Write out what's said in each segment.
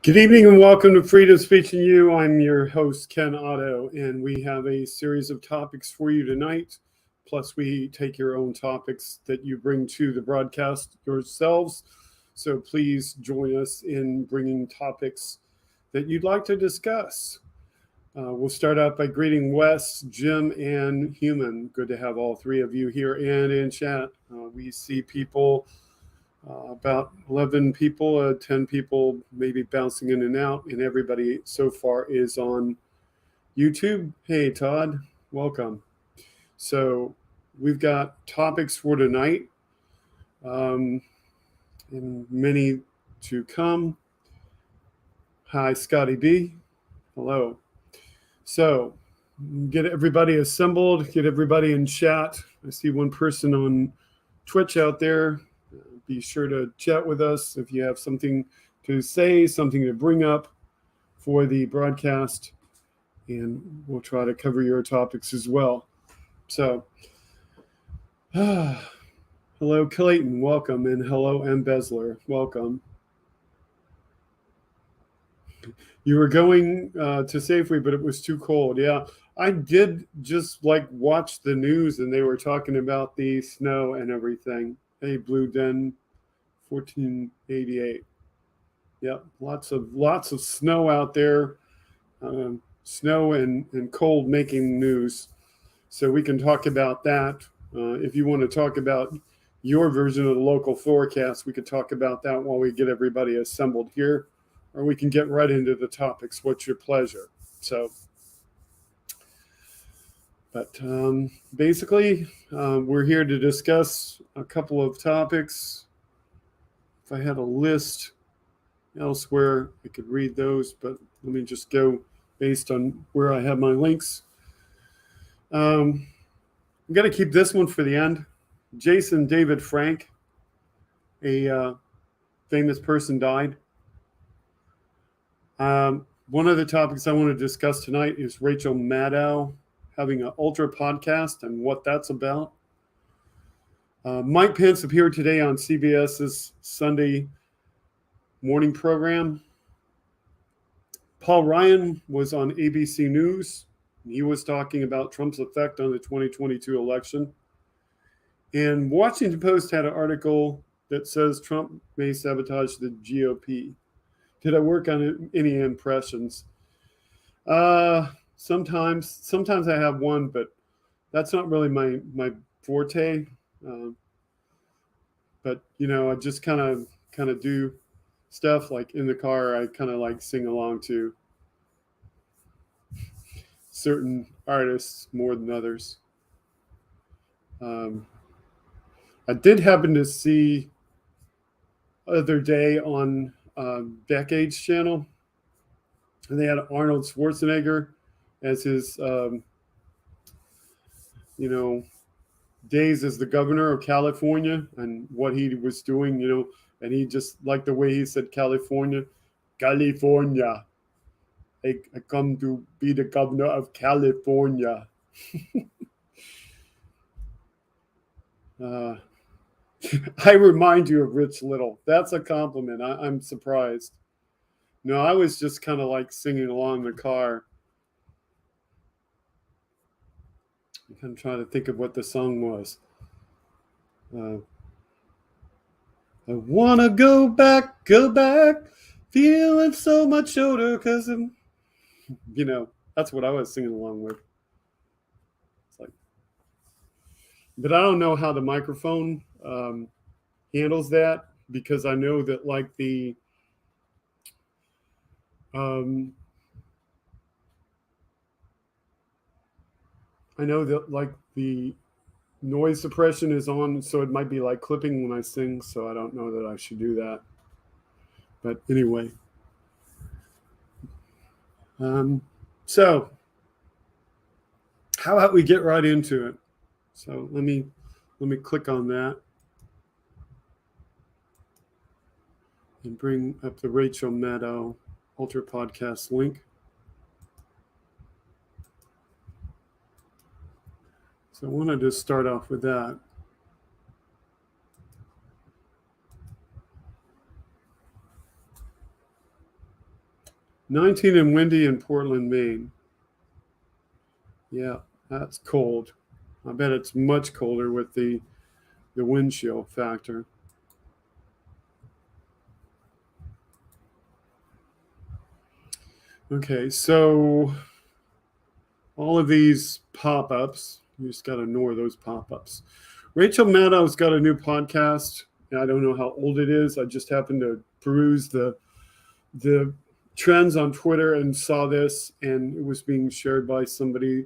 Good evening and welcome to Freedom Speech and You. I'm your host, Ken Otto, and we have a series of topics for you tonight. Plus, we take your own topics that you bring to the broadcast yourselves. So please join us in bringing topics that you'd like to discuss. We'll start out by greeting Wes, Jim, and Human. Good to have all three of you here and in chat. We see people. About 11 people, 10 people maybe bouncing in and out, and everybody so far is on YouTube. Hey, Todd, welcome. So we've got topics for tonight, and many to come. Hi, Scotty B. Hello. So get everybody assembled, get everybody in chat. I see one person on Twitch out there. Be sure to chat with us if you have something to say, something to bring up for the broadcast, and we'll try to cover your topics as well. So, hello, Clayton, welcome, and hello, Embezzler, welcome. You were going to Safeway, but it was too cold. Yeah, I did just watch the news, and they were talking about the snow and everything. Hey, Blue Den 1488. Yep, lots of snow out there. Snow and cold making news. So we can talk about that. If you want to talk about your version of the local forecast, we could talk about that while we get everybody assembled here, or we can get right into the topics. What's your pleasure? So, but basically, we're here to discuss a couple of topics. If I had a list elsewhere, I could read those, but let me just go based on where I have my links. I'm going to keep this one for the end. Jason David Frank, a famous person, died. One of the topics I want to discuss tonight is Rachel Maddow having an ultra podcast and what that's about. Mike Pence appeared today on CBS's Sunday morning program. Paul Ryan was on ABC News. He was talking about Trump's effect on the 2022 election. And Washington Post had an article that says Trump may sabotage the GOP. Did I work on any impressions? Sometimes I have one, but that's not really my forte. But I just kind of do stuff like in the car. I kind of sing along to certain artists more than others. I did happen to see other day on Decades channel, and they had Arnold Schwarzenegger as his days as the governor of California and what he was doing, and he just liked the way he said California. I come to be the governor of California. I remind you of Rich Little. That's a compliment. I'm surprised. No, I was just kind of singing along in the car. I'm trying to think of what the song was. I want to go back, feeling so much older because I'm, that's what I was singing along with. It's but I don't know how the microphone handles that, because I know that the noise suppression is on, so it might be clipping when I sing, so I don't know that I should do that. But anyway. So how about we get right into it? So let me click on that and bring up the Rachel Maddow Ultra Podcast link. So I wanted to start off with that. 19 and windy in Portland, Maine. Yeah, that's cold. I bet it's much colder with the wind chill factor. Okay, so all of these pop-ups, you just got to ignore those pop-ups. Rachel Maddow's got a new podcast. I don't know how old it is. I just happened to peruse the trends on Twitter and saw this, and it was being shared by somebody.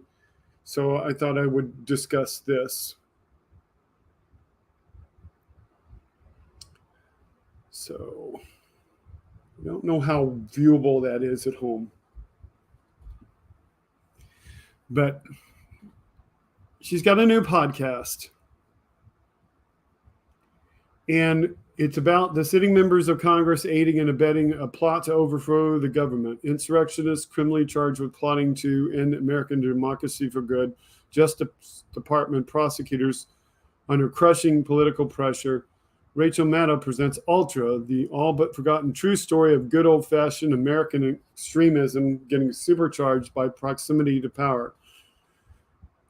So I thought I would discuss this. So I don't know how viewable that is at home. But she's got a new podcast. And it's about the sitting members of Congress aiding and abetting a plot to overthrow the government. Insurrectionists criminally charged with plotting to end American democracy for good. Justice Department prosecutors under crushing political pressure. Rachel Maddow presents Ultra, the all but forgotten true story of good old-fashioned American extremism getting supercharged by proximity to power.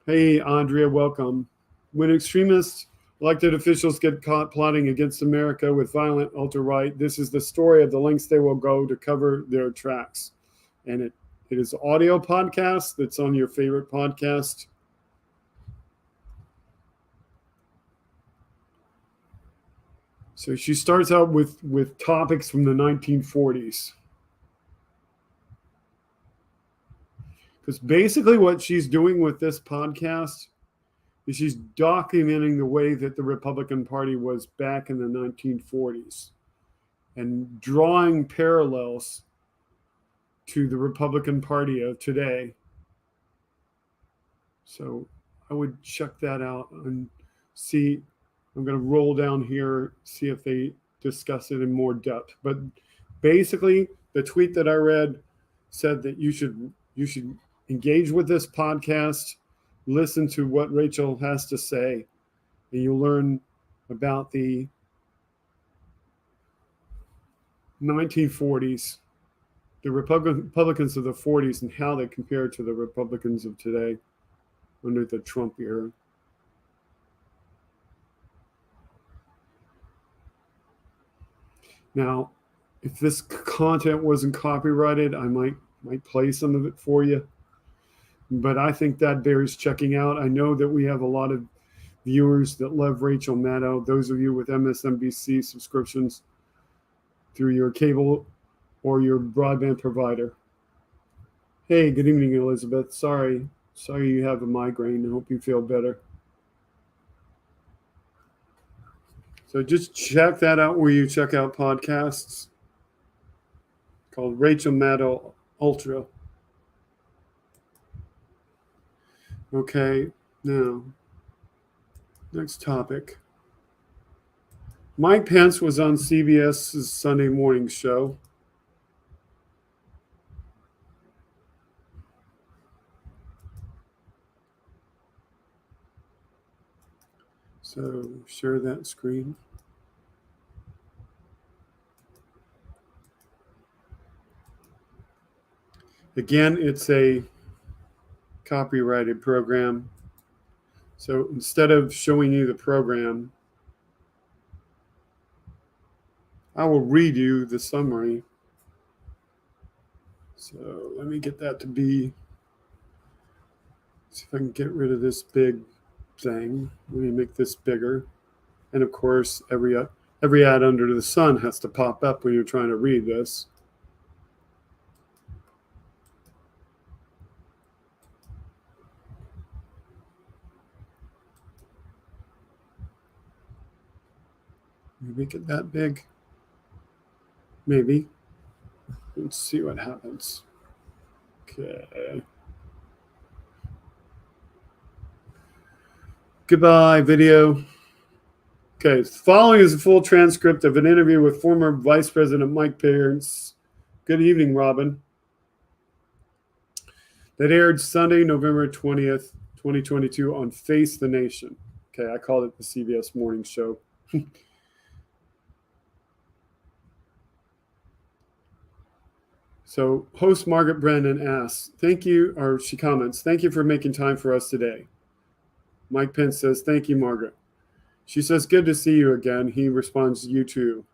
Hey, Andrea, welcome. When extremists, elected officials get caught plotting against America with violent ultra-right, this is the story of the lengths they will go to cover their tracks. And it is audio podcast that's on your favorite podcast. So she starts out with topics from the 1940s. Because basically what she's doing with this podcast is she's documenting the way that the Republican Party was back in the 1940s and drawing parallels to the Republican Party of today. So I would check that out and see. I'm going to roll down here, see if they discuss it in more depth. But basically, the tweet that I read said that you should engage with this podcast, listen to what Rachel has to say, and you'll learn about the 1940s, the Republicans of the 40s, and how they compare to the Republicans of today under the Trump era. Now, if this content wasn't copyrighted, I might play some of it for you. But I think that bears checking out. I know that we have a lot of viewers that love Rachel Maddow. Those of you with MSNBC subscriptions through your cable or your broadband provider. Hey, good evening, Elizabeth. Sorry you have a migraine. I hope you feel better. So just check that out where you check out podcasts, called Rachel Maddow Ultra. Okay, now, next topic. Mike Pence was on CBS's Sunday morning show. So share that screen. Again, it's a copyrighted program. So instead of showing you the program, I will read you the summary. So let me get that to be, see if I can get rid of this big thing. Let me make this bigger. And of course, every ad under the sun has to pop up when you're trying to read this. Make it that big. Maybe. Let's see what happens. Okay. Goodbye, video. Okay, following is a full transcript of an interview with former Vice President Mike Pence. Good evening, Robin. That aired Sunday, November 20th, 2022 on Face the Nation. Okay, I called it the CBS Morning Show. So host Margaret Brennan asks, thank you, or she comments, thank you for making time for us today. Mike Pence says, thank you, Margaret. She says, good to see you again. He responds, you too.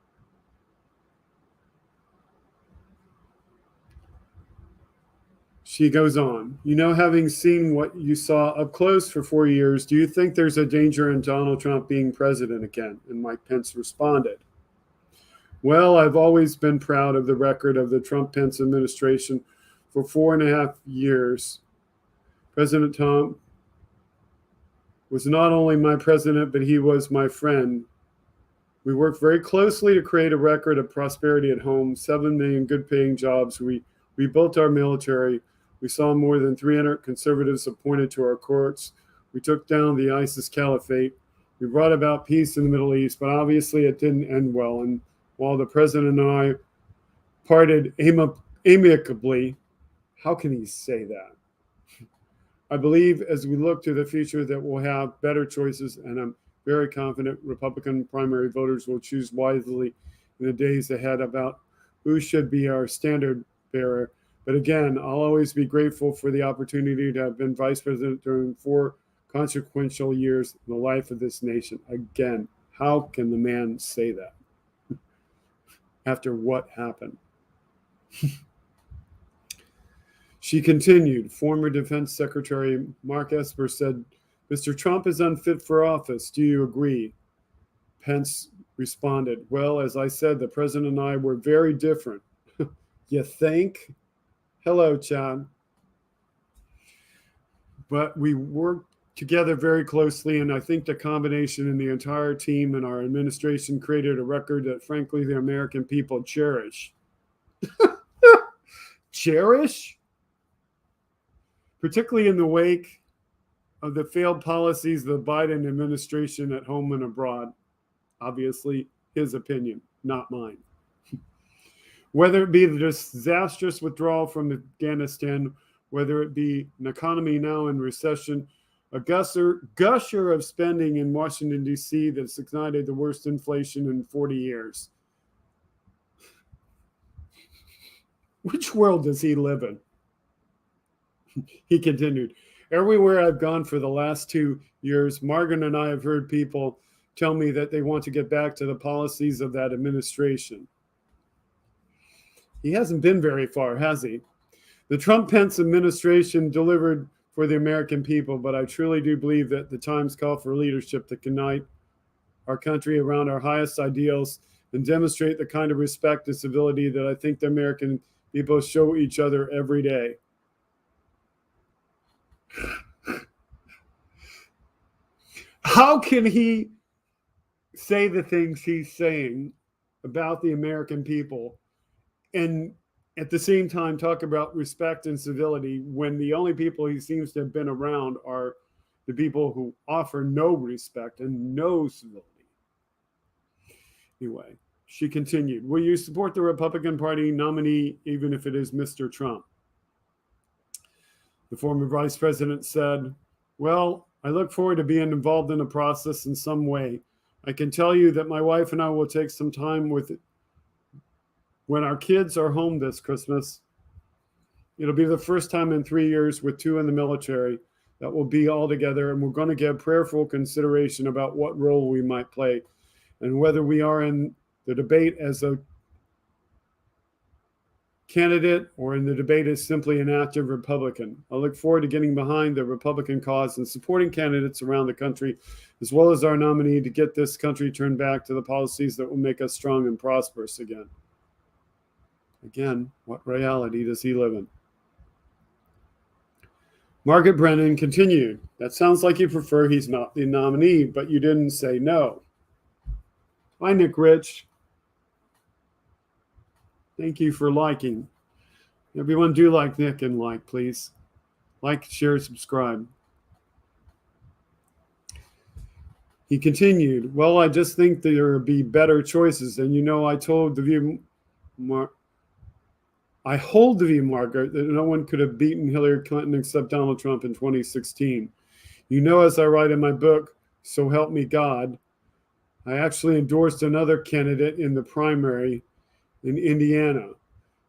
She goes on, having seen what you saw up close for 4 years, do you think there's a danger in Donald Trump being president again? And Mike Pence responded, well, I've always been proud of the record of the Trump-Pence administration for 4.5 years. President Trump was not only my president, but he was my friend. We worked very closely to create a record of prosperity at home, 7 million good-paying jobs. We built our military. We saw more than 300 conservatives appointed to our courts. We took down the ISIS caliphate. We brought about peace in the Middle East, but obviously it didn't end well. And while the president and I parted amicably, how can he say that? I believe as we look to the future that we'll have better choices, and I'm very confident Republican primary voters will choose wisely in the days ahead about who should be our standard bearer. But again, I'll always be grateful for the opportunity to have been vice president during 4 consequential years in the life of this nation. Again, how can the man say that after what happened? She continued, former Defense Secretary Mark Esper said, Mr. Trump is unfit for office. Do you agree? Pence responded, well, as I said, the president and I were very different. You think? Hello, Chad. But we worked together very closely, and I think the combination in the entire team and our administration created a record that, frankly, the American people cherish. Cherish? Particularly in the wake of the failed policies of the Biden administration at home and abroad. Obviously, his opinion, not mine. Whether it be the disastrous withdrawal from Afghanistan, whether it be an economy now in recession, a gusher of spending in Washington, D.C. that's ignited the worst inflation in 40 years. Which world does he live in? He continued, everywhere I've gone for the last 2 years, Margaret and I have heard people tell me that they want to get back to the policies of that administration. He hasn't been very far, has he? The Trump-Pence administration delivered for the American people, but I truly do believe that the times call for leadership to unite our country around our highest ideals and demonstrate the kind of respect and civility that I think the American people show each other every day. How can he say the things he's saying about the American people and at the same time talk about respect and civility when the only people he seems to have been around are the people who offer no respect and no civility? Anyway, she continued, will you support the Republican Party nominee even if it is Mr. Trump? The former vice president said, well, I look forward to being involved in the process in some way. I can tell you that my wife and I will take some time with it. When our kids are home this Christmas, it'll be the first time in 3 years with 2 in the military that we'll be all together, and we're going to give prayerful consideration about what role we might play and whether we are in the debate as a candidate or in the debate as simply an active Republican. I look forward to getting behind the Republican cause and supporting candidates around the country, as well as our nominee, to get this country turned back to the policies that will make us strong and prosperous again. Again, what reality does he live in? Margaret Brennan continued, that sounds like you prefer he's not the nominee, but you didn't say no. Hi, Nick Rich. Thank you for liking. Everyone do like Nick and like, please. Like, share, subscribe. He continued, well, I just think there will be better choices. And I hold the view, Margaret, that no one could have beaten Hillary Clinton except Donald Trump in 2016. As I write in my book, So Help Me God, I actually endorsed another candidate in the primary in Indiana.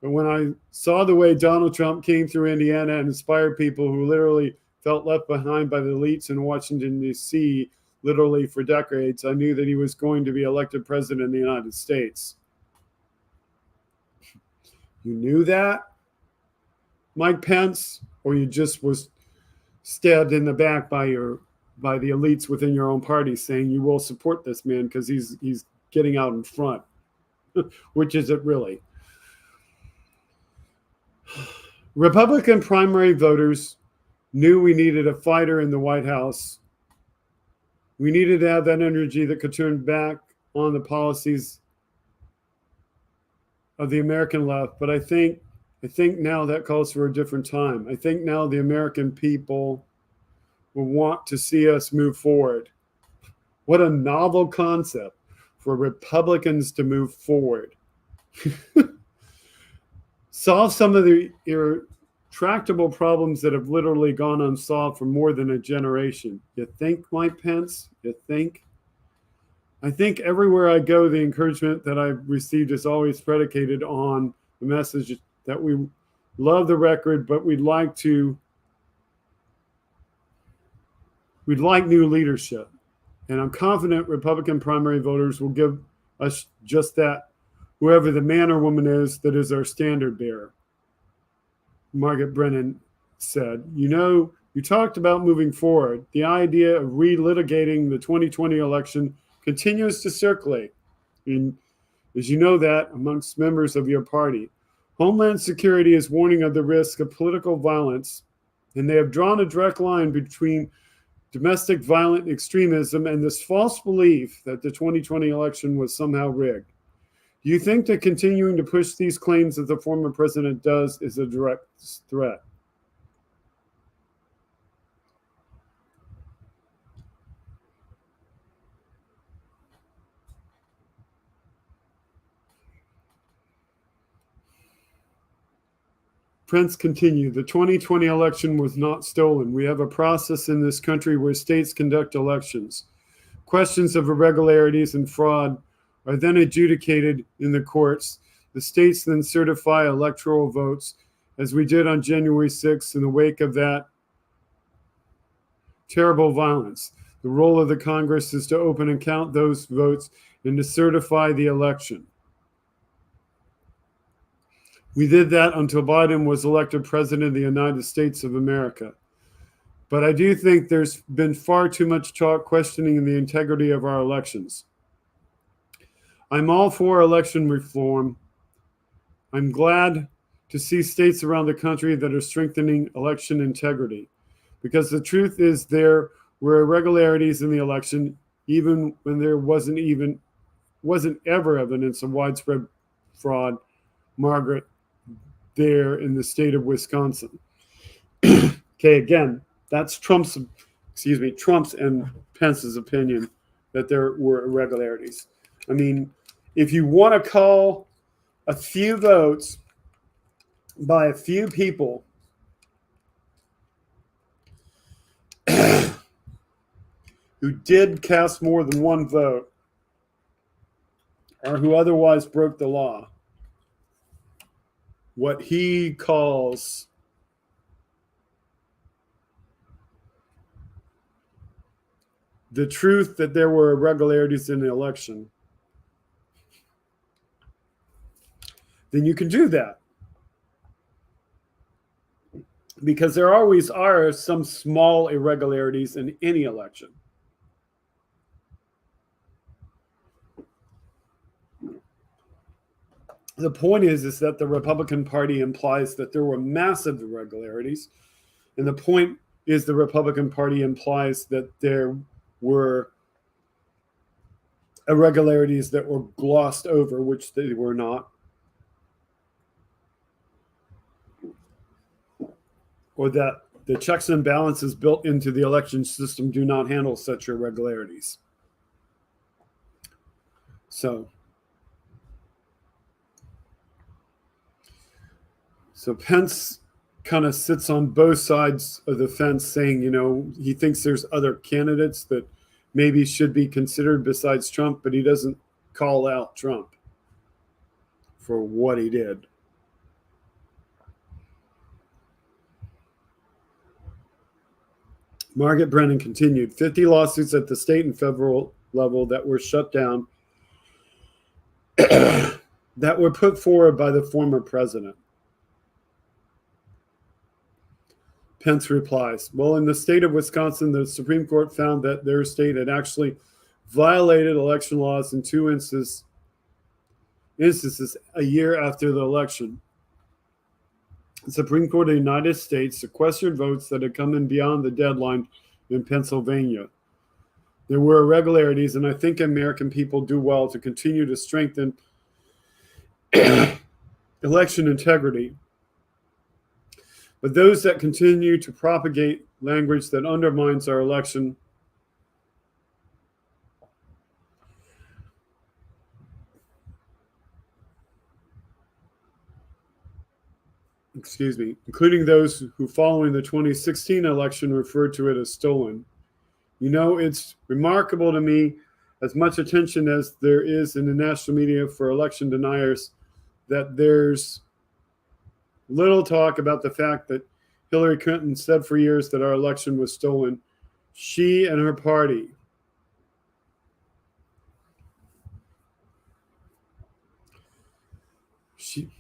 But when I saw the way Donald Trump came through Indiana and inspired people who literally felt left behind by the elites in Washington, D.C., literally for decades, I knew that he was going to be elected president of the United States. You knew that, Mike Pence, or you just was stabbed in the back by the elites within your own party saying you will support this man because he's getting out in front? Which is it really? Republican primary voters knew we needed a fighter in the White House. We needed to have that energy that could turn back on the policies of the American left. But I think now that calls for a different time. I think now the American people will want to see us move forward. What a novel concept for Republicans to move forward. Solve some of the intractable problems that have literally gone unsolved for more than a generation. You think, Mike Pence? You think? I think everywhere I go, the encouragement that I've received is always predicated on the message that we love the record, but we'd like new leadership. And I'm confident Republican primary voters will give us just that, whoever the man or woman is that is our standard bearer. Margaret Brennan said, you talked about moving forward. The idea of relitigating the 2020 election continues to circulate, and as you know that amongst members of your party. Homeland Security is warning of the risk of political violence, and they have drawn a direct line between domestic violent extremism and this false belief that the 2020 election was somehow rigged. Do you think that continuing to push these claims that the former president does is a direct threat? Pence continued, the 2020 election was not stolen. We have a process in this country where states conduct elections. Questions of irregularities and fraud are then adjudicated in the courts. The states then certify electoral votes, as we did on January 6th in the wake of that terrible violence. The role of the Congress is to open and count those votes and to certify the election. We did that until Biden was elected president of the United States of America. But I do think there's been far too much talk questioning the integrity of our elections. I'm all for election reform. I'm glad to see states around the country that are strengthening election integrity, because the truth is there were irregularities in the election, even when there wasn't ever evidence of widespread fraud, Margaret, there in the state of Wisconsin. Okay, again, that's Trump's and Pence's opinion that there were irregularities. I mean, if you want to call a few votes by a few people who did cast more than one vote or who otherwise broke the law, what he calls the truth that there were irregularities in the election, then you can do that. Because there always are some small irregularities in any election. The point is that the Republican Party implies that there were massive irregularities. And the point is the Republican Party implies that there were irregularities that were glossed over, which they were not. Or that the checks and balances built into the election system do not handle such irregularities. So Pence kind of sits on both sides of the fence saying, he thinks there's other candidates that maybe should be considered besides Trump, but he doesn't call out Trump for what he did. Margaret Brennan continued, 50 lawsuits at the state and federal level that were shut down, that were put forward by the former president. Pence replies, well, in the state of Wisconsin, the Supreme Court found that their state had actually violated election laws in 2 instances a year after the election. The Supreme Court of the United States sequestered votes that had come in beyond the deadline in Pennsylvania. There were irregularities, and I think American people do well to continue to strengthen election integrity. But those that continue to propagate language that undermines our election including those who following the 2016 election referred to it as stolen. You know, it's remarkable to me, as much attention as there is in the national media for election deniers, that there's little talk about the fact that Hillary Clinton said for years that our election was stolen. She and her party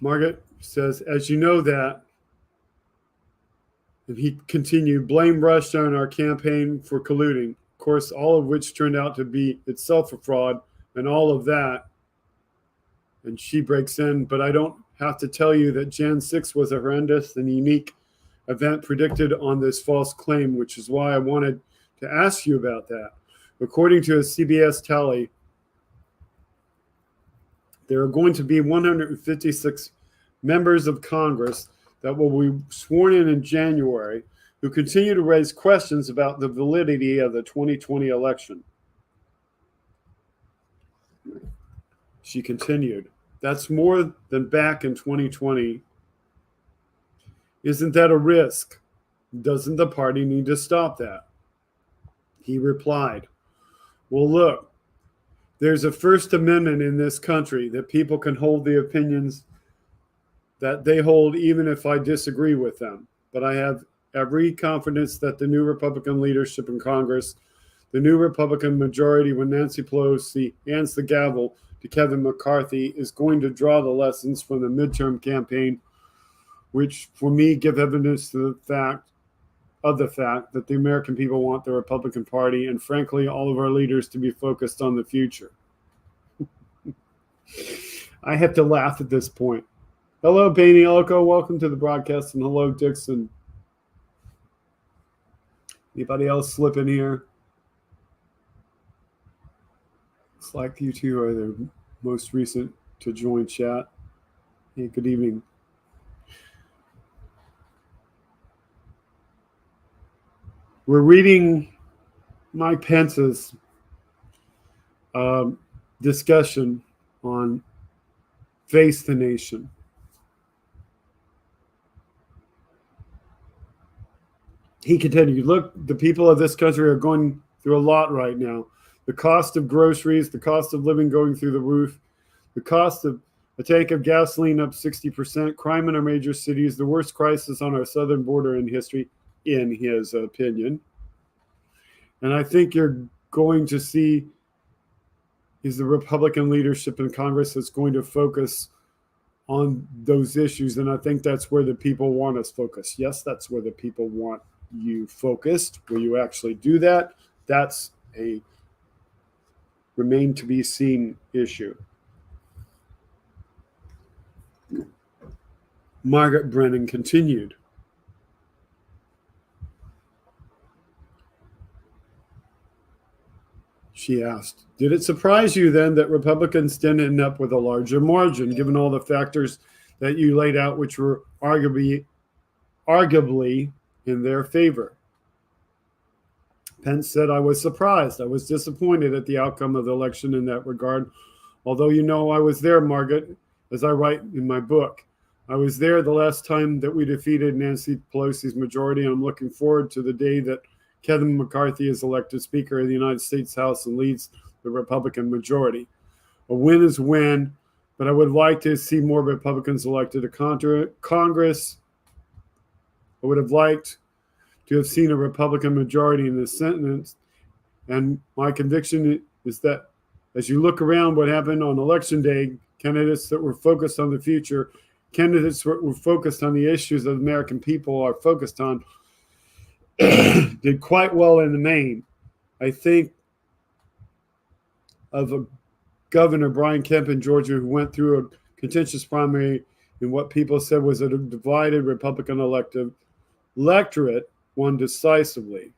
Margaret says, as you know that, and he continued, blame rushed on our campaign for colluding, of course, all of which turned out to be itself a fraud and all of that. And she breaks in, but I don't have to tell you that Jan 6 was a horrendous and unique event predicted on this false claim, which is why I wanted to ask you about that. According to a CBS tally, there are going to be 156 members of Congress that will be sworn in January who continue to raise questions about the validity of the 2020 election. She continued, that's more than back in 2020. Isn't that a risk? Doesn't the party need to stop that? He replied, well, look, there's a First Amendment in this country that people can hold the opinions that they hold even if I disagree with them. But I have every confidence that the new Republican leadership in Congress, the new Republican majority when Nancy Pelosi hands the gavel to Kevin McCarthy, is going to draw the lessons from the midterm campaign, which for me give evidence to the fact that the American people want the Republican Party and frankly all of our leaders to be focused on the future. I have to laugh at this point. Hello, Bainey Elko. Welcome to the broadcast, and hello, Dixon. Anybody else slip in here? Looks like you two are the most recent to join chat. Hey, good evening. We're reading Mike Pence's discussion on Face the Nation. He continued, look, the people of this country are going through a lot right now. The cost of groceries, the cost of living going through the roof, the cost of a tank of gasoline up 60%, crime in our major cities, the worst crisis on our southern border in history, in his opinion. And I think you're going to see is the Republican leadership in Congress that's going to focus on those issues. And I think that's where the people want us focused. Yes, that's where the people want you focused. Will you actually do that? That's a remain to be seen issue. Margaret Brennan continued. She asked, did it surprise you then that Republicans didn't end up with a larger margin, given all the factors that you laid out, which were arguably in their favor? Pence said, I was surprised. I was disappointed at the outcome of the election in that regard. Although, you know, I was there, Margaret, as I write in my book. I was there the last time that we defeated Nancy Pelosi's majority, and I'm looking forward to the day that Kevin McCarthy is elected Speaker of the United States House and leads the Republican majority. A win is a win, but I would like to see more Republicans elected to Congress. I would have liked to have seen a Republican majority in the Senate. And my conviction is that as you look around what happened on election day, candidates that were focused on the future, candidates that were focused on the issues that the American people are focused on, did quite well in the main. I think of a Governor Brian Kemp in Georgia who went through a contentious primary in what people said was a divided Republican electorate, won decisively.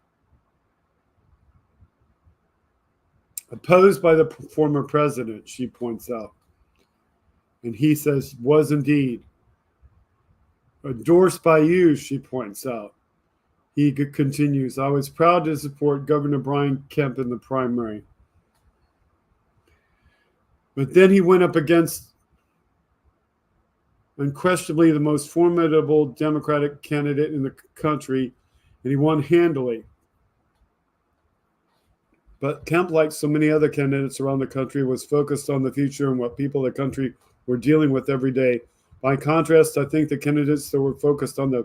Opposed by the former president, she points out. And he says, was indeed. Endorsed by you, she points out. He continues, I was proud to support Governor Brian Kemp in the primary. But then he went up against unquestionably the most formidable Democratic candidate in the country, and he won handily. But Kemp, like so many other candidates around the country, was focused on the future and what people in the country were dealing with every day. By contrast, I think the candidates that were focused on the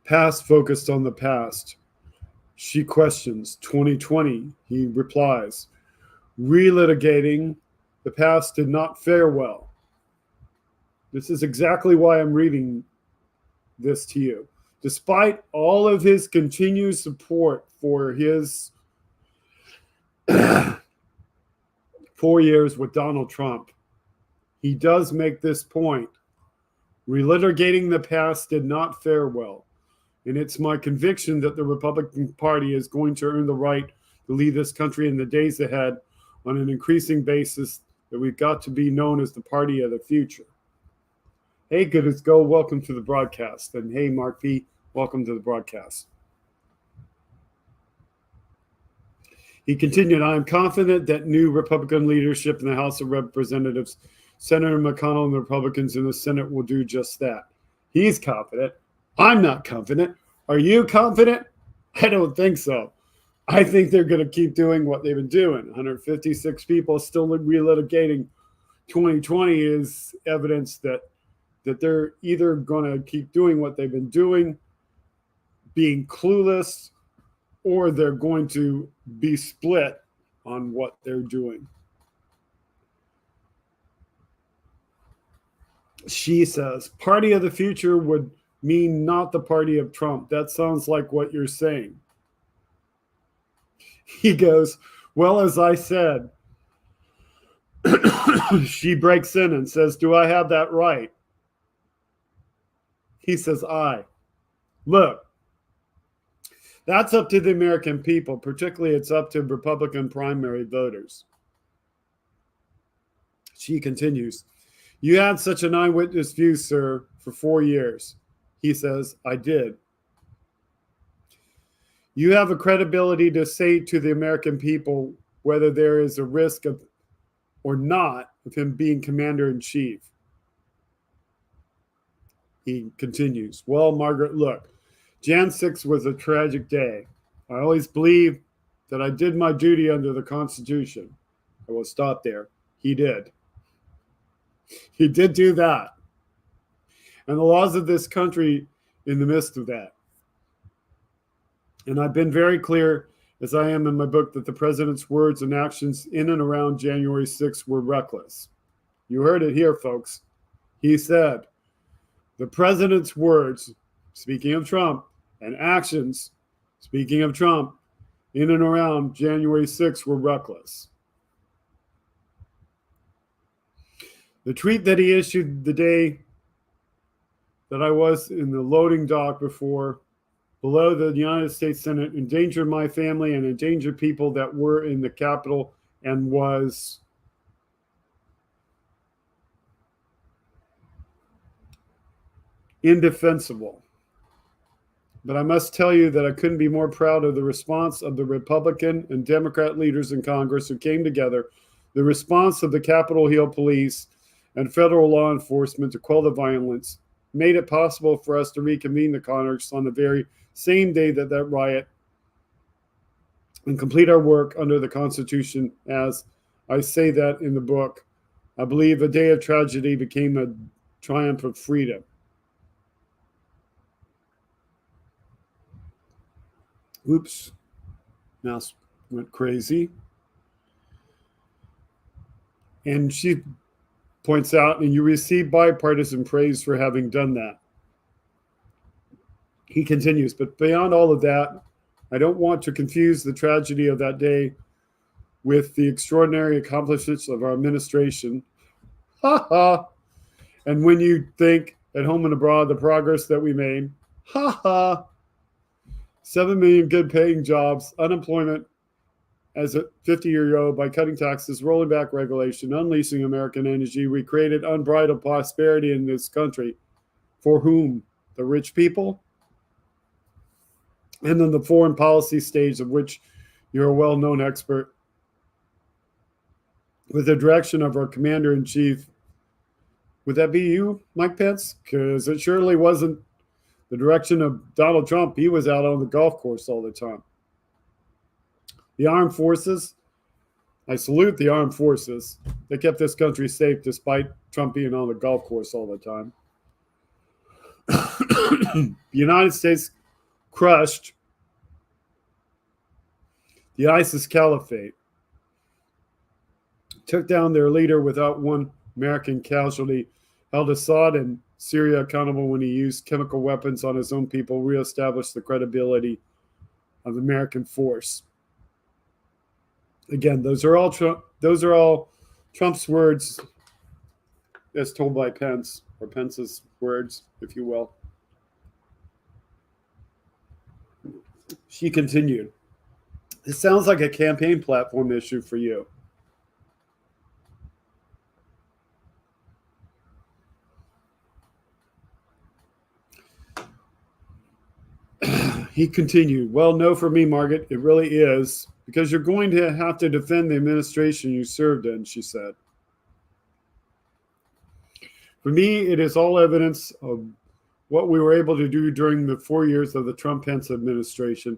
past focused on the past. She questions 2020. He replies, relitigating the past did not fare well. This is exactly why I'm reading this to you. Despite all of his continued support for his 4 years with Donald Trump, he does make this point. Relitigating the past did not fare well. And it's my conviction that the Republican Party is going to earn the right to lead this country in the days ahead on an increasing basis, that we've got to be known as the party of the future. Hey, good as go. Welcome to the broadcast. And hey, Mark P., welcome to the broadcast. He continued, I am confident that new Republican leadership in the House of Representatives, Senator McConnell and the Republicans in the Senate will do just that. He's confident. I'm not confident. Are you confident? I don't think so. I think they're going to keep doing what they've been doing. 156 people still relitigating 2020 is evidence that they're either going to keep doing what they've been doing, being clueless, or they're going to be split on what they're doing. She says, party of the future would mean not the party of Trump. That sounds like what you're saying. He goes, well, as I said, she breaks in and says, do I have that right? He says, I. Look, that's up to the American people. Particularly, it's up to Republican primary voters. She continues, you had such an eyewitness view, sir, for 4 years. He says, I did. You have a credibility to say to the American people whether there is a risk of or not of him being commander-in-chief. He continues, well, Margaret, look, Jan 6th was a tragic day. I always believed that I did my duty under the Constitution. I will stop there. He did. He did do that. And the laws of this country in the midst of that. And I've been very clear, as I am in my book, that the president's words and actions in and around January 6th were reckless. You heard it here, folks. He said, the president's words, speaking of Trump, and actions, speaking of Trump, in and around January 6th were reckless. The tweet that he issued the day that I was in the loading dock below the United States Senate endangered my family and endangered people that were in the Capitol and was indefensible. But I must tell you that I couldn't be more proud of the response of the Republican and Democrat leaders in Congress who came together, the response of the Capitol Hill police and federal law enforcement to quell the violence, made it possible for us to reconvene the Congress on the very same day that riot and complete our work under the Constitution. As I say that in the book, I believe a day of tragedy became a triumph of freedom. Oops, mouse went crazy. And she points out, and you receive bipartisan praise for having done that. He continues, but beyond all of that, I don't want to confuse the tragedy of that day with the extraordinary accomplishments of our administration. Ha ha. And when you think at home and abroad the progress that we made, ha ha. 7 million good paying jobs, unemployment as a 50-year-old by cutting taxes, rolling back regulation, unleashing American energy. We created unbridled prosperity in this country. For whom? The rich people? And then the foreign policy stage, of which you're a well-known expert, with the direction of our commander-in-chief. Would that be you, Mike Pence? Because it surely wasn't the direction of Donald Trump. He was out on the golf course all the time. The armed forces, I salute the armed forces. They kept this country safe despite Trump being on the golf course all the time. The United States crushed the ISIS caliphate, took down their leader without one American casualty, held Assad in Syria accountable when he used chemical weapons on his own people, reestablished the credibility of American force. Again, those are all Trump's words as told by Pence, or Pence's words, if you will. She continued, it sounds like a campaign platform issue for you. He continued, well, no, for me, Margaret, it really is, because you're going to have to defend the administration you served in, she said. For me, it is all evidence of what we were able to do during the 4 years of the Trump-Pence administration.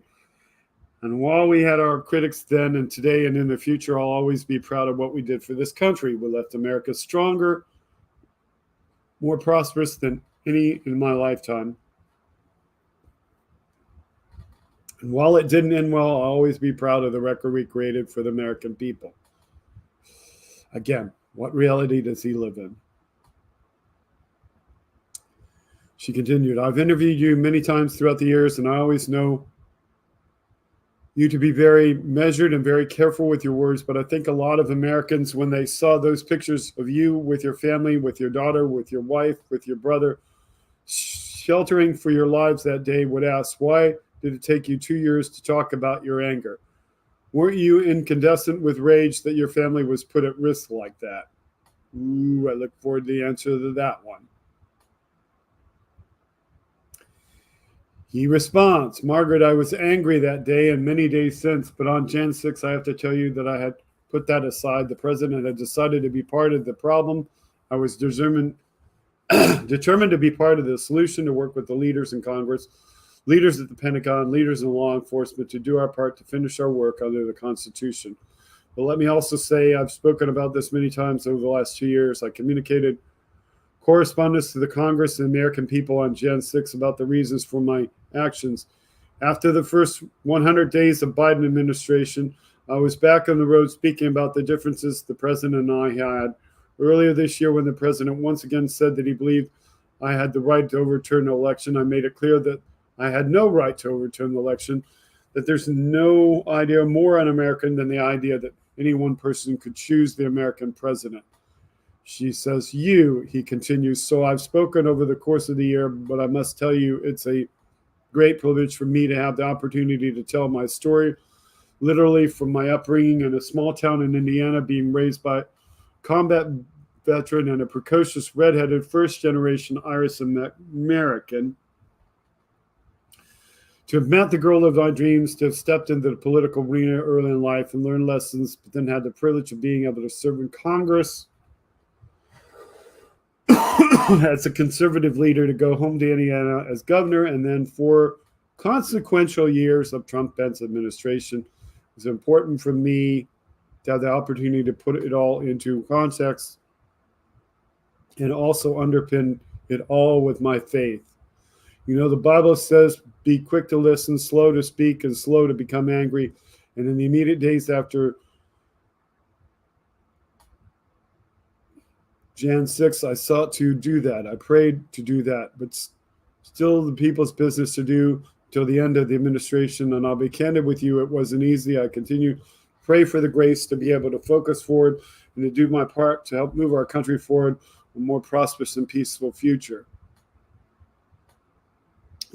And while we had our critics then and today and in the future, I'll always be proud of what we did for this country. We left America stronger, more prosperous than any in my lifetime. And while it didn't end well, I'll always be proud of the record we created for the American people. Again, what reality does he live in? She continued, I've interviewed you many times throughout the years, and I always know you to be very measured and very careful with your words, but I think a lot of Americans, when they saw those pictures of you with your family, with your daughter, with your wife, with your brother, sheltering for your lives that day, would ask, why did it take you 2 years to talk about your anger? Weren't you incandescent with rage that your family was put at risk like that? Ooh, I look forward to the answer to that one. He responds, Margaret, I was angry that day and many days since, but on Jan 6, I have to tell you that I had put that aside. The president had decided to be part of the problem. I was determined to be part of the solution, to work with the leaders in Congress, leaders at the Pentagon, leaders in law enforcement, to do our part to finish our work under the Constitution. But let me also say, I've spoken about this many times over the last 2 years. I communicated correspondence to the Congress and American people on Jan 6 about the reasons for my actions. After the first 100 days of Biden administration, I was back on the road speaking about the differences the president and I had. Earlier this year, when the president once again said that he believed I had the right to overturn the election, I made it clear that I had no right to overturn the election, that there's no idea more un-American than the idea that any one person could choose the American president. She says, he continues, so I've spoken over the course of the year, but I must tell you, it's a great privilege for me to have the opportunity to tell my story, literally from my upbringing in a small town in Indiana, being raised by a combat veteran and a precocious, redheaded, first-generation Irish American, to have met the girl of my dreams, to have stepped into the political arena early in life and learned lessons, but then had the privilege of being able to serve in Congress as a conservative leader, to go home to Indiana as governor, and then 4 consequential years of Trump-Pence administration. It was important for me to have the opportunity to put it all into context and also underpin it all with my faith. You know, the Bible says, be quick to listen, slow to speak, and slow to become angry. And in the immediate days after Jan 6, I sought to do that. I prayed to do that, but still the people's business to do till the end of the administration. And I'll be candid with you, it wasn't easy. I continue to pray for the grace to be able to focus forward and to do my part to help move our country forward a more prosperous and peaceful future.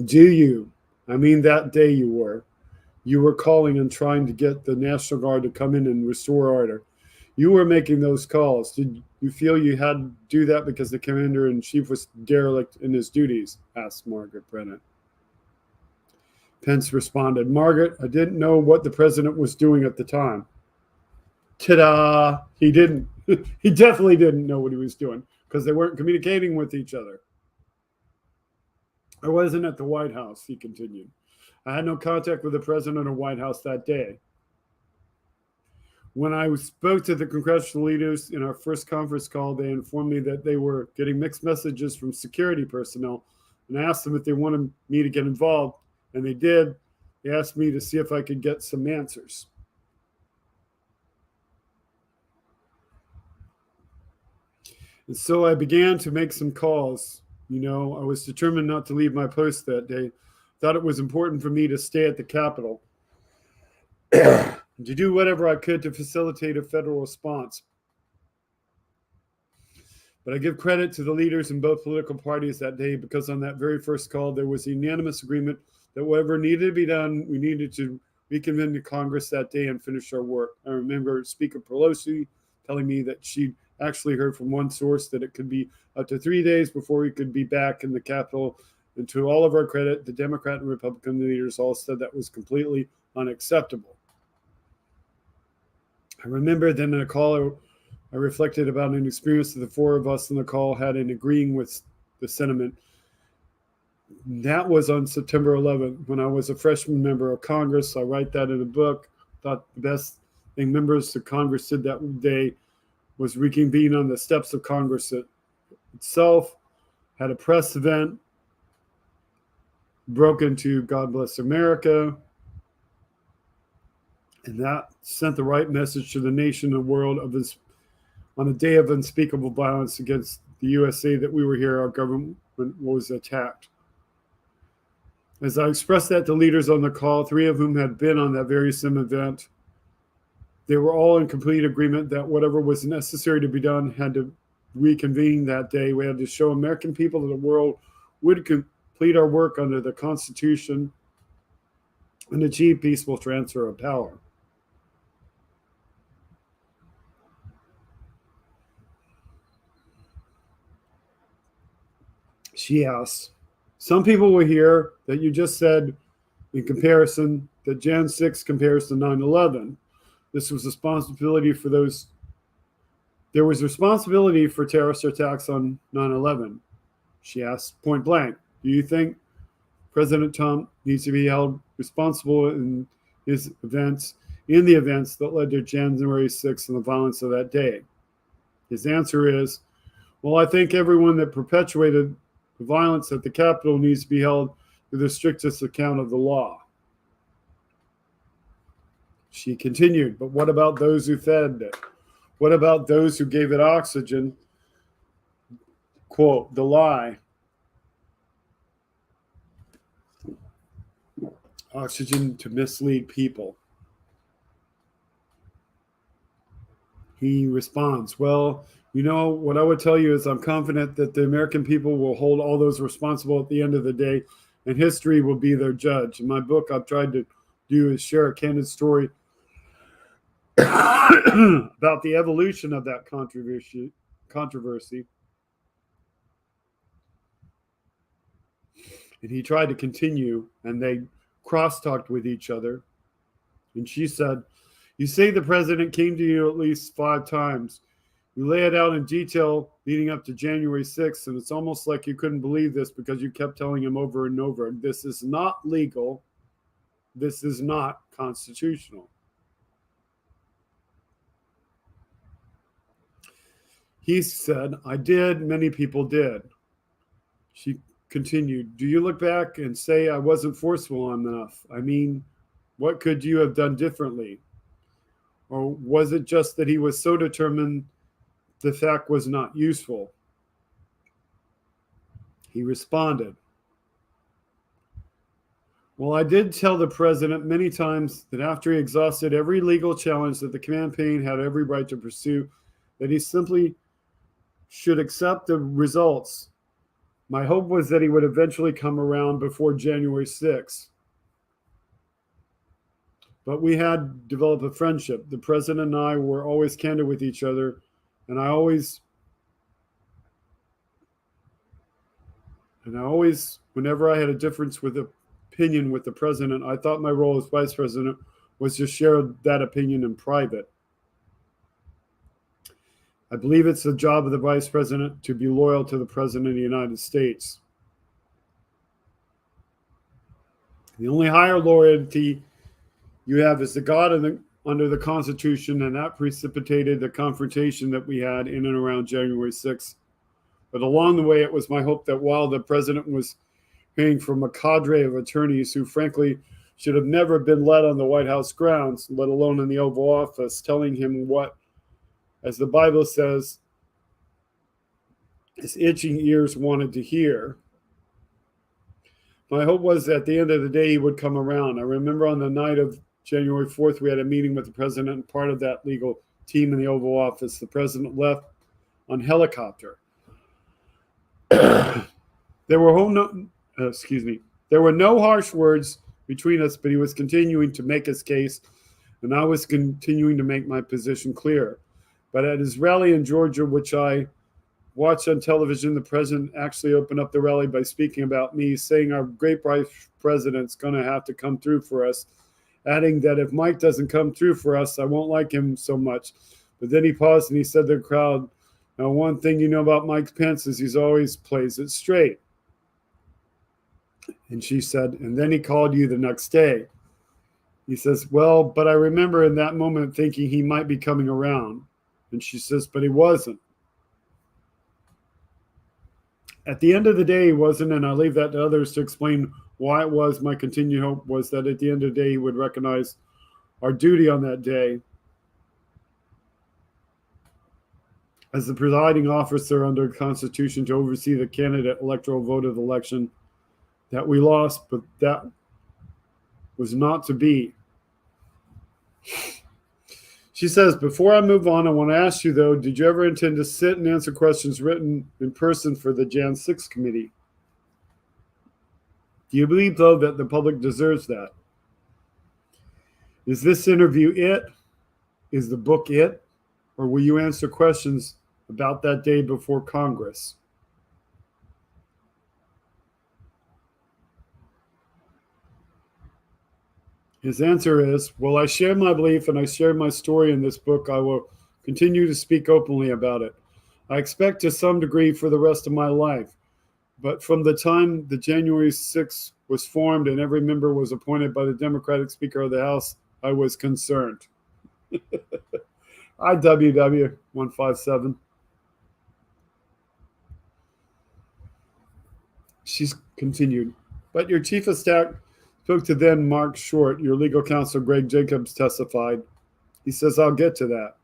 Do you? I mean, that day you were calling and trying to get the National Guard to come in and restore order. You were making those calls. Did you feel you had to do that because the commander-in-chief was derelict in his duties? Asked Margaret Bennett. Pence responded, Margaret, I didn't know what the president was doing at the time. Ta-da! He didn't. He definitely didn't know what he was doing because they weren't communicating with each other. I wasn't at the White House, he continued. I had no contact with the president or White House that day. When I spoke to the congressional leaders in our first conference call, they informed me that they were getting mixed messages from security personnel, and I asked them if they wanted me to get involved, and they did. They asked me to see if I could get some answers. And so I began to make some calls. You know, I was determined not to leave my post that day. Thought it was important for me to stay at the Capitol to do whatever I could to facilitate a federal response. But I give credit to the leaders in both political parties that day because on that very first call, there was a unanimous agreement that whatever needed to be done, we needed to reconvene the Congress that day and finish our work. I remember Speaker Pelosi telling me that she'd actually heard from one source that it could be up to 3 days before we could be back in the Capitol. And to all of our credit, the Democrat and Republican leaders all said that was completely unacceptable. I remember then in a call, I reflected about an experience that the four of us in the call had in agreeing with the sentiment. That was on September 11th when I was a freshman member of Congress. I write that in a book. Thought the best thing members of Congress did that day was reconvene on the steps of Congress itself, had a press event, broke into God Bless America, and that sent the right message to the nation and world of this on a day of unspeakable violence against the USA that we were here, our government was attacked. As I expressed that to leaders on the call, 3 of whom had been on that very same event, they were all in complete agreement that whatever was necessary to be done had to reconvene that day. We had to show American people that the world would complete our work under the Constitution and achieve peaceful transfer of power. She asked, some people will hear that you just said in comparison that Jan 6 compares to 9/11. This was responsibility for those. There was responsibility for terrorist attacks on 9/11. She asked point blank, do you think President Trump needs to be held responsible in the events that led to January 6th and the violence of that day? His answer is, well, I think everyone that perpetuated the violence at the Capitol needs to be held to the strictest account of the law. She continued, but what about those who fed it? What about those who gave it oxygen? Quote, the lie. Oxygen to mislead people. He responds, well, you know, what I would tell you is I'm confident that the American people will hold all those responsible at the end of the day, and history will be their judge. In my book, I've tried to do is share a candid story about the evolution of that controversy. And he tried to continue, and they cross-talked with each other. And she said, you say the president came to you at least 5 times. You lay it out in detail leading up to January 6th, and it's almost like you couldn't believe this because you kept telling him over and over, this is not legal, this is not constitutional. He said, I did, many people did. She continued, do you look back and say I wasn't forceful enough? I mean, what could you have done differently? Or was it just that he was so determined the fact was not useful? He responded, well, I did tell the president many times that after he exhausted every legal challenge that the campaign had every right to pursue, that he simply should accept the results. My hope was that he would eventually come around before January 6th. But we had developed a friendship. The president and I were always candid with each other, and I always, whenever I had a difference with opinion with the president, I thought my role as vice president was to share that opinion in private. I believe it's the job of the vice president to be loyal to the president of the United States. The only higher loyalty you have is to God under the Constitution, and that precipitated the confrontation that we had in and around January 6th. But along the way, it was my hope that while the president was hearing from a cadre of attorneys who frankly should have never been let on the White House grounds, let alone in the Oval Office, telling him what, as the Bible says, his itching ears wanted to hear. My hope was that at the end of the day, he would come around. I remember on the night of January 4th, we had a meeting with the president and part of that legal team in the Oval Office. The president left on helicopter. There were no harsh words between us, but he was continuing to make his case, and I was continuing to make my position clear. But at his rally in Georgia, which I watched on television, the president actually opened up the rally by speaking about me, saying our great vice president's going to have to come through for us, adding that if Mike doesn't come through for us, I won't like him so much. But then he paused and he said to the crowd, now, one thing you know about Mike Pence is he's always plays it straight. And she said, and then he called you the next day. He says, well, but I remember in that moment thinking he might be coming around. And she says, but he wasn't. At the end of the day, he wasn't, and I leave that to others to explain why it was. My continued hope was that at the end of the day, he would recognize our duty on that day as the presiding officer under the Constitution to oversee the candidate electoral vote of the election that we lost, but that was not to be. She says, before I move on, I want to ask you, though, did you ever intend to sit and answer questions written in person for the Jan 6 committee? Do you believe, though, that the public deserves that? Is this interview it? Is the book it? Or will you answer questions about that day before Congress? His answer is, well, I share my belief and I share my story in this book. I will continue to speak openly about it. I expect to some degree for the rest of my life. But from the time the January 6th was formed and every member was appointed by the Democratic Speaker of the House, I was concerned. IWW 157. She's continued. But your chief of staff spoke to then Mark Short. Your legal counsel, Greg Jacobs, testified. He says, I'll get to that.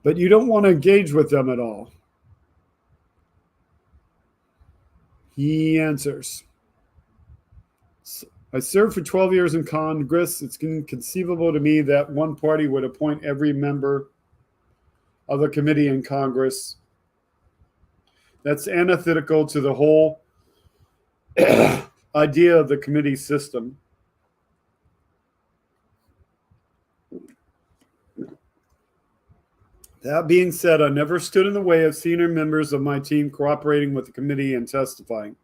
But you don't want to engage with them at all. He answers, I served for 12 years in Congress. It's inconceivable to me that one party would appoint every member of a committee in Congress. That's antithetical to the whole idea of the committee system. That being said, I never stood in the way of senior members of my team cooperating with the committee and testifying.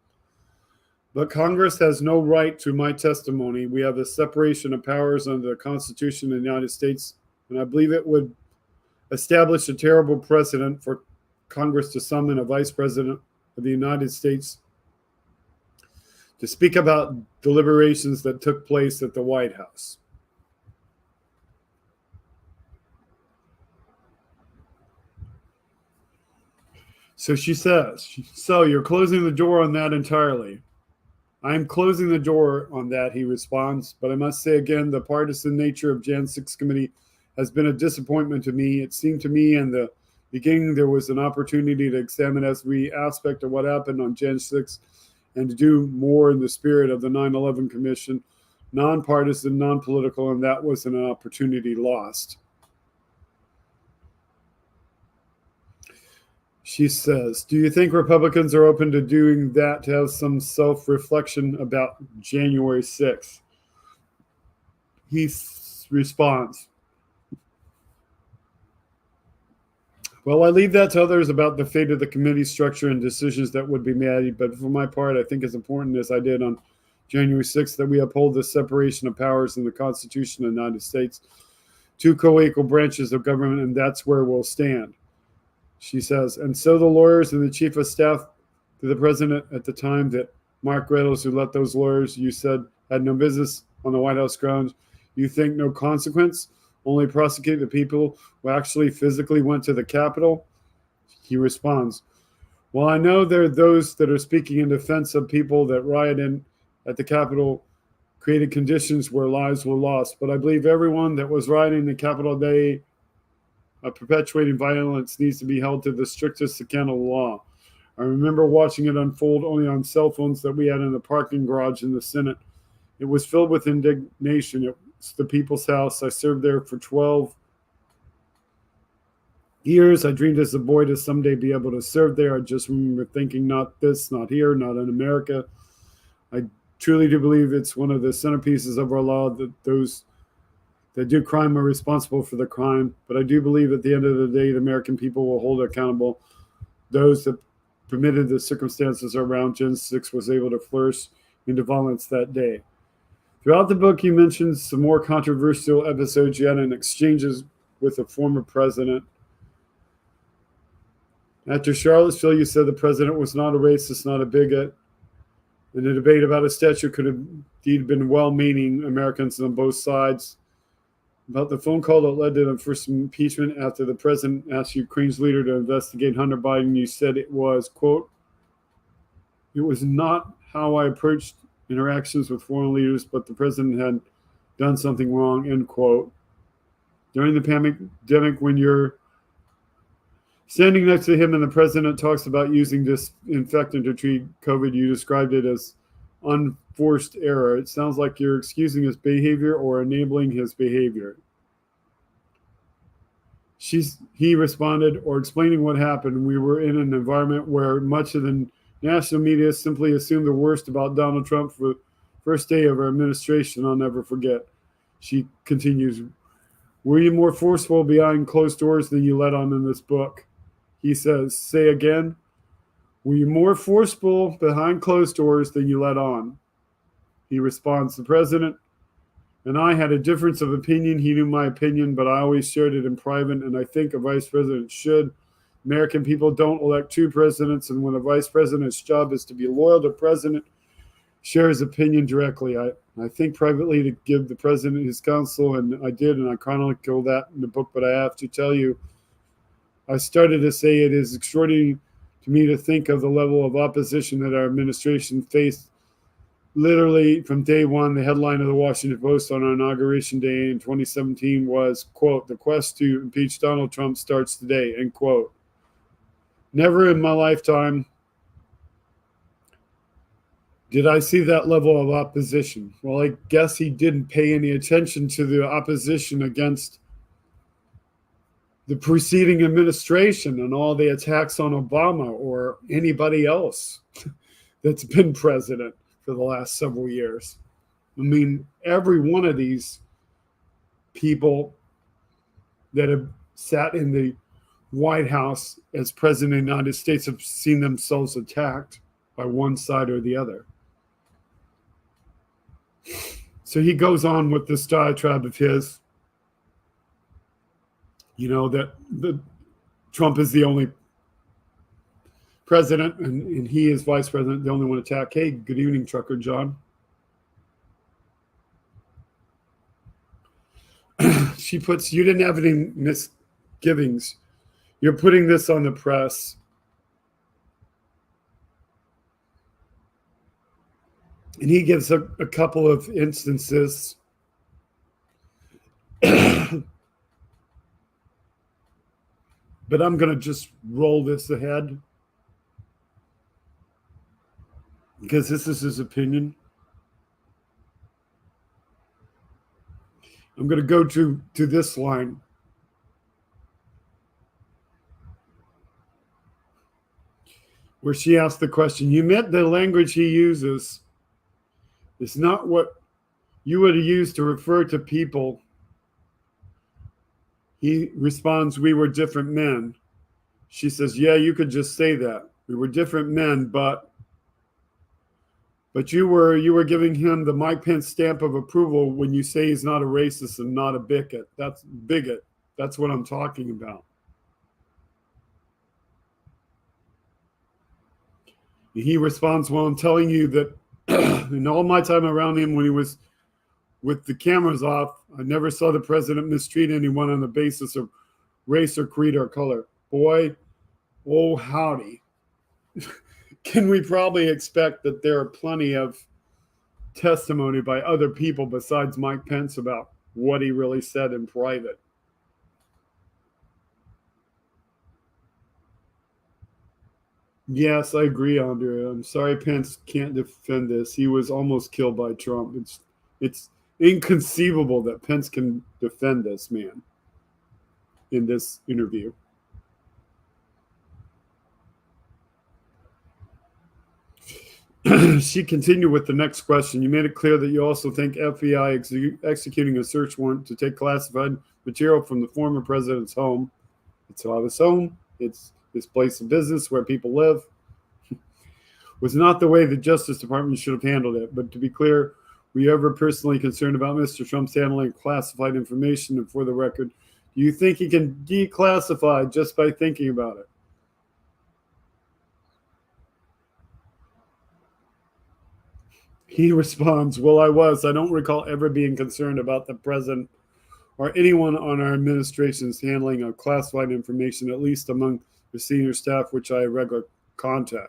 But Congress has no right to my testimony. We have a separation of powers under the Constitution of the United States, and I believe it would establish a terrible precedent for Congress to summon a vice president of the United States to speak about deliberations that took place at the White House. So she says, so you're closing the door on that entirely. I'm closing the door on that, he responds, but I must say again, the partisan nature of Jan 6 committee has been a disappointment to me. It seemed to me in the beginning there was an opportunity to examine every aspect of what happened on Jan 6 and to do more in the spirit of the 9/11 Commission, nonpartisan, non-political, and that was an opportunity lost. She says, do you think Republicans are open to doing that to have some self-reflection about January 6th? He responds, well, I leave that to others about the fate of the committee structure and decisions that would be made, but for my part, I think it's important, as I did on January 6th, that we uphold the separation of powers in the Constitution of the United States, two co-equal branches of government, and that's where we'll stand. She says, and so the lawyers and the chief of staff to the president at the time that Mark Reynolds, who let those lawyers, you said, had no business on the White House grounds, you think no consequence, only prosecute the people who actually physically went to the Capitol? He responds, well, I know there are those that are speaking in defense of people that rioted at the Capitol created conditions where lives were lost, but I believe everyone that was rioting the Capitol day perpetuating violence needs to be held to the strictest account of the law. I remember watching it unfold only on cell phones that we had in the parking garage in the Senate. It was filled with indignation. It's the people's house. I served there for 12 years. I dreamed as a boy to someday be able to serve there. I just remember thinking, not this, not here, not in America. I truly do believe it's one of the centerpieces of our law that those that do crime are responsible for the crime. But I do believe at the end of the day, the American people will hold accountable those that permitted the circumstances around Gen 6 was able to flourish into violence that day. Throughout the book, he mentions some more controversial episodes yet in exchanges with a former president. After Charlottesville, you said the president was not a racist, not a bigot. And the debate about a statue could have indeed been well-meaning Americans on both sides. About the phone call that led to the first impeachment after the president asked Ukraine's leader to investigate Hunter Biden, you said it was, quote, it was not how I approached interactions with foreign leaders, but the president had done something wrong, end quote. During the pandemic, when you're standing next to him and the president talks about using disinfectant to treat COVID, you described it as unforced error. It sounds like you're excusing his behavior or enabling his behavior. He responded, or explaining what happened. We were in an environment where much of the national media simply assumed the worst about Donald Trump for the first day of our administration. I'll never forget. She continues, were you more forceful behind closed doors than you let on in this book? He says, say again. Were you more forceful behind closed doors than you let on? He responds, the president and I had a difference of opinion. He knew my opinion, but I always shared it in private, and I think a vice president should. American people don't elect two presidents, and when a vice president's job is to be loyal to the president, share his opinion directly. I think privately to give the president his counsel, and I did, and I chronicle that in the book, but I have to tell you, I started to say it is extraordinary to me to think of the level of opposition that our administration faced. Literally from day one, the headline of the Washington Post on our inauguration day in 2017 was, quote, the quest to impeach Donald Trump starts today, end quote. Never in my lifetime did I see that level of opposition. Well, I guess he didn't pay any attention to the opposition against the preceding administration and all the attacks on Obama or anybody else that's been president for the last several years. I mean, every one of these people that have sat in the White House as president of the United States have seen themselves attacked by one side or the other. So he goes on with this diatribe of his, you know, that Trump is the only president and he is vice president, the only one attacked. Hey, good evening, Trucker John. She puts, you didn't have any misgivings. You're putting this on the press. And he gives a couple of instances. But I'm going to just roll this ahead because this is his opinion. I'm going to go to this line. Where she asked the question, you meant the language he uses is not what you would use to refer to people. He responds, we were different men. She says, yeah, you could just say that. We were different men, but you were giving him the Mike Pence stamp of approval when you say he's not a racist and not a bigot. That's bigot. That's what I'm talking about. He responds, well, I'm telling you that in all my time around him when he was with the cameras off, I never saw the president mistreat anyone on the basis of race or creed or color. Boy, oh howdy. Can we probably expect that there are plenty of testimony by other people besides Mike Pence about what he really said in private? Yes, I agree, Andrea. I'm sorry Pence can't defend this. He was almost killed by Trump. It's inconceivable that Pence can defend this man in this interview. She continued with the next question. You made it clear that you also think FBI executing a search warrant to take classified material from the former president's home. It's not his home. It's his place of business where people live. Was not the way the Justice Department should have handled it. But to be clear, were you ever personally concerned about Mr. Trump's handling of classified information? And for the record, do you think he can declassify just by thinking about it? He responds, well, I was. I don't recall ever being concerned about the president or anyone on our administration's handling of classified information, at least among the senior staff, which I have regular contact.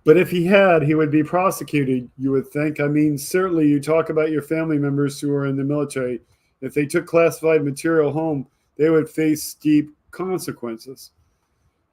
But if he had, he would be prosecuted, you would think. I mean, certainly you talk about your family members who are in the military. If they took classified material home, they would face deep consequences.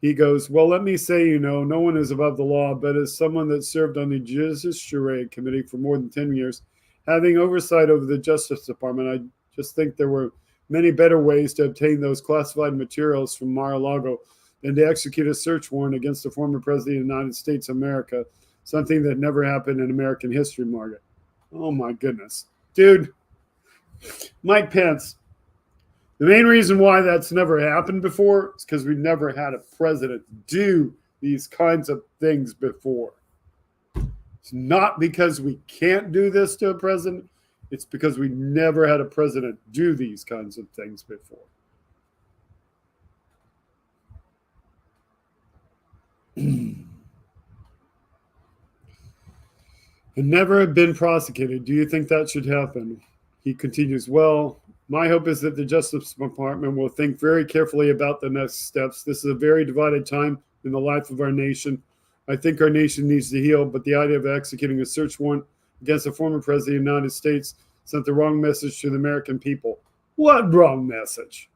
He goes, well, let me say, no one is above the law, but as someone that served on the Judiciary Committee for more than 10 years, having oversight over the Justice Department, I just think there were many better ways to obtain those classified materials from Mar-a-Lago than to execute a search warrant against the former president of the United States of America, something that never happened in American history, Margaret. Oh, my goodness. Dude, Mike Pence, the main reason why that's never happened before is because we've never had a president do these kinds of things before. It's not because we can't do this to a president. It's because we never had a president do these kinds of things before. And never have been prosecuted. Do you think that should happen? He continues, well, my hope is that the Justice Department will think very carefully about the next steps. This is a very divided time in the life of our nation. I think our nation needs to heal, but the idea of executing a search warrant against a former president of the United States sent the wrong message to the American people. What wrong message?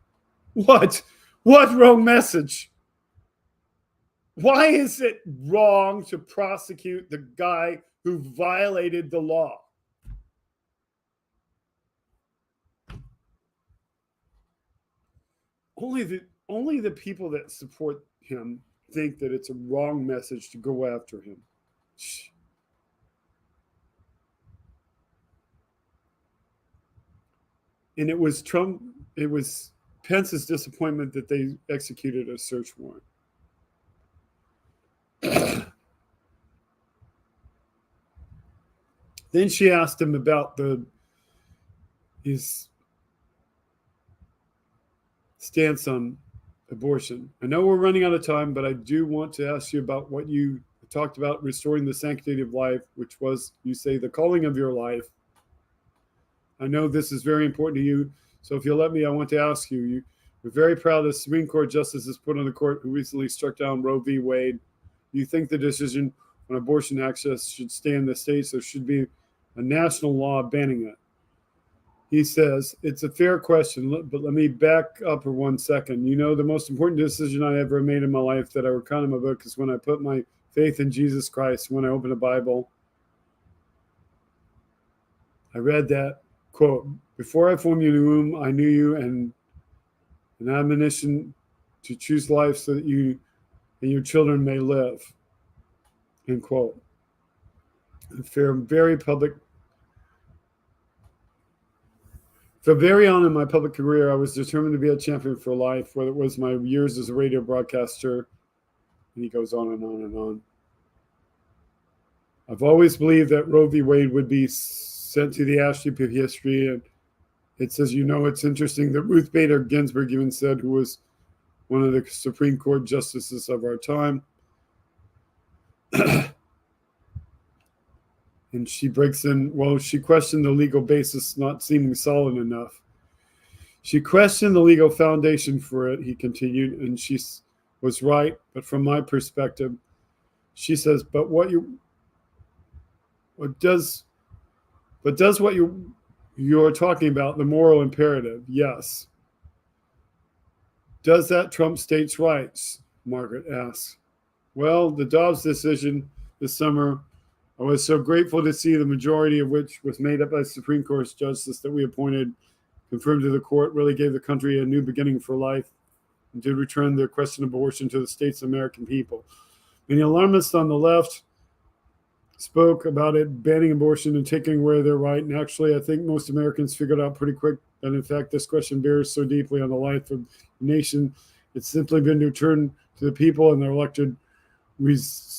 What wrong message? Why is it wrong to prosecute the guy who violated the law? Only the people that support him think that it's a wrong message to go after him. And it was Pence's disappointment that they executed a search warrant. Then she asked him about his stance on abortion. I know we're running out of time, but I do want to ask you about what you talked about, restoring the sanctity of life, which was, you say, the calling of your life. I know this is very important to you, so if you'll let me, I want to ask you, we're very proud of the Supreme Court justices put on the court who recently struck down Roe v. Wade. you think the decision on abortion access should stay in the states or should be a national law banning it? He says, it's a fair question, but let me back up for 1 second. You know, the most important decision I ever made in my life that I recount in my book is when I put my faith in Jesus Christ. When I opened the Bible, I read that, quote, before I formed you in the womb, I knew you, and an admonition to choose life so that you and your children may live, end quote. From very on in my public career, I was determined to be a champion for life, whether it was my years as a radio broadcaster, and he goes on and on and on. I've always believed that Roe v. Wade would be sent to the ash heap of history, and it says, you know, it's interesting that Ruth Bader Ginsburg even said, who was one of the Supreme Court justices of our time, and she breaks in, well, she questioned the legal basis not seeming solid enough. She questioned the legal foundation for it, he continued, and she was right. But from my perspective, she says, but does what you're talking about, the moral imperative? Yes. Does that trump states' rights? Margaret asks. Well, the Dobbs decision this summer, I was so grateful to see the majority of which was made up by Supreme Court justice that we appointed, confirmed to the court, really gave the country a new beginning for life and did return the question of abortion to the states' American people. Many alarmists on the left spoke about it banning abortion and taking away their right. And actually, I think most Americans figured out pretty quick that, in fact, this question bears so deeply on the life of the nation. It's simply been returned to the people and their elected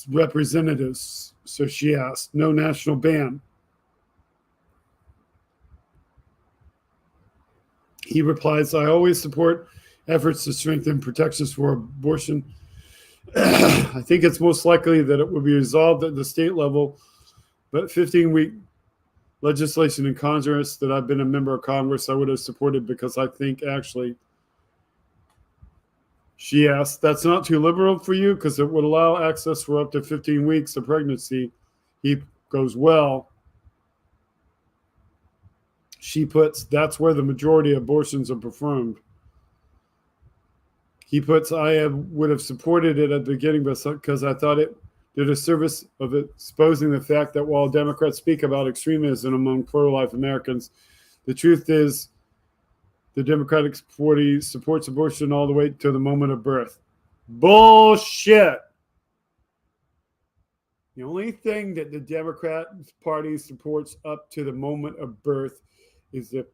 representatives. So she asked, no national ban. He replies, I always support efforts to strengthen protections for abortion. I think it's most likely that it will be resolved at the state level, but 15-week legislation in Congress that I've been a member of Congress, I would have supported because I think actually, she asked, that's not too liberal for you because it would allow access for up to 15 weeks of pregnancy. He goes, well, she puts, that's where the majority of abortions are performed. He puts, would have supported it at the beginning because I thought it did a service of exposing the fact that while Democrats speak about extremism among pro-life Americans, the truth is the Democratic Party supports abortion all the way to the moment of birth. Bullshit. The only thing that the Democrat Party supports up to the moment of birth is if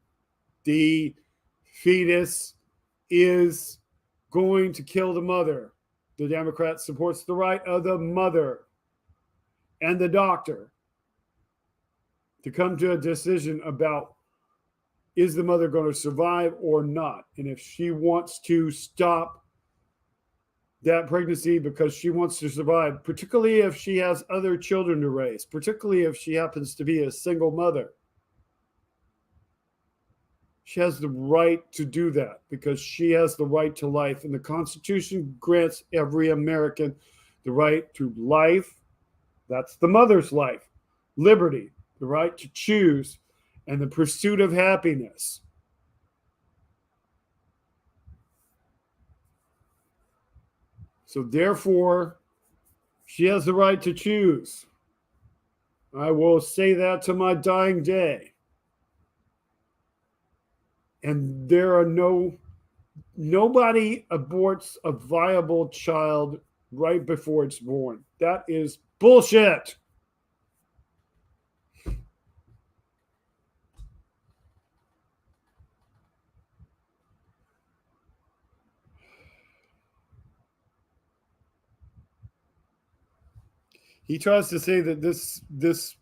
the fetus is going to kill the mother. The Democrat supports the right of the mother and the doctor to come to a decision about, is the mother going to survive or not? And if she wants to stop that pregnancy because she wants to survive, particularly if she has other children to raise, particularly if she happens to be a single mother, she has the right to do that because she has the right to life. And the Constitution grants every American the right to life. That's the mother's life. Liberty, the right to choose, and the pursuit of happiness. So therefore, she has the right to choose. I will say that to my dying day. And there are nobody aborts a viable child right before it's born. That is bullshit. He tries to say that this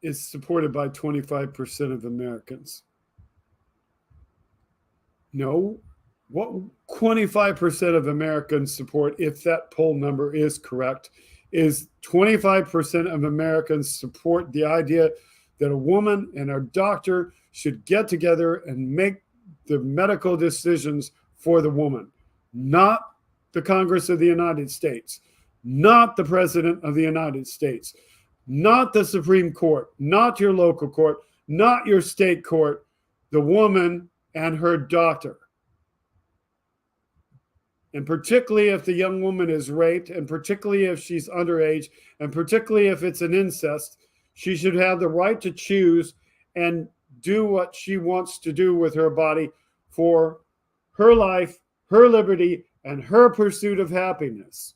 is supported by 25% of Americans. No, what 25% of Americans support, if that poll number is correct, is 25% of Americans support the idea that a woman and her doctor should get together and make the medical decisions for the woman, not the Congress of the United States, not the President of the United States, not the Supreme Court, not your local court, not your state court, the woman and her doctor. And particularly if the young woman is raped, and particularly if she's underage, and particularly if it's an incest, she should have the right to choose and do what she wants to do with her body for her life, her liberty, and her pursuit of happiness.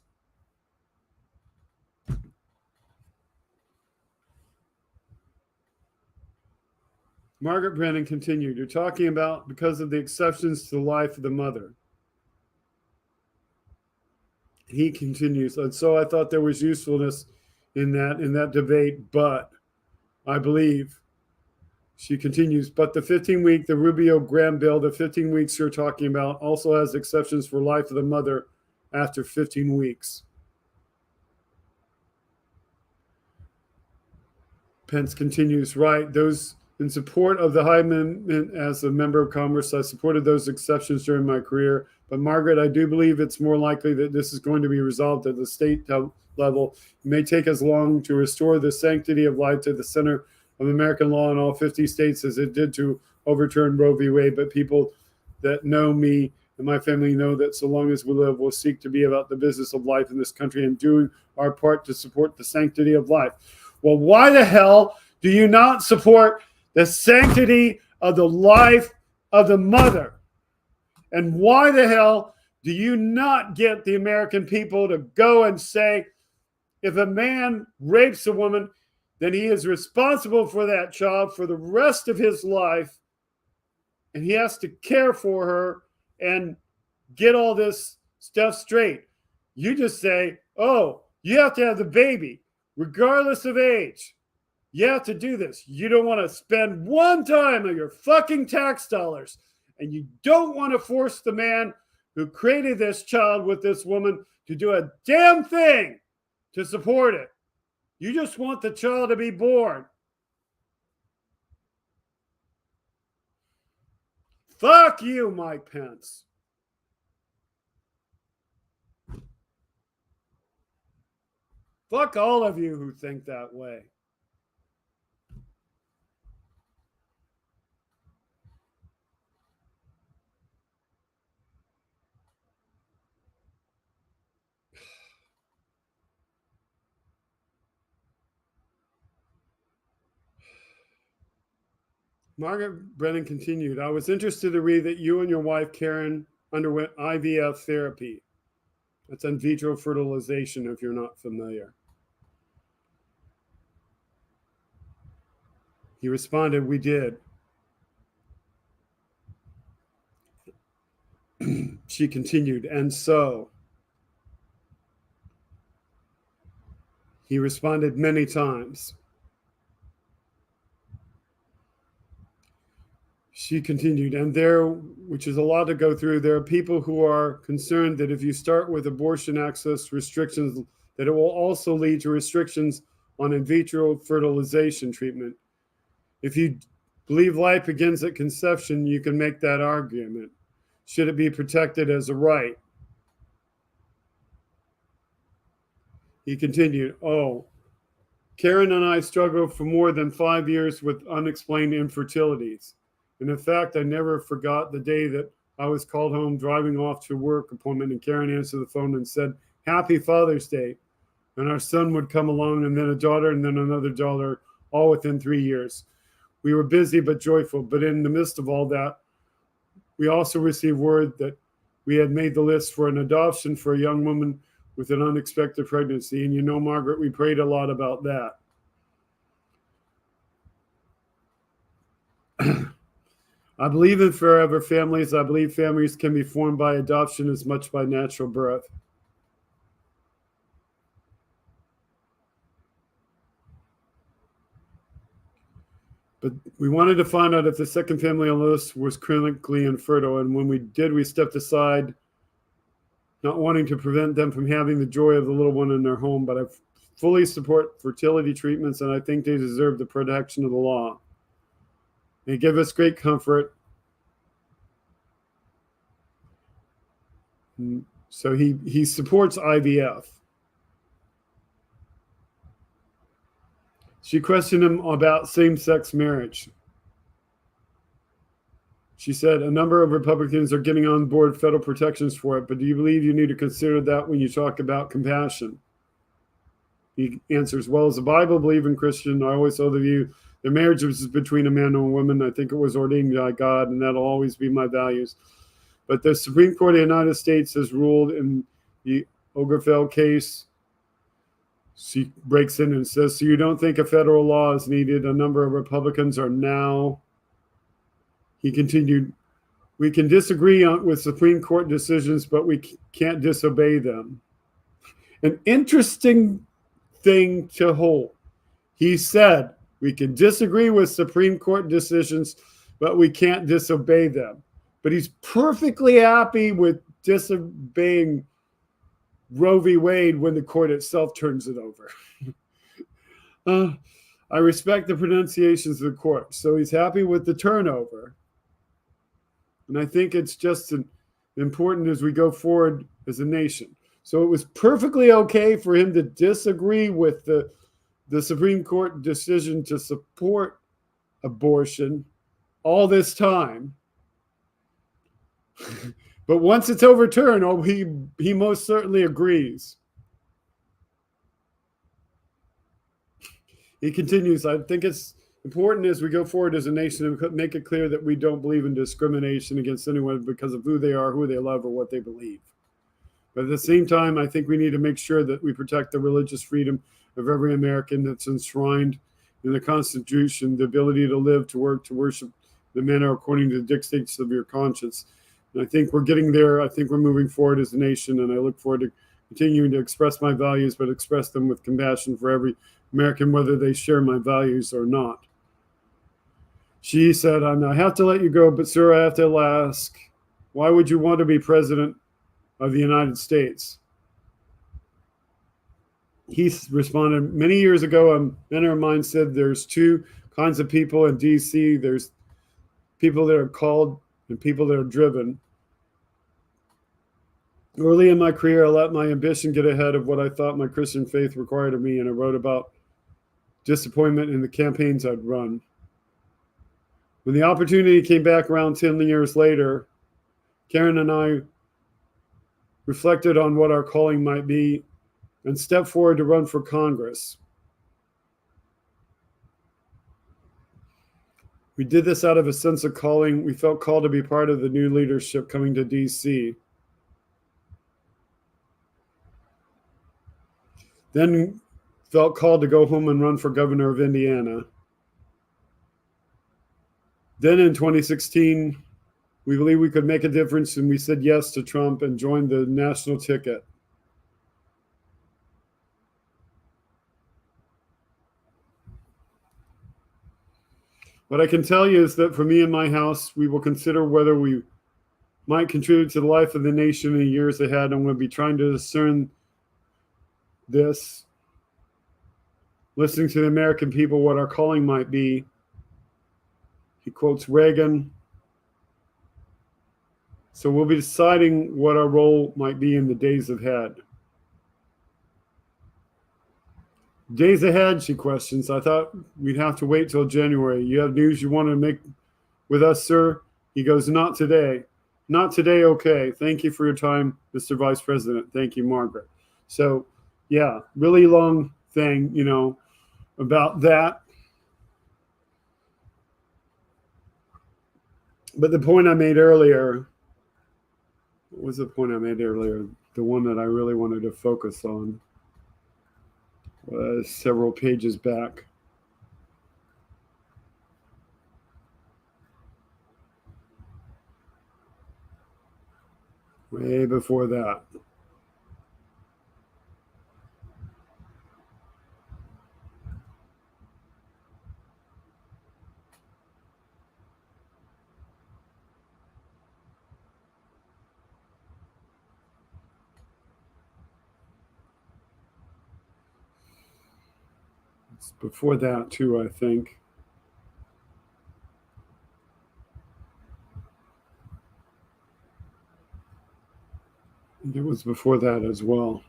Margaret Brennan continued, you're talking about because of the exceptions to the life of the mother. He continues, and so I thought there was usefulness in that debate, but I believe, she continues, but the 15-week, the Rubio-Graham bill, the 15 weeks you're talking about also has exceptions for life of the mother after 15 weeks. Pence continues, right, those in support of the Hyde Amendment as a member of Congress, I supported those exceptions during my career. But Margaret, I do believe it's more likely that this is going to be resolved at the state level. It may take as long to restore the sanctity of life to the center of American law in all 50 states as it did to overturn Roe v. Wade. But people that know me and my family know that so long as we live, we'll seek to be about the business of life in this country and doing our part to support the sanctity of life. Well, why the hell do you not support the sanctity of the life of the mother? And why the hell do you not get the American people to go and say, if a man rapes a woman, then he is responsible for that child for the rest of his life, and he has to care for her and get all this stuff straight. You just say, oh, you have to have the baby, regardless of age. You have to do this. You don't want to spend one dime of your fucking tax dollars, and you don't want to force the man who created this child with this woman to do a damn thing to support it. You just want the child to be born. Fuck you, Mike Pence. Fuck all of you who think that way. Margaret Brennan continued, I was interested to read that you and your wife, Karen, underwent IVF therapy. That's in vitro fertilization, if you're not familiar. He responded, we did. She continued, and so. He responded many times. She continued, and there, which is a lot to go through, there are people who are concerned that if you start with abortion access restrictions, that it will also lead to restrictions on in vitro fertilization treatment. If you believe life begins at conception, you can make that argument. Should it be protected as a right? He continued, oh, Karen and I struggled for more than 5 years with unexplained infertilities. And in fact, I never forgot the day that I was called home driving off to a work appointment, and Karen answered the phone and said, Happy Father's Day. And our son would come along, and then a daughter, and then another daughter, all within 3 years. We were busy but joyful. But in the midst of all that, we also received word that we had made the list for an adoption for a young woman with an unexpected pregnancy. And you know, Margaret, we prayed a lot about that. I believe in forever families. I believe families can be formed by adoption as much by natural birth. But we wanted to find out if the second family on the list was clinically infertile. And when we did, we stepped aside, not wanting to prevent them from having the joy of the little one in their home. But I fully support fertility treatments, and I think they deserve the protection of the law. They give us great comfort. So he supports IVF. She questioned him about same-sex marriage. She said, a number of Republicans are getting on board federal protections for it, but do you believe you need to consider that when you talk about compassion? He answers, well, as a Bible believing Christian, I always hold the view that marriage is between a man and a woman. I think it was ordained by God, and that'll always be my values. But the Supreme Court of the United States has ruled in the Obergefell case. She breaks in and says, so you don't think a federal law is needed? A number of Republicans are now. He continued, we can disagree with Supreme Court decisions, but we can't disobey them. An interesting thing to hold. He said, we can disagree with Supreme Court decisions, but we can't disobey them. But he's perfectly happy with disobeying Roe v. Wade when the court itself turns it over. I respect the pronunciations of the court. So he's happy with the turnover. And I think it's just important as we go forward as a nation. So it was perfectly okay for him to disagree with the Supreme Court decision to support abortion all this time. But once it's overturned, he most certainly agrees. He continues, I think it's important as we go forward as a nation to make it clear that we don't believe in discrimination against anyone because of who they are, who they love, or what they believe. But at the same time, I think we need to make sure that we protect the religious freedom of every American that's enshrined in the Constitution, the ability to live, to work, to worship the manner according to the dictates of your conscience. And I think we're getting there. I think we're moving forward as a nation, and I look forward to continuing to express my values, but express them with compassion for every American, whether they share my values or not. She said, I have to let you go, but sir, I have to ask, why would you want to be president of the United States? He responded, many years ago, a mentor of mine said there's two kinds of people in D.C. There's people that are called and people that are driven. Early in my career, I let my ambition get ahead of what I thought my Christian faith required of me, and I wrote about disappointment in the campaigns I'd run. When the opportunity came back around 10 years later, Karen and I reflected on what our calling might be and stepped forward to run for Congress. We did this out of a sense of calling. We felt called to be part of the new leadership coming to D.C. Then felt called to go home and run for governor of Indiana. Then in 2016, we believed we could make a difference, and we said yes to Trump and joined the national ticket. What I can tell you is that for me and my house, we will consider whether we might contribute to the life of the nation in the years ahead, and we'll be trying to discern this, listening to the American people, what our calling might be. He quotes Reagan. So we'll be deciding what our role might be in the days ahead. Days ahead, she questions. I thought we'd have to wait till January. You have news you want to make with us, sir? He goes, not today. Not today, okay. Thank you for your time, Mr. Vice President. Thank you, Margaret. So, yeah, really long thing, about that. But the point I made earlier, what was the point I made earlier? The one that I really wanted to focus on was several pages back. Way before that. It's before that too, I think. It was before that as well.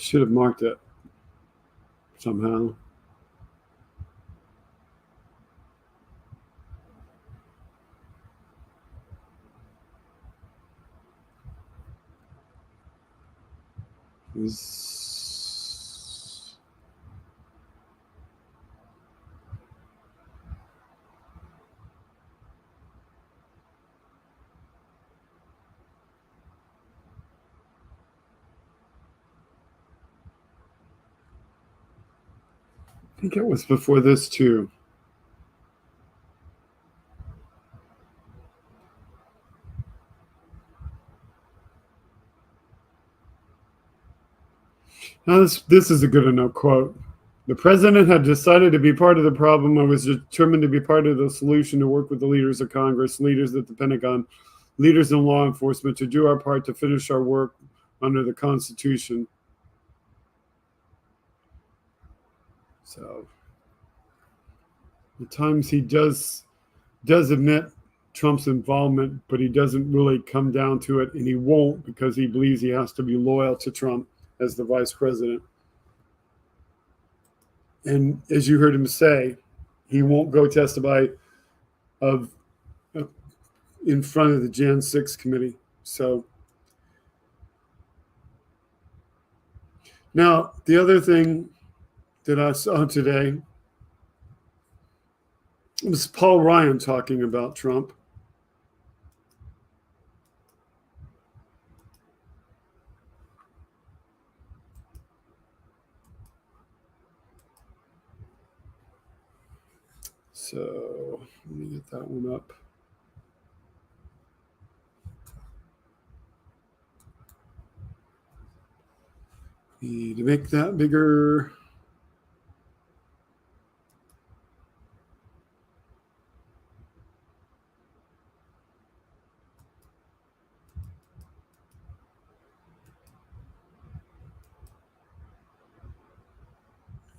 Should have marked it somehow. I think it was before this too. Now this is a good enough quote. The president had decided to be part of the problem. I was determined to be part of the solution, to work with the leaders of Congress, leaders at the Pentagon, leaders in law enforcement, to do our part to finish our work under the Constitution. So at times he does admit Trump's involvement, but he doesn't really come down to it, and he won't, because he believes he has to be loyal to Trump as the vice president. And as you heard him say, he won't go testify in front of the Jan 6 committee. So now the other thing that I saw today was Paul Ryan talking about Trump. So let me get that one up. Need to make that bigger.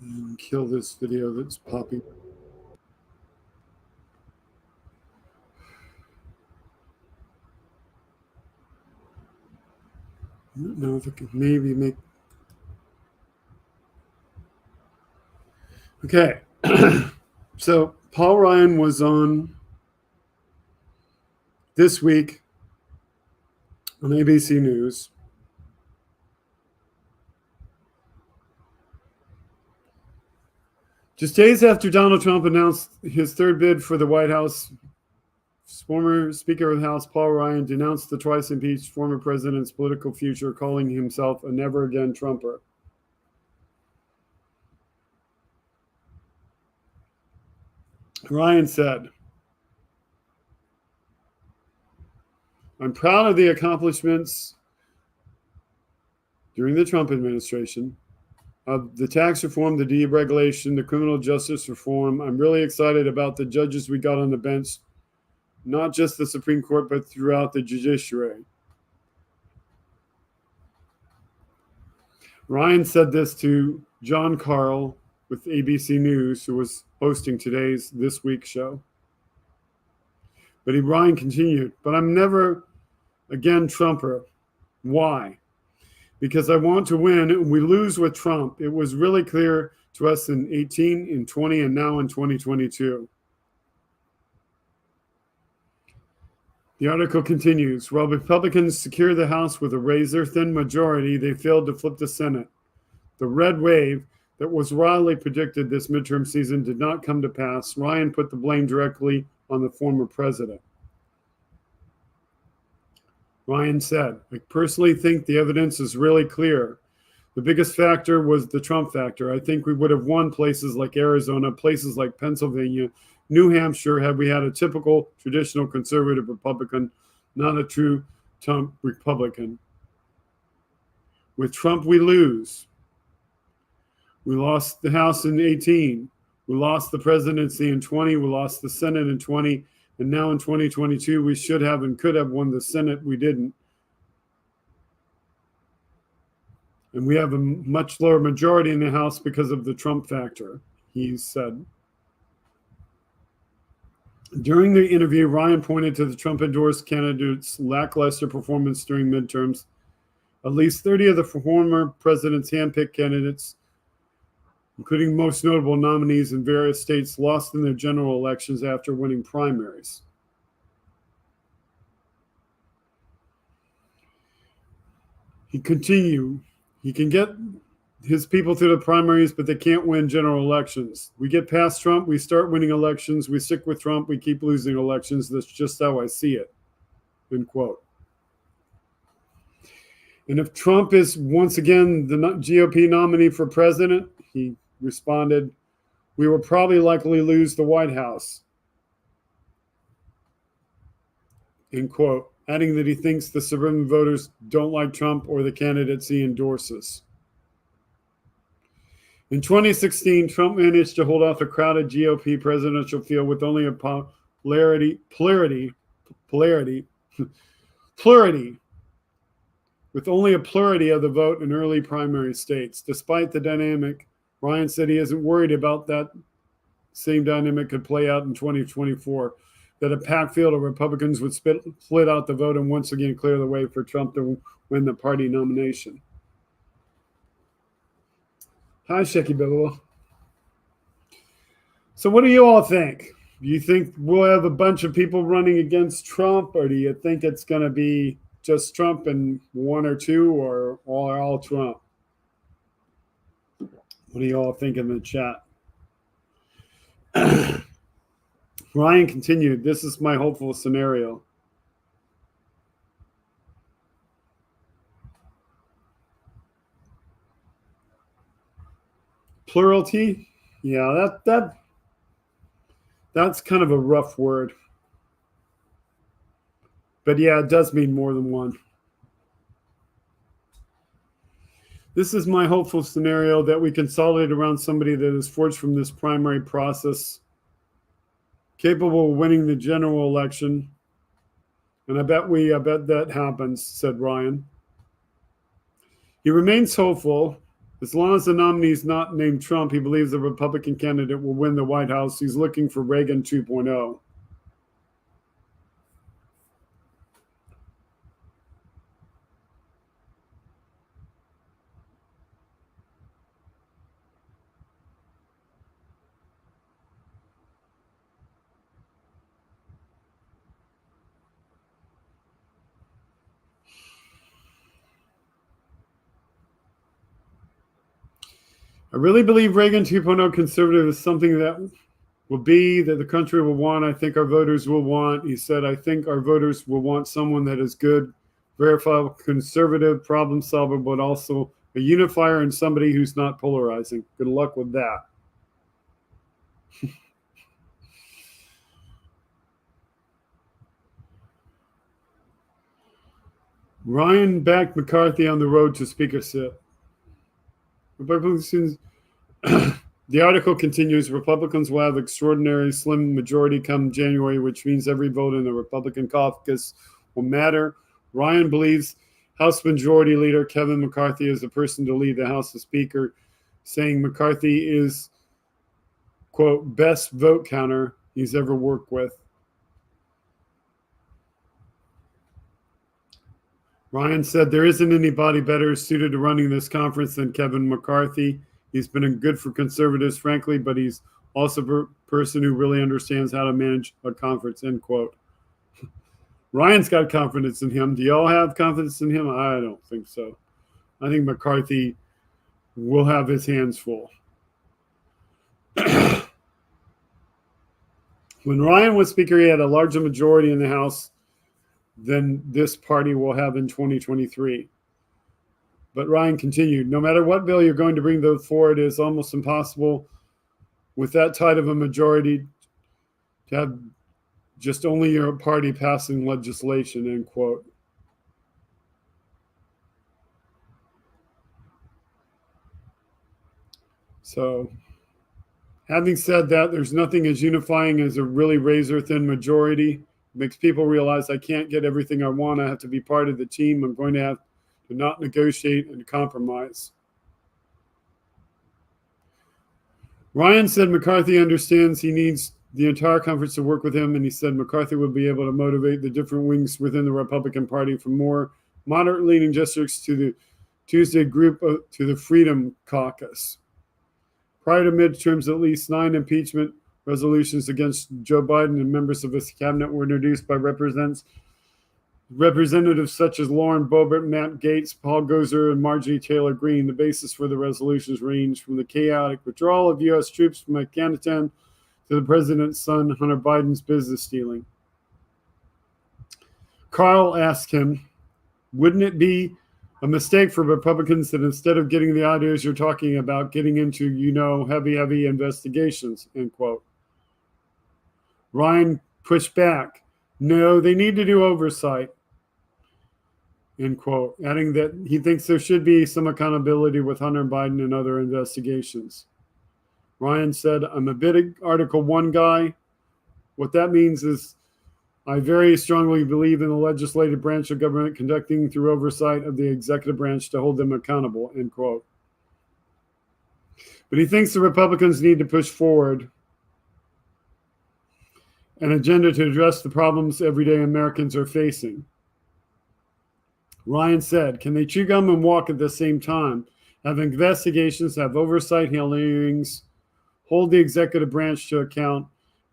And kill this video that's popping. I don't know if I could maybe make. Okay. So Paul Ryan was on this week on ABC News. Just days after Donald Trump announced his third bid for the White House, former Speaker of the House Paul Ryan denounced the twice impeached former president's political future, calling himself a never again Trumper. Ryan said, "I'm proud of the accomplishments during the Trump administration, of the tax reform, the deregulation, the criminal justice reform. I'm really excited about the judges we got on the bench, not just the Supreme Court, but throughout the judiciary." Ryan said this to John Carl with ABC News, who was hosting today's This Week show. But Ryan continued, "But I'm never again Trumper. Why? Because I want to win, and we lose with Trump. It was really clear to us in 18, in 20, and now in 2022. The article continues, while Republicans secure the House with a razor-thin majority, they failed to flip the Senate. The red wave that was widely predicted this midterm season did not come to pass. Ryan put the blame directly on the former president. Ryan said, "I personally think the evidence is really clear. The biggest factor was the Trump factor. I think we would have won places like Arizona, places like Pennsylvania, New Hampshire, had we had a typical traditional conservative Republican, not a true Trump Republican. With Trump, we lose. We lost the House in 18. We lost the presidency in 20. We lost the Senate in 20. And now in 2022, we should have and could have won the Senate. We didn't. And we have a much lower majority in the House because of the Trump factor," he said. During the interview, Ryan pointed to the Trump-endorsed candidate's lackluster performance during midterms At least 30 of the former president's handpicked candidates, including most notable nominees in various states, lost in their general elections after winning primaries. He continued, he can get his people through the primaries, but they can't win general elections. We get past Trump, we start winning elections, we stick with Trump, we keep losing elections. That's just how I see it, end quote. And if Trump is once again the GOP nominee for president, he responded, we will probably likely lose the White House, end quote, adding that he thinks the suburban voters don't like Trump or the candidates he endorses. In 2016, Trump managed to hold off a crowded GOP presidential field with only a plurality with only a plurality of the vote in early primary states. Despite the dynamic, Ryan said he isn't worried about that same dynamic could play out in 2024, that a packed field of Republicans would split out the vote and once again clear the way for Trump to win the party nomination. Hi, Shecky Bill. So what do you all think? Do you think we'll have a bunch of people running against Trump, or do you think it's going to be just Trump and one or two, or all Trump? What do you all think in the chat? Ryan continued, this is my hopeful scenario. Plurality? Yeah, that's kind of a rough word. But yeah, it does mean more than one. This is my hopeful scenario, that we consolidate around somebody that is forged from this primary process, capable of winning the general election. And I bet that happens, said Ryan. He remains hopeful. As long as the nominee is not named Trump, he believes the Republican candidate will win the White House. He's looking for Reagan 2.0. I really believe Reagan 2.0 conservative is something that the country will want. I think our voters will want. He said, I think our voters will want someone that is good, verifiable, conservative, problem solver, but also a unifier and somebody who's not polarizing. Good luck with that. Ryan backed McCarthy on the road to speakership. Republicans, the article continues, Republicans will have extraordinary slim majority come January, which means every vote in the Republican caucus will matter. Ryan believes House Majority Leader Kevin McCarthy is the person to lead the House as Speaker, saying McCarthy is, quote, best vote counter he's ever worked with. Ryan said there isn't anybody better suited to running this conference than Kevin McCarthy. He's been good for conservatives, frankly, but he's also a person who really understands how to manage a conference, end quote. Ryan's got confidence in him. Do y'all have confidence in him? I don't think so. I think McCarthy will have his hands full. When Ryan was Speaker, he had a larger majority in the House than this party will have in 2023. But Ryan continued, no matter what bill you're going to bring forward, it is almost impossible with that tight of a majority to have just only your party passing legislation, end quote. So, having said that, there's nothing as unifying as a really razor-thin majority. It makes people realize I can't get everything I want. I have to be part of the team. I'm going to have to not negotiate and compromise. Ryan said McCarthy understands he needs the entire conference to work with him, and he said McCarthy will be able to motivate the different wings within the Republican Party for more moderate-leaning districts to the Tuesday group to the Freedom Caucus. Prior to midterms, at least 9 impeachment resolutions against Joe Biden and members of his cabinet were introduced by representatives such as Lauren Boebert, Matt Gaetz, Paul Gosar, and Marjorie Taylor Greene. The basis for the resolutions ranged from the chaotic withdrawal of U.S. troops from Afghanistan to the president's son, Hunter Biden's business dealing. Carl asked him, wouldn't it be a mistake for Republicans that instead of getting the ideas you're talking about, getting into, heavy investigations, end quote. Ryan pushed back. No, they need to do oversight, end quote, adding that he thinks there should be some accountability with Hunter Biden and other investigations. Ryan said, I'm a big Article 1 guy. What that means is I very strongly believe in the legislative branch of government conducting through oversight of the executive branch to hold them accountable, end quote. But he thinks the Republicans need to push forward an agenda to address the problems everyday Americans are facing. Ryan said, can they chew gum and walk at the same time? Have investigations, have oversight hearings, hold the executive branch to account,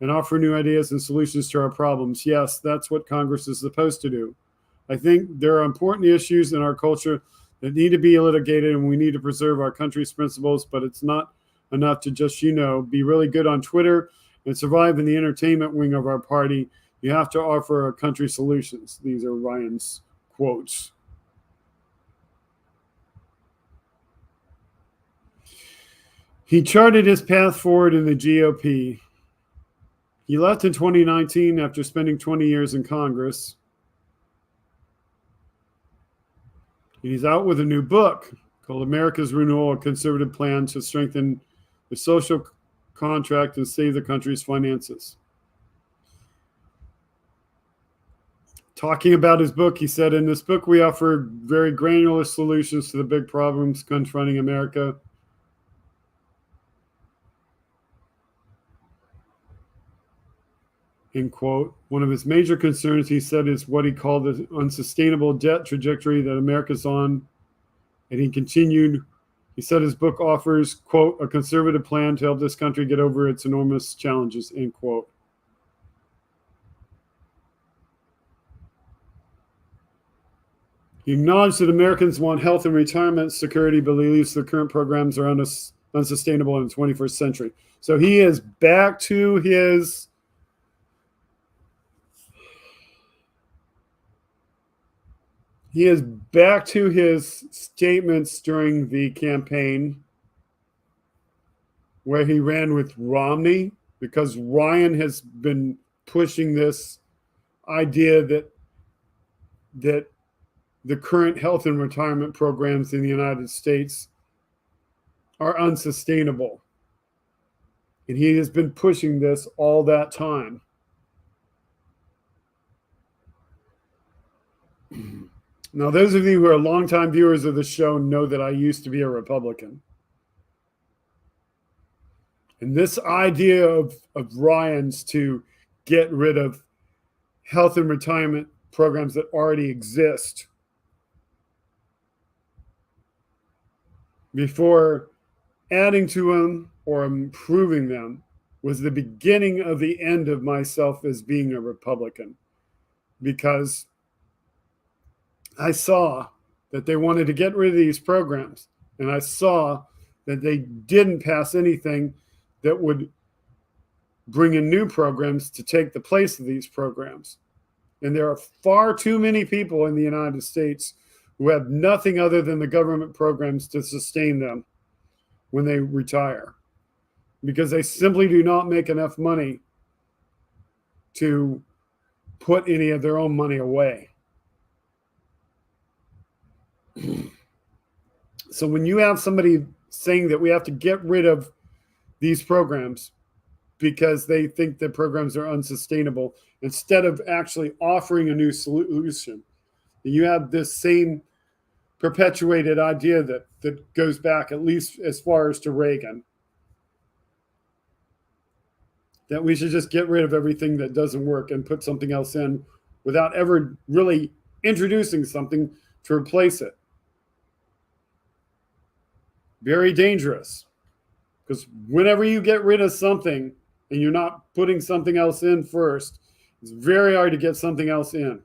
and offer new ideas and solutions to our problems. Yes, that's what Congress is supposed to do. I think there are important issues in our culture that need to be litigated, and we need to preserve our country's principles, but it's not enough to just, be really good on Twitter and survive in the entertainment wing of our party. You have to offer our country solutions. These are Ryan's quotes. He charted his path forward in the GOP. He left in 2019 after spending 20 years in Congress. He's out with a new book called America's Renewal, a Conservative Plan to Strengthen the Social Contract and Save the Country's Finances. Talking about his book, he said, in this book, we offer very granular solutions to the big problems confronting America. End quote. One of his major concerns, he said, is what he called the unsustainable debt trajectory that America's on. And he continued, he said his book offers, quote, a conservative plan to help this country get over its enormous challenges, end quote. He acknowledged that Americans want health and retirement security, but believes the current programs are unsustainable in the 21st century. So he is back to his statements during the campaign where he ran with Romney, because Ryan has been pushing this idea that the current health and retirement programs in the United States are unsustainable. And he has been pushing this all that time. Now, those of you who are longtime viewers of the show know that I used to be a Republican. And this idea of Ryan's to get rid of health and retirement programs that already exist before adding to them or improving them was the beginning of the end of myself as being a Republican, because I saw that they wanted to get rid of these programs, and I saw that they didn't pass anything that would bring in new programs to take the place of these programs. And there are far too many people in the United States who have nothing other than the government programs to sustain them when they retire, because they simply do not make enough money to put any of their own money away. So when you have somebody saying that we have to get rid of these programs because they think the programs are unsustainable, instead of actually offering a new solution, you have this same perpetuated idea that goes back at least as far as to Reagan, that we should just get rid of everything that doesn't work and put something else in without ever really introducing something to replace it. Very dangerous. Because whenever you get rid of something and you're not putting something else in first, it's very hard to get something else in.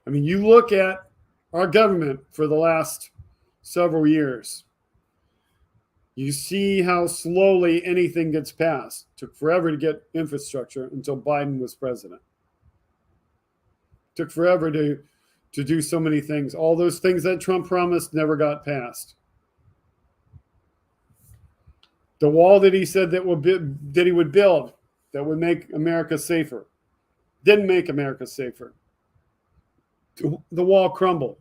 I mean, you look at our government for the last several years. You see how slowly anything gets passed. It took forever to get infrastructure until Biden was president. It took forever to do so many things. All those things that Trump promised never got passed. The wall that he said that he would build that would make America safer didn't make America safer. The wall crumbled.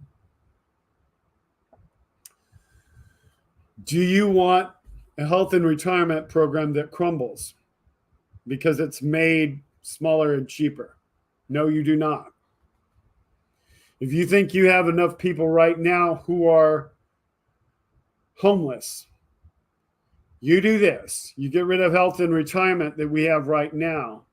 Do you want a health and retirement program that crumbles because it's made smaller and cheaper? No, you do not. If you think you have enough people right now who are homeless, you do this. You get rid of health and retirement that we have right now,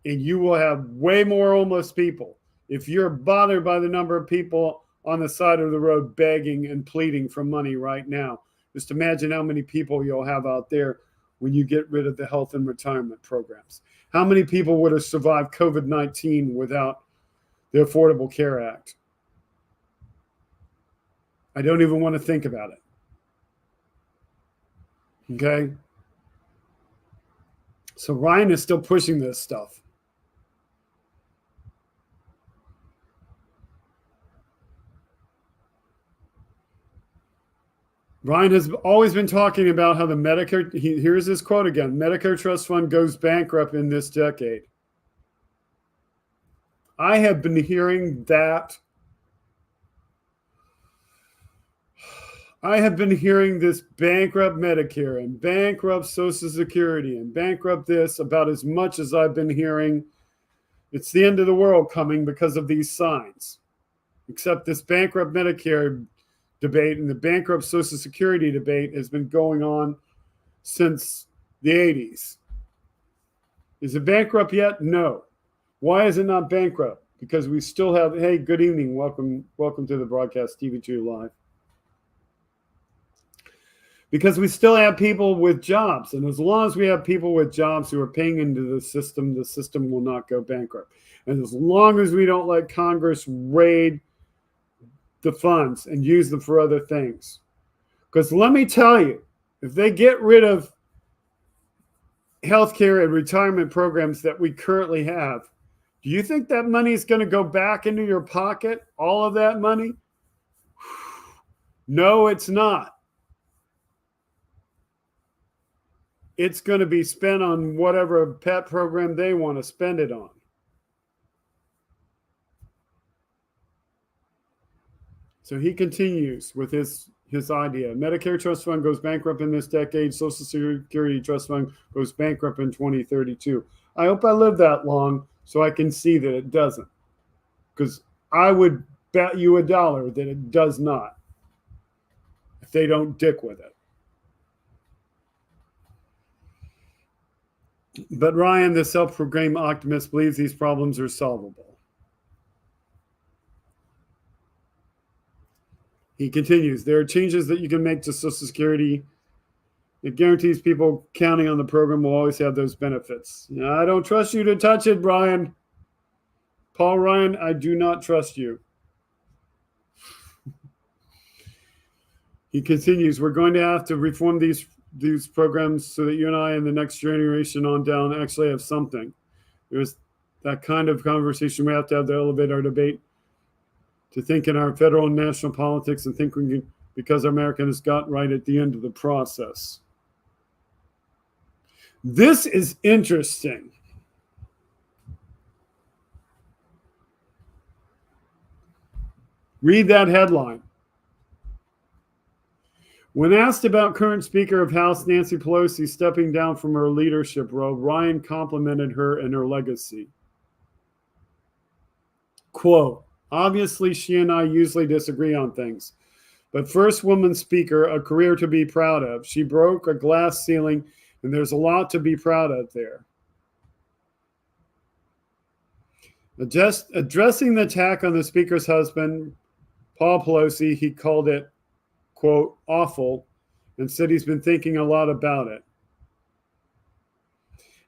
and you will have way more homeless people. If you're bothered by the number of people on the side of the road begging and pleading for money right now, just imagine how many people you'll have out there when you get rid of the health and retirement programs. How many people would have survived COVID-19 without the Affordable Care Act? I don't even want to think about it. Okay? So Ryan is still pushing this stuff. Ryan has always been talking about how the Medicare, here's his quote again, Medicare Trust Fund goes bankrupt in this decade. I have been hearing that. I have been hearing this bankrupt Medicare and bankrupt Social Security and bankrupt this about as much as I've been hearing. It's the end of the world coming because of these signs. Except this bankrupt Medicare debate and the bankrupt Social Security debate has been going on since the 80s. Is it bankrupt yet? No. Why is it not bankrupt? Because we still have, hey, good evening. Welcome to the broadcast, TV2 Live. Because we still have people with jobs. And as long as we have people with jobs who are paying into the system will not go bankrupt. And as long as we don't let Congress raid the funds and use them for other things. Because let me tell you, if they get rid of healthcare and retirement programs that we currently have, do you think that money is going to go back into your pocket? All of that money? No, it's not. It's going to be spent on whatever pet program they want to spend it on. So he continues with his idea. Medicare Trust Fund goes bankrupt in this decade. Social Security Trust Fund goes bankrupt in 2032. I hope I live that long so I can see that it doesn't. Because I would bet you $1 that it does not. If they don't dick with it. But Ryan, the self-proclaimed optimist, believes these problems are solvable. He continues, there are changes that you can make to Social Security. It guarantees people counting on the program will always have those benefits. I don't trust you to touch it, Brian. Paul Ryan, I do not trust you. He continues, we're going to have to reform these programs so that you and I and the next generation on down actually have something. There's that kind of conversation we have to elevate our debate to think in our federal and national politics and think we can, because America has got right at the end of the process. This is interesting. Read that headline. When asked about current Speaker of House Nancy Pelosi stepping down from her leadership role, Ryan complimented her and her legacy. Quote, obviously, she and I usually disagree on things, but first woman speaker, a career to be proud of. She broke a glass ceiling, and there's a lot to be proud of there. Addressing the attack on the Speaker's husband, Paul Pelosi, he called it, quote, awful, and said he's been thinking a lot about it.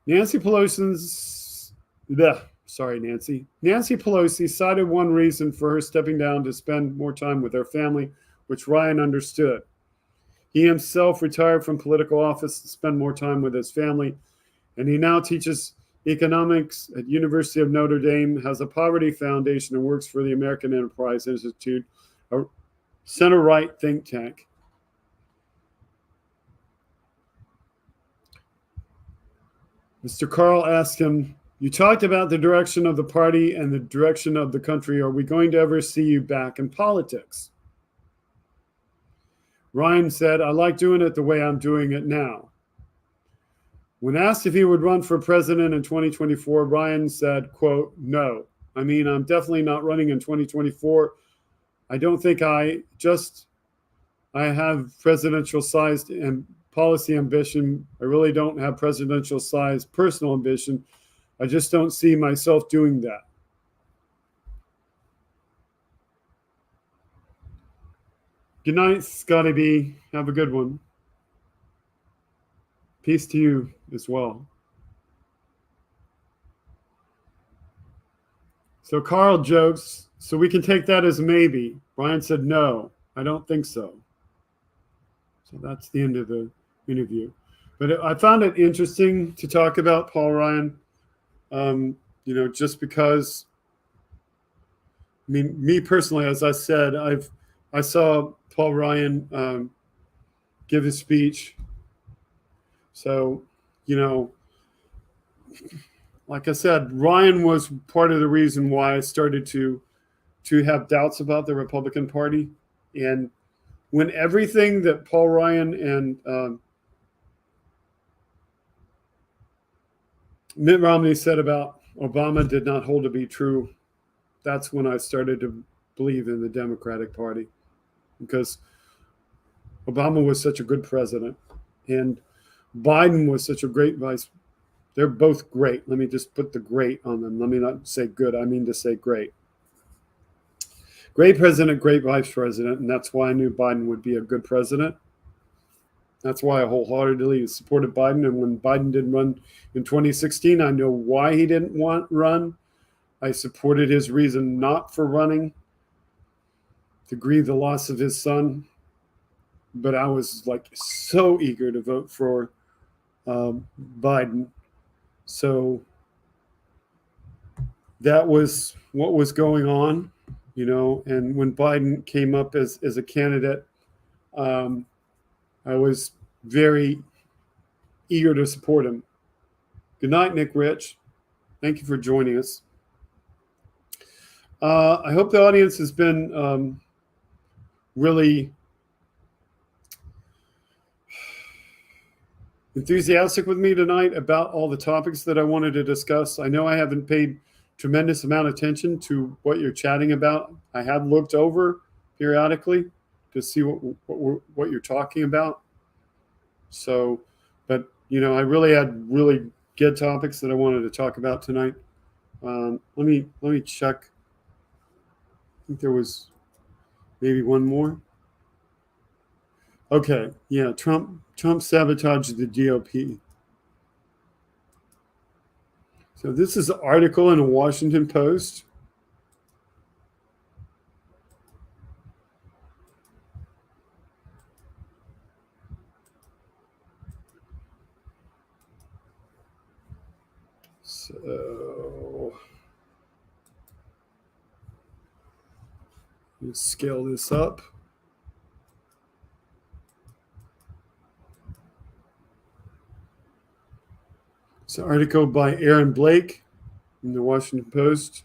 Nancy Pelosi cited one reason for her stepping down to spend more time with her family, which Ryan understood. He himself retired from political office to spend more time with his family, and he now teaches economics at University of Notre Dame, has a poverty foundation, and works for the American Enterprise Institute, a center-right think tank. Mr. Carl asked him, you talked about the direction of the party and the direction of the country. Are we going to ever see you back in politics? Ryan said, I like doing it the way I'm doing it now. When asked if he would run for president in 2024, Ryan said, quote, no. I mean, I'm definitely not running in 2024. I don't think I have presidential sized and policy ambition. I really don't have presidential sized personal ambition. I just don't see myself doing that. Good night, Scotty B. Have a good one. Peace to you as well. So Carl jokes, so we can take that as a maybe. Brian said, no, I don't think so. So that's the end of the interview. But I found it interesting to talk about Paul Ryan, just because, I mean, me personally, as I said, I saw Paul Ryan give his speech. So, like I said, Ryan was part of the reason why I started to have doubts about the Republican Party. And when everything that Paul Ryan and Mitt Romney said about Obama did not hold to be true, that's when I started to believe in the Democratic Party, because Obama was such a good president and Biden was such a great vice. They're both great. Let me just put the great on them. Let me not say good. I mean to say great. Great president, great vice president, and that's why I knew Biden would be a good president. That's why I wholeheartedly supported Biden. And when Biden didn't run in 2016, I know why he didn't run. I supported his reason not for running, to grieve the loss of his son. But I was like so eager to vote for Biden. So that was what was going on, and when Biden came up as a candidate, I was very eager to support him. Good night, Nick Rich. Thank you for joining us. I hope the audience has been really enthusiastic with me tonight about all the topics that I wanted to discuss. I know I haven't paid tremendous amount of attention to what you're chatting about. I have looked over periodically to see what you're talking about. So, but I really had really good topics that I wanted to talk about tonight. Let me check. I think there was maybe one more. Okay, yeah, Trump sabotaged the GOP. So this is an article in the Washington Post. So let's scale this up. It's an article by Aaron Blake in the Washington Post.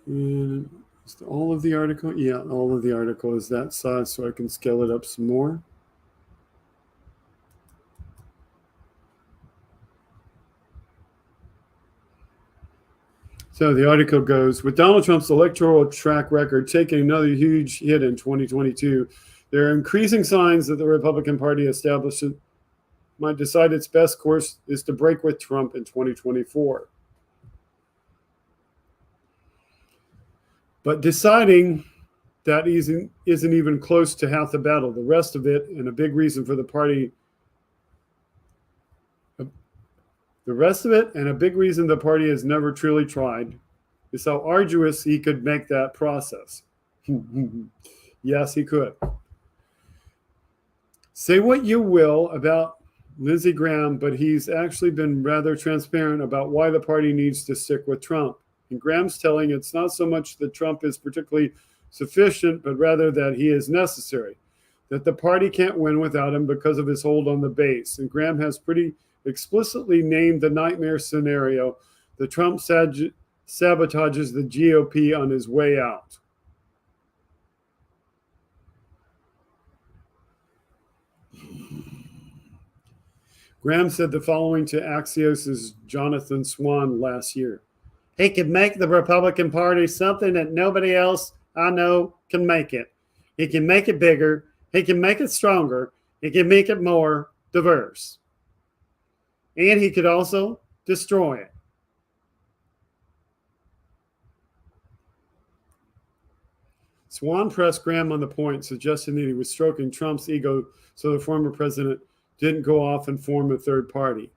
And is all of the article? Yeah, all of the article is that size, so I can scale it up some more. So the article goes, with Donald Trump's electoral track record taking another huge hit in 2022, there are increasing signs that the Republican Party establishment might decide its best course is to break with Trump in 2024. But deciding that isn't even close to half the battle. The rest of it, and a big reason for the party, has never truly tried, is how arduous he could make that process. Yes, he could. Say what you will about Lindsey Graham, but he's actually been rather transparent about why the party needs to stick with Trump. And Graham's telling it's not so much that Trump is particularly sufficient, but rather that he is necessary, that the party can't win without him because of his hold on the base. And Graham has pretty explicitly named the nightmare scenario that Trump sabotages the GOP on his way out. Graham said the following to Axios' Jonathan Swan last year. He can make the Republican Party something that nobody else I know can make it. He can make it bigger. He can make it stronger. He can make it more diverse. And he could also destroy it. Swan pressed Graham on the point, suggesting that he was stroking Trump's ego so the former president didn't go off and form a third party.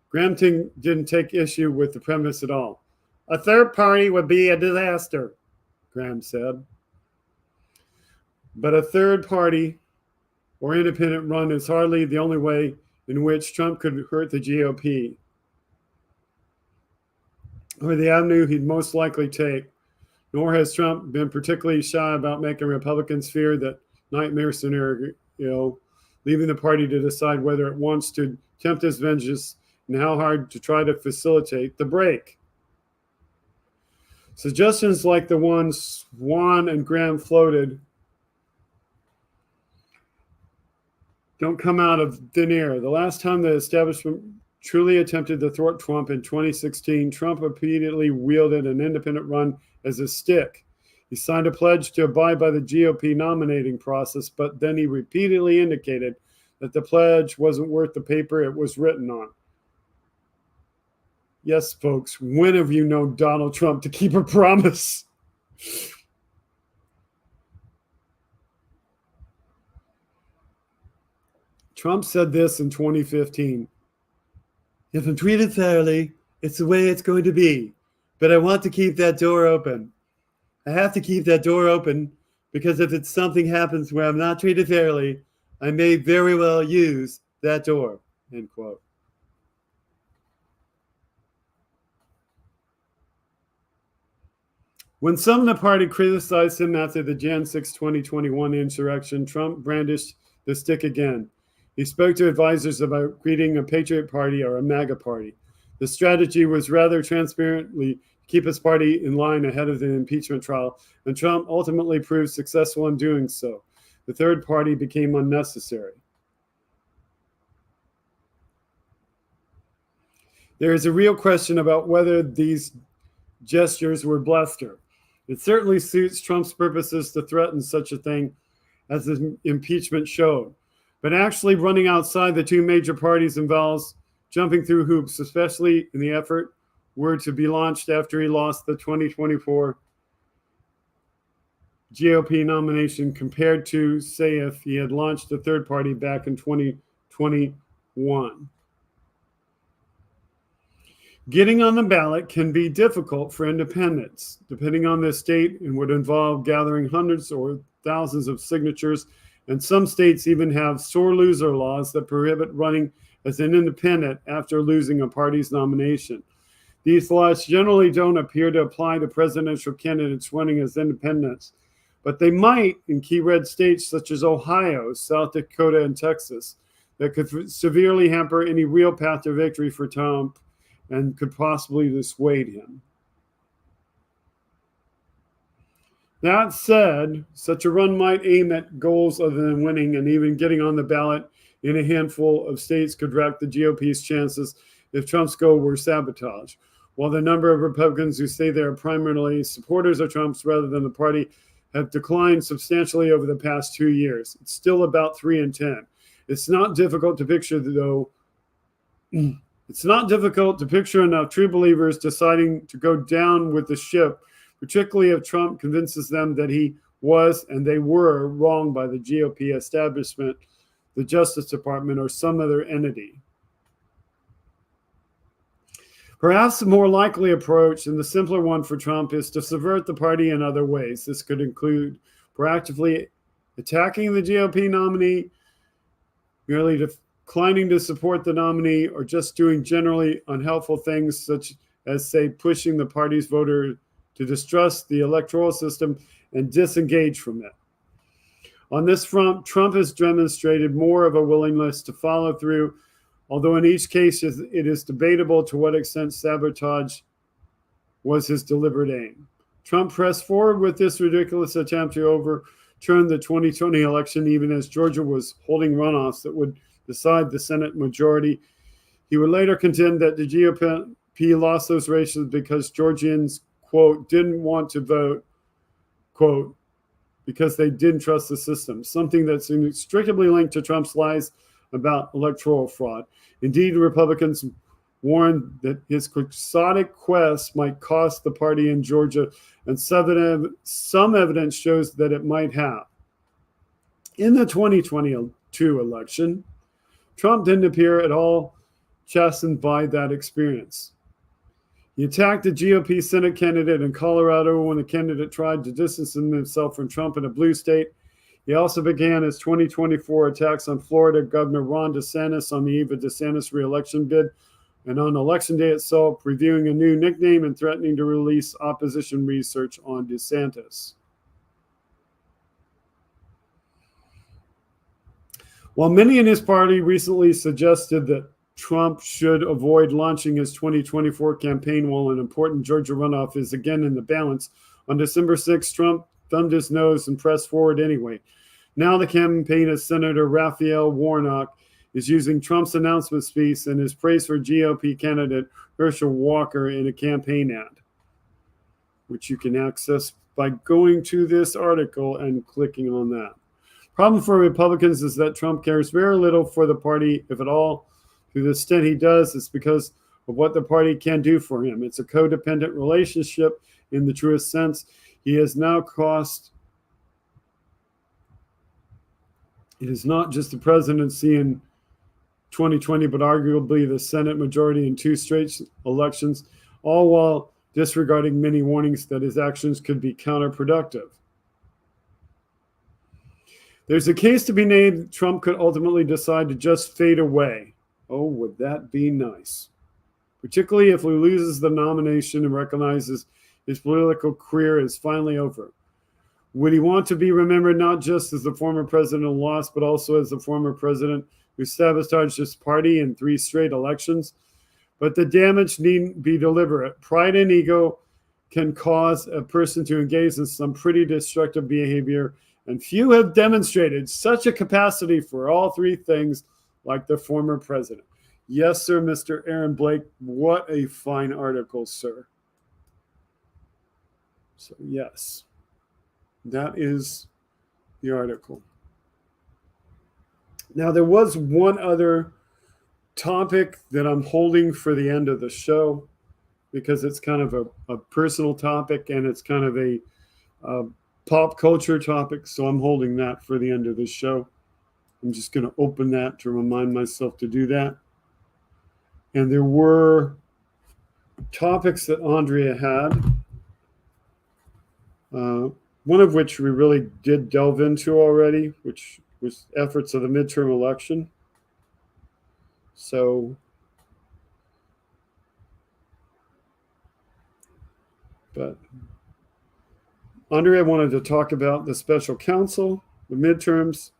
Graham didn't take issue with the premise at all. A third party would be a disaster, Graham said. But a third party or independent run is hardly the only way in which Trump could hurt the GOP, or the avenue he'd most likely take. Nor has Trump been particularly shy about making Republicans fear that nightmare scenario, leaving the party to decide whether it wants to tempt his vengeance and how hard to try to facilitate the break. Suggestions like the ones Swan and Graham floated don't come out of thin air. The last time the establishment truly attempted to thwart Trump in 2016, Trump repeatedly wielded an independent run as a stick. He signed a pledge to abide by the GOP nominating process, but then he repeatedly indicated that the pledge wasn't worth the paper it was written on. Yes, folks, when have you known Donald Trump to keep a promise? Trump said this in 2015. If I'm treated fairly, it's the way it's going to be. But I want to keep that door open. I have to keep that door open because if something happens where I'm not treated fairly, I may very well use that door, end quote. When some of the party criticized him after the Jan 6, 2021 insurrection, Trump brandished the stick again. He spoke to advisors about creating a Patriot Party or a MAGA Party. The strategy was rather transparently keep his party in line ahead of the impeachment trial, and Trump ultimately proved successful in doing so. The third party became unnecessary. There is a real question about whether these gestures were bluster. It certainly suits Trump's purposes to threaten such a thing as the impeachment showed. But actually running outside the two major parties involves jumping through hoops, especially in the effort were to be launched after he lost the 2024 GOP nomination compared to, say, if he had launched a third party back in 2021. Getting on the ballot can be difficult for independents, depending on the state, and would involve gathering hundreds or thousands of signatures, and some states even have sore loser laws that prohibit running as an independent after losing a party's nomination. These laws generally don't appear to apply to presidential candidates running as independents, but they might in key red states such as Ohio, South Dakota, and Texas that could severely hamper any real path to victory for Trump and could possibly dissuade him. That said, such a run might aim at goals other than winning, and even getting on the ballot in a handful of states could wreck the GOP's chances if Trump's goal were sabotage. While the number of Republicans who say they are primarily supporters of Trump's rather than the party have declined substantially over the past 2 years, it's still about 3 in 10. It's not difficult to picture, though. It's not difficult to picture enough true believers deciding to go down with the ship, particularly if Trump convinces them that he was and they were wrong by the GOP establishment, the Justice Department, or some other entity. Perhaps the more likely approach and the simpler one for Trump is to subvert the party in other ways. This could include proactively attacking the GOP nominee, merely declining to support the nominee, or just doing generally unhelpful things such as, say, pushing the party's voter to distrust the electoral system and disengage from it. On this front, Trump has demonstrated more of a willingness to follow through, although in each case it is debatable to what extent sabotage was his deliberate aim. Trump pressed forward with this ridiculous attempt to overturn the 2020 election, even as Georgia was holding runoffs that would decide the Senate majority. He would later contend that the GOP lost those races because Georgians, quote, didn't want to vote, quote, because they didn't trust the system, something that's inextricably linked to Trump's lies about electoral fraud. Indeed, Republicans warned that his quixotic quest might cost the party in Georgia, and some evidence shows that it might have. In the 2022 election, Trump didn't appear at all chastened by that experience. He attacked the GOP Senate candidate in Colorado when the candidate tried to distance himself from Trump in a blue state. He also began his 2024 attacks on Florida Governor Ron DeSantis on the eve of DeSantis' re-election bid, and on Election Day itself, reviewing a new nickname and threatening to release opposition research on DeSantis. While many in his party recently suggested that Trump should avoid launching his 2024 campaign while an important Georgia runoff is again in the balance, on December 6, Trump thumbed his nose and pressed forward anyway. Now the campaign of Senator Raphael Warnock is using Trump's announcement speech and his praise for GOP candidate Herschel Walker in a campaign ad, which you can access by going to this article and clicking on that. Problem for Republicans is that Trump cares very little for the party, if at all. To the extent he does, it's because of what the party can do for him. It's a codependent relationship in the truest sense. He has now cost. It is not just the presidency in 2020, but arguably the Senate majority in 2 straight elections, all while disregarding many warnings that his actions could be counterproductive. There's a case to be made. Trump could ultimately decide to just fade away. Oh, would that be nice? Particularly if he loses the nomination and recognizes his political career is finally over. Would he want to be remembered not just as the former president who lost, but also as the former president who sabotaged his party in 3 straight elections? But the damage needn't be deliberate. Pride and ego can cause a person to engage in some pretty destructive behavior, and few have demonstrated such a capacity for all 3 things like the former president. Yes, sir, Mr. Aaron Blake. What a fine article, sir. So, yes, that is the article. Now, there was one other topic that I'm holding for the end of the show because it's kind of a personal topic and it's kind of a pop culture topic. So I'm holding that for the end of the show. I'm just going to open that to remind myself to do that. And there were topics that Andrea had, one of which we really did delve into already, which was efforts of the midterm election. So, but Andrea wanted to talk about the special counsel, the midterms,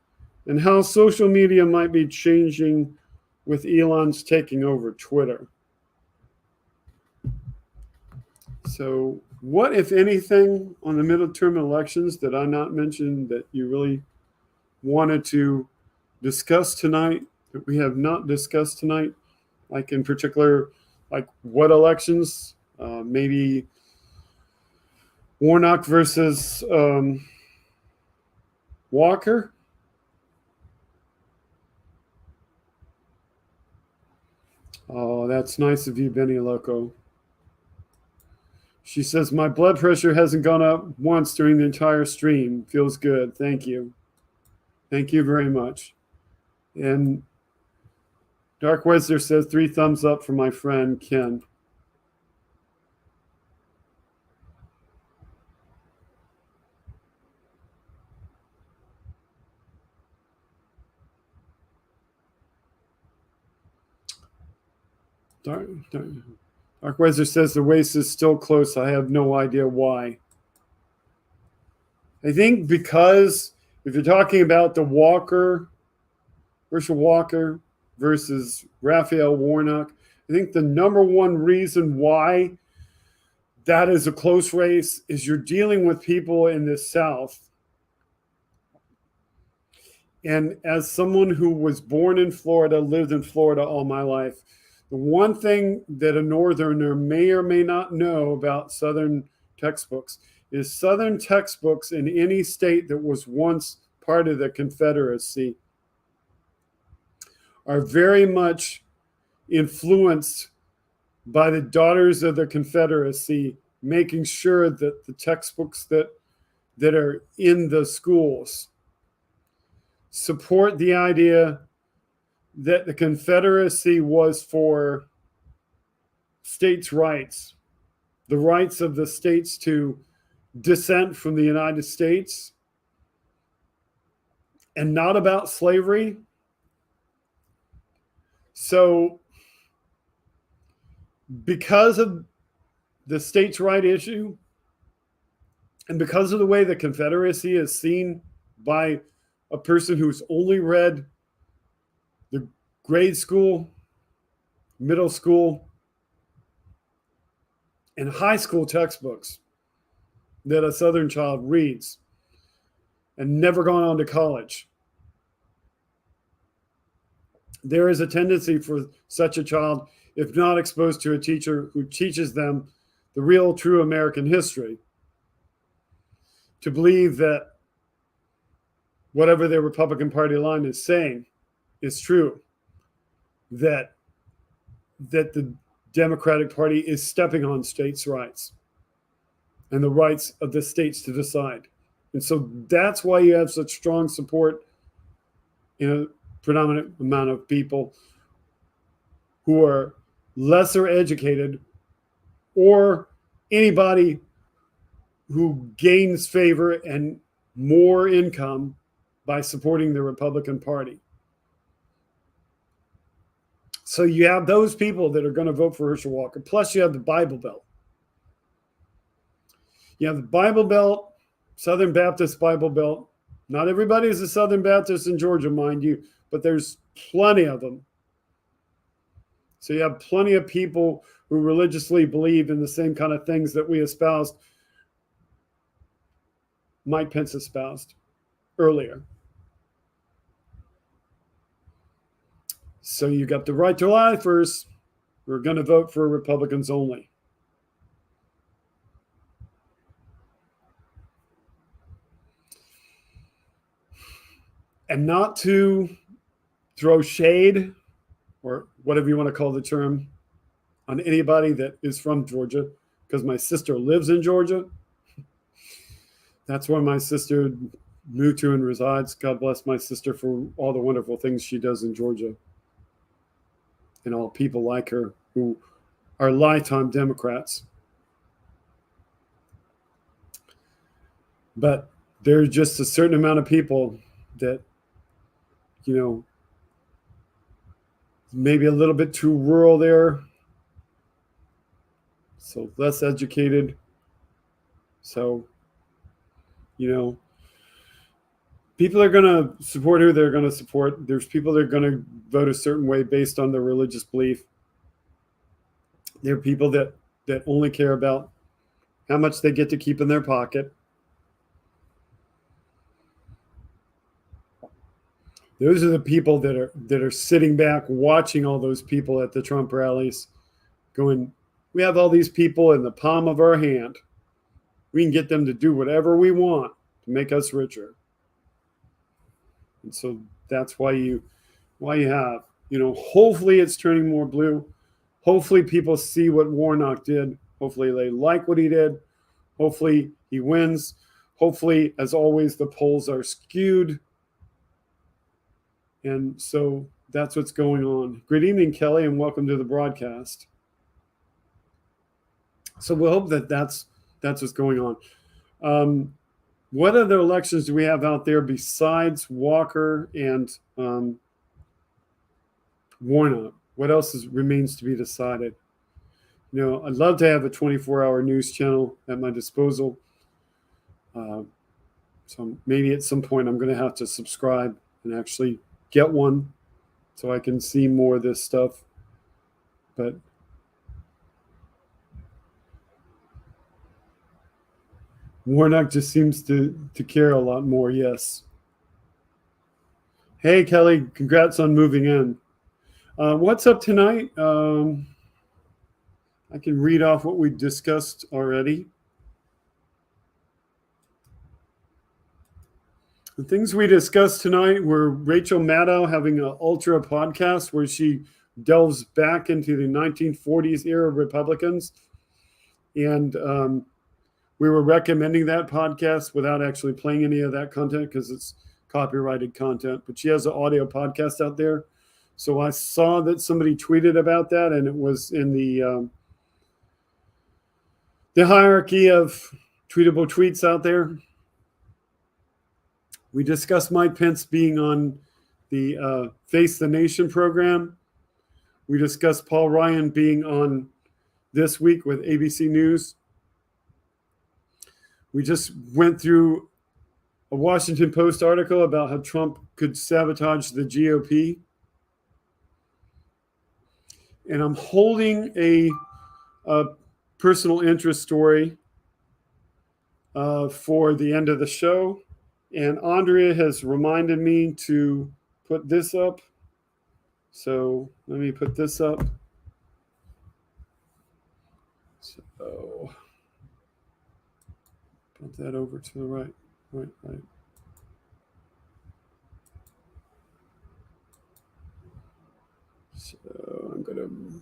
and how social media might be changing with Elon's taking over Twitter. So what, if anything, on the midterm elections did I not mention that you really wanted to discuss tonight, that we have not discussed tonight? Like in particular, like what elections? Maybe Warnock versus Walker? Oh, that's nice of you, Benny Loco. She says, my blood pressure hasn't gone up once during the entire stream. Feels good. Thank you. Thank you very much. And Dark Wizard says 3 thumbs up for my friend Ken. Dark Wizard says the race is still close. I have no idea why. I think because if you're talking about the Herschel Walker versus Raphael Warnock, I think the number one reason why that is a close race is you're dealing with people in the South. And as someone who was born in Florida, lived in Florida all my life, the one thing that a Northerner may or may not know about Southern textbooks is Southern textbooks in any state that was once part of the Confederacy are very much influenced by the Daughters of the Confederacy, making sure that the textbooks that are in the schools support the idea that the Confederacy was for states' rights, the rights of the states to dissent from the United States, and not about slavery. So, because of the states' right issue, and because of the way the Confederacy is seen by a person who's only read the grade school, middle school, and high school textbooks that a Southern child reads and never gone on to college, there is a tendency for such a child, if not exposed to a teacher who teaches them the real, true American history, to believe that whatever their Republican Party line is saying is true, that the Democratic Party is stepping on states' rights and the rights of the states to decide. And so that's why you have such strong support in a predominant amount of people who are lesser educated or anybody who gains favor and more income by supporting the Republican Party. So you have those people that are going to vote for Herschel Walker. Plus you have the Bible Belt. You have the Bible Belt, Southern Baptist Bible Belt. Not everybody is a Southern Baptist in Georgia, mind you, but there's plenty of them. So you have plenty of people who religiously believe in the same kind of things that we espoused, Mike Pence espoused earlier. So you got the right to lifers who are going to vote for Republicans only. And not to throw shade or whatever you want to call the term on anybody that is from Georgia, because my sister lives in Georgia. That's where my sister moved to and resides. God bless my sister for all the wonderful things she does in Georgia. And all people like her who are lifetime Democrats. But there's just a certain amount of people that, you know, maybe a little bit too rural there. So less educated. So, you know, people are going to support who they're going to support. There's people that are going to vote a certain way based on their religious belief. There are people that only care about how much they get to keep in their pocket. Those are the people that are sitting back watching all those people at the Trump rallies going, we have all these people in the palm of our hand. We can get them to do whatever we want to make us richer. And so that's why you have, you know, hopefully it's turning more blue. hopefully people see what Warnock did. Hopefully they like what he did. Hopefully he wins. Hopefully, as always, the polls are skewed. And so that's what's going on. Good evening, Kelly, and welcome to the broadcast. So we'll hope that that's what's going on. What other elections do we have out there besides Walker and Warnock? What else remains to be decided? You know, I'd love to have a 24-hour news channel at my disposal. So maybe at some point I'm going to have to subscribe and actually get one so I can see more of this stuff. But Warnock just seems to care a lot more, yes. Hey, Kelly, congrats on moving in. What's up tonight? I can read off what we discussed already. The things we discussed tonight were Rachel Maddow having an Ultra podcast where she delves back into the 1940s era Republicans. And we were recommending that podcast without actually playing any of that content because it's copyrighted content. But she has an audio podcast out there. So I saw that somebody tweeted about that, and it was in the hierarchy of tweetable tweets out there. We discussed Mike Pence being on the Face the Nation program. We discussed Paul Ryan being on This Week with ABC News. We just went through a Washington Post article about how Trump could sabotage the GOP. And I'm holding a personal interest story for the end of the show. And Andrea has reminded me to put this up. So let me put this up. So put that over to the right. Right. So I'm going to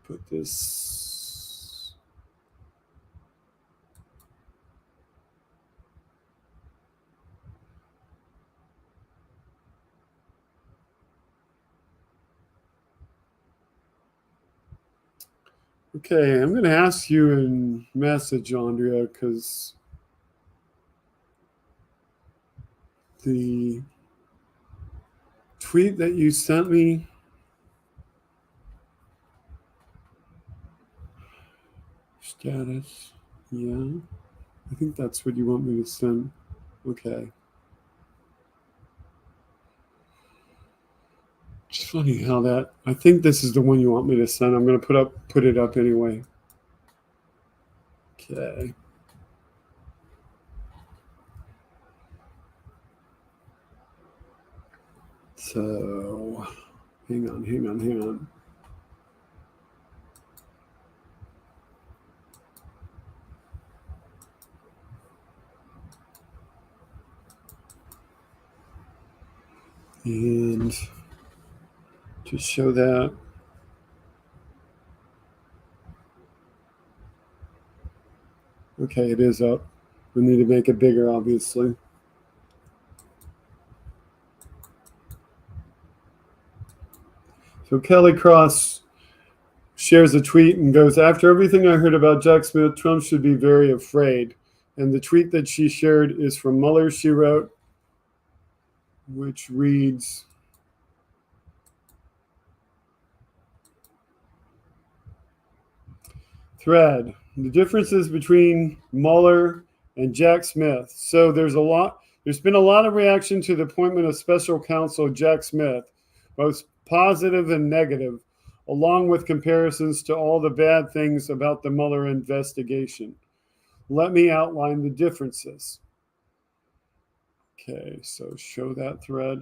put this. Okay, I'm going to ask you in message, Andrea, because the tweet that you sent me, status, yeah, I think that's what you want me to send. Okay. It's funny how that, I think this is the one you want me to send. I'm going to put it up anyway. Okay. So, hang on. And to show that, okay, it is up. We need to make it bigger, obviously. So Kelly Cross shares a tweet and goes, after everything I heard about Jack Smith, Trump should be very afraid. And the tweet that she shared is from Mueller. She wrote, which reads, thread, the differences between Mueller and Jack Smith. So there's been a lot of reaction to the appointment of special counsel Jack Smith, both positive and negative, along with comparisons to all the bad things about the Mueller investigation. Let me outline the differences. Okay, so show that thread.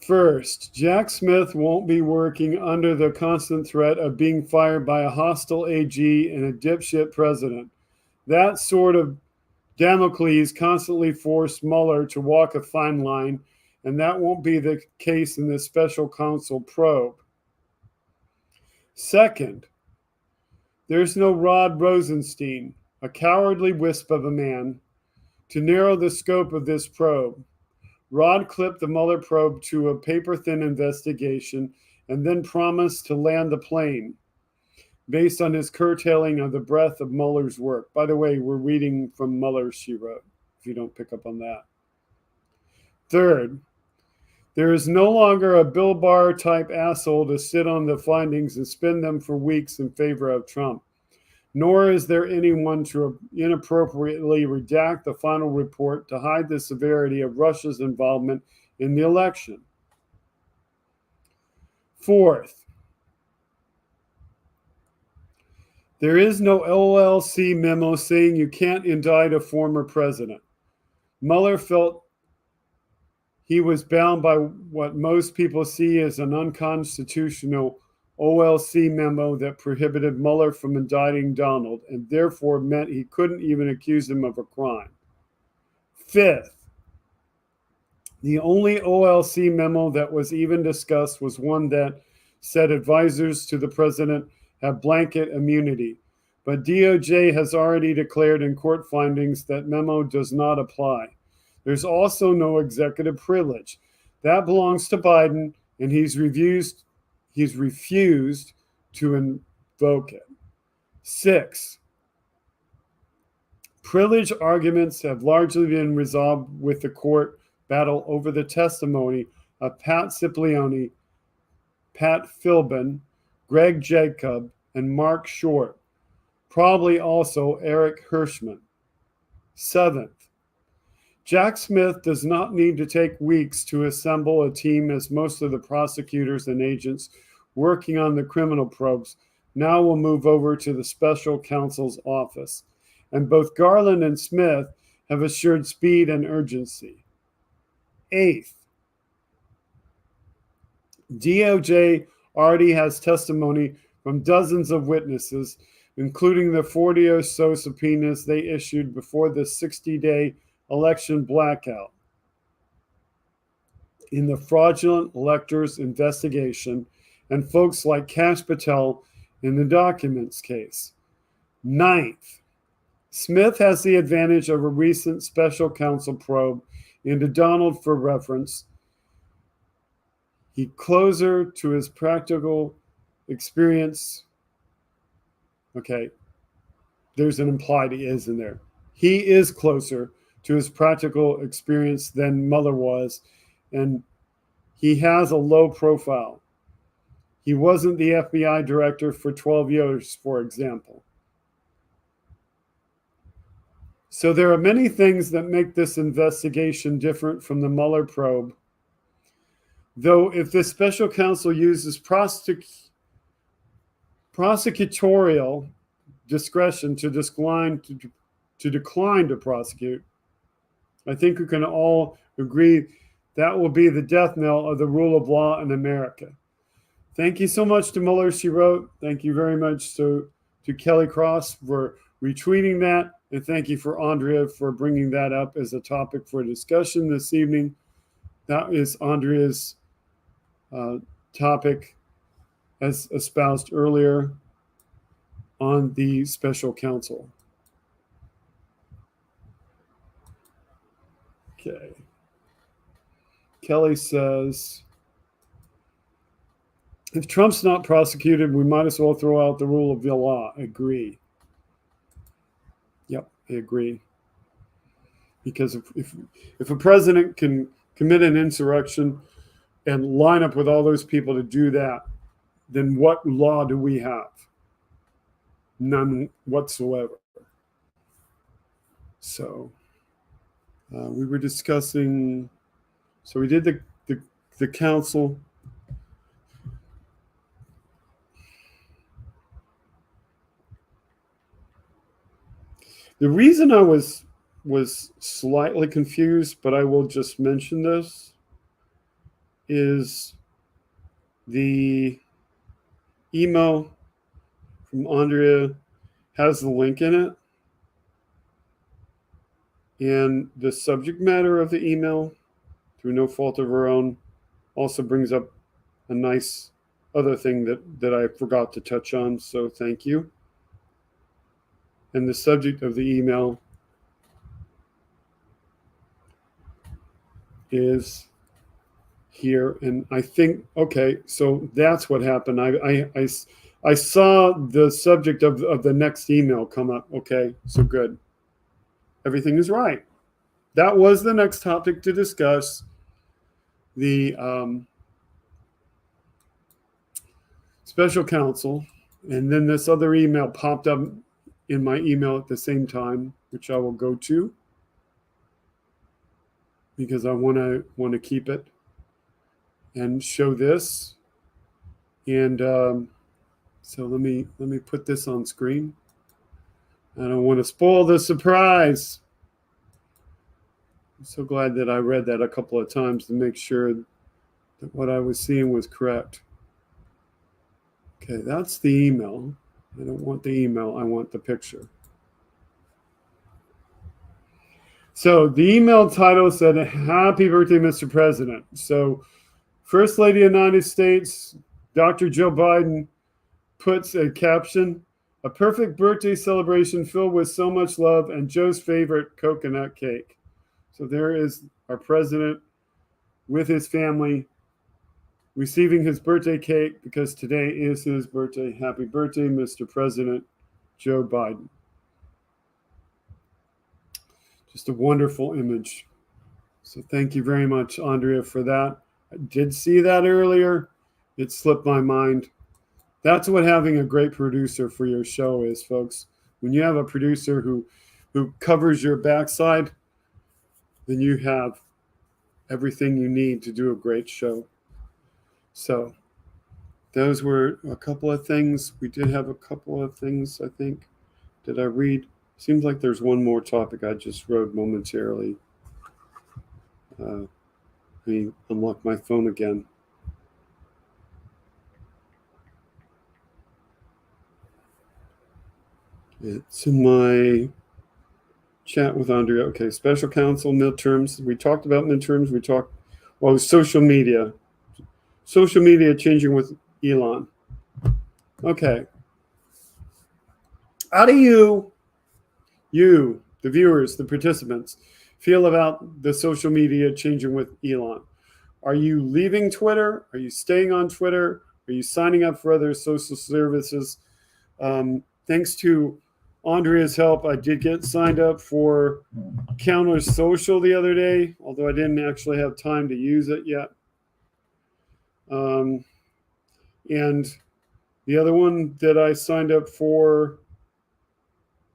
First, Jack Smith won't be working under the constant threat of being fired by a hostile AG and a dipshit president. That sort of Damocles constantly forced Mueller to walk a fine line, and that won't be the case in this special counsel probe. Second, there's no Rod Rosenstein, a cowardly wisp of a man, to narrow the scope of this probe. Rod clipped the Mueller probe to a paper-thin investigation and then promised to land the plane based on his curtailing of the breadth of Mueller's work. By the way, we're reading from Mueller, she wrote, if you don't pick up on that. Third, there is no longer a Bill Barr type asshole to sit on the findings and spin them for weeks in favor of Trump, nor is there anyone to inappropriately redact the final report to hide the severity of Russia's involvement in the election. Fourth, there is no OLC memo saying you can't indict a former president. Mueller felt he was bound by what most people see as an unconstitutional OLC memo that prohibited Mueller from indicting Donald and therefore meant he couldn't even accuse him of a crime. Fifth, the only OLC memo that was even discussed was one that said advisors to the president have blanket immunity, but DOJ has already declared in court findings that memo does not apply. There's also no executive privilege. That belongs to Biden, and he's refused to invoke it. 6, privilege arguments have largely been resolved with the court battle over the testimony of Pat Cipollone, Pat Philbin, Greg Jacob, and Mark Short, probably also Eric Hirschman. 7th, Jack Smith does not need to take weeks to assemble a team, as most of the prosecutors and agents working on the criminal probes now will move over to the special counsel's office. And both Garland and Smith have assured speed and urgency. 8th, DOJ already has testimony from dozens of witnesses, including the 40 or so subpoenas they issued before the 60-day election blackout in the fraudulent electors investigation, and folks like Kash Patel in the documents case. 9th, Smith has the advantage of a recent special counsel probe into Donald for reference. He closer to his practical experience. Okay, there's an implied he is in there. He is closer to his practical experience than Mueller was, and he has a low profile. He wasn't the FBI director for 12 years, for example. So there are many things that make this investigation different from the Mueller probe. Though if the special counsel uses prosecutorial discretion to decline to prosecute, I think we can all agree that will be the death knell of the rule of law in America. Thank you so much to Mueller, she wrote. Thank you very much to Kelly Cross for retweeting that. And thank you for Andrea for bringing that up as a topic for discussion this evening. That is Andrea's topic, as espoused earlier, on the special counsel. Okay. Kelly says, if Trump's not prosecuted, we might as well throw out the rule of law. Agree. Yep, I agree. Because if a president can commit an insurrection and line up with all those people to do that, then what law do we have? None whatsoever. So we were discussing, so we did the council. The reason I was slightly confused, but I will just mention this, is the email from Andrea has the link in it. And the subject matter of the email, through no fault of her own, also brings up a nice other thing that I forgot to touch on. So thank you. And the subject of the email is here. And I think, okay, so that's what happened. I saw the subject of the next email come up. Okay, so good. Everything is right. That was the next topic to discuss. The special counsel. And then this other email popped up in my email at the same time, which I will go to because I want to keep it and show this. And so let me put this on screen. I don't want to spoil the surprise. I'm so glad that I read that a couple of times to make sure that what I was seeing was correct. Okay, that's the email. I don't want the email, I want the picture. So the email title said, "Happy birthday, Mr. President." So First Lady of the United States, Dr. Joe Biden, puts a caption, "A perfect birthday celebration filled with so much love and Joe's favorite coconut cake." So there is our president with his family receiving his birthday cake because today is his birthday. Happy birthday, Mr. President Joe Biden. Just a wonderful image. So thank you very much, Andrea, for that. I did see that earlier. It slipped my mind. That's what having a great producer for your show is, folks. When you have a producer who covers your backside, then you have everything you need to do a great show. So those were a couple of things. We did have a couple of things, I think. Did I read? Seems like there's one more topic I just wrote momentarily. Let me unlock my phone again. It's in my chat with Andrea. Okay, special counsel, midterms. We talked about midterms. We talked, social media. Social media changing with Elon. Okay. How do you, the viewers, the participants, feel about the social media changing with Elon? Are you leaving Twitter? Are you staying on Twitter? Are you signing up for other social services? Thanks to Andrea's help, I did get signed up for Counter Social the other day, although I didn't actually have time to use it yet. And the other one that I signed up for,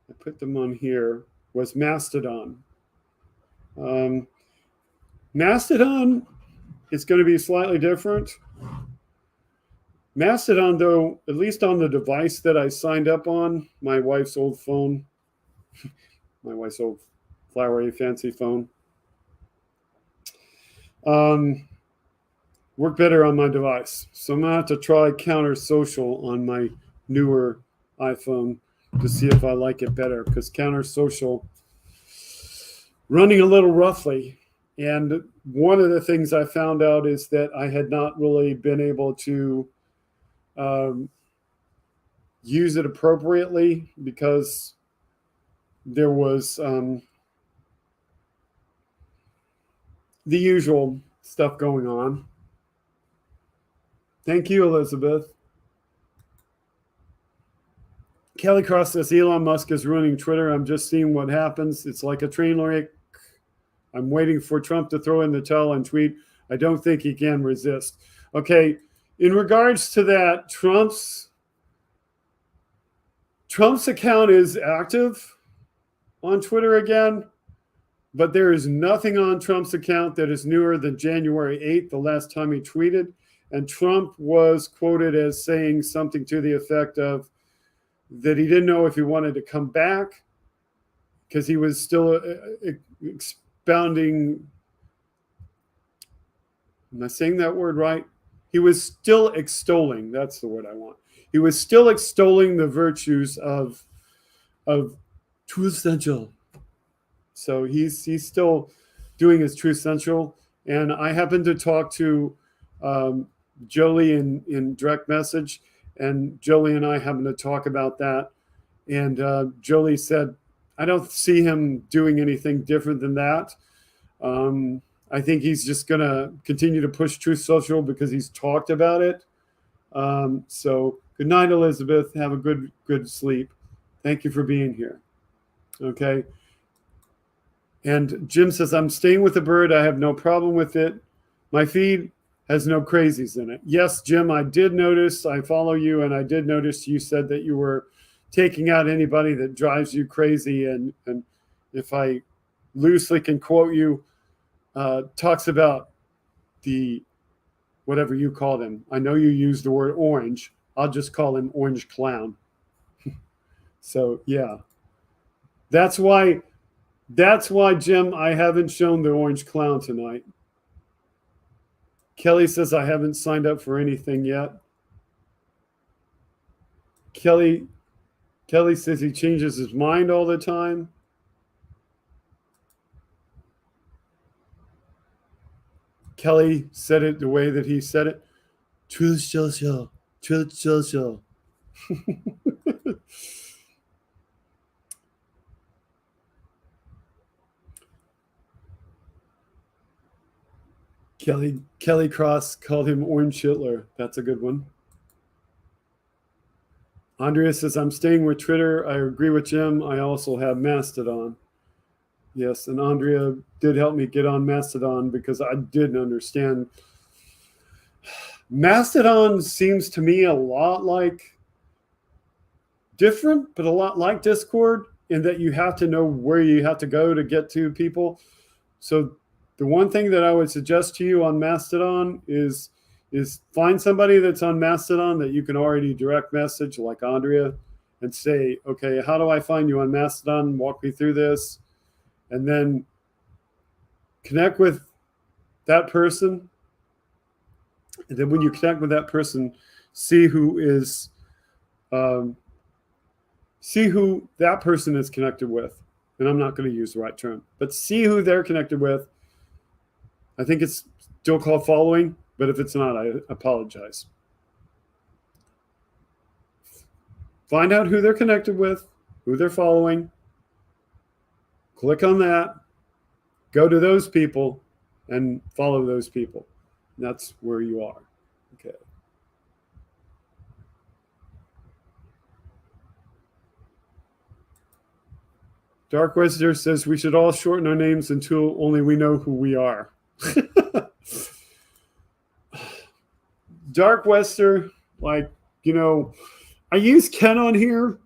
I put them on here, was Mastodon. Mastodon is going to be slightly different. Mastodon, though, at least on the device that I signed up on, my wife's old phone, my wife's old flowery fancy phone, work better on my device. So I'm going to have to try Counter Social on my newer iPhone to see if I like it better, because Counter Social running a little roughly. And one of the things I found out is that I had not really been able to use it appropriately because there was the usual stuff going on. Thank you, Elizabeth. Kelly Cross says Elon Musk is ruining Twitter. I'm just seeing what happens. It's like a train wreck. I'm waiting for Trump to throw in the towel and tweet. I don't think he can resist. Okay, in regards to that, Trump's account is active on Twitter again, but there is nothing on Trump's account that is newer than January 8th, the last time he tweeted. And Trump was quoted as saying something to the effect of that he didn't know if he wanted to come back because he was still expounding. Am I saying that word right? He was still extolling. That's the word I want. He was still extolling the virtues of True Essential. So he's still doing his Truth Central. And I happened to talk to Jolie in direct message, and Jolie and I happened to talk about that. And Jolie said, I don't see him doing anything different than that. I think he's just going to continue to push Truth Social because he's talked about it. So good night, Elizabeth. Have a good sleep. Thank you for being here. Okay. And Jim says, I'm staying with the bird. I have no problem with it. My feed has no crazies in it. Yes, Jim, I did notice. I follow you, and I did notice you said that you were taking out anybody that drives you crazy. And if I loosely can quote you, talks about the whatever you called him. I know you used the word orange. I'll just call him Orange Clown. So yeah, that's why, Jim, I haven't shown the Orange Clown tonight. Kelly says I haven't signed up for anything yet. Kelly says he changes his mind all the time. Kelly said it the way that he said it. Truth Social. Truth Social. Kelly Cross called him Orange Hitler. That's a good one. Andrea says, I'm staying with Twitter. I agree with Jim. I also have Mastodon. Yes, and Andrea did help me get on Mastodon because I didn't understand. Mastodon seems to me a lot like different, but a lot like Discord in that you have to know where you have to go to get to people. So the one thing that I would suggest to you on Mastodon is find somebody that's on Mastodon that you can already direct message, like Andrea, and say, okay, how do I find you on Mastodon? Walk me through this. And then connect with that person. And then when you connect with that person, see who that person is connected with. And I'm not going to use the right term, but see who they're connected with. I think it's still called following, but if it's not, I apologize. Find out who they're connected with, who they're following. Click on that, go to those people, and follow those people. And that's where you are. Okay. Dark Wester says we should all shorten our names until only we know who we are. Dark Wester, I use Ken on here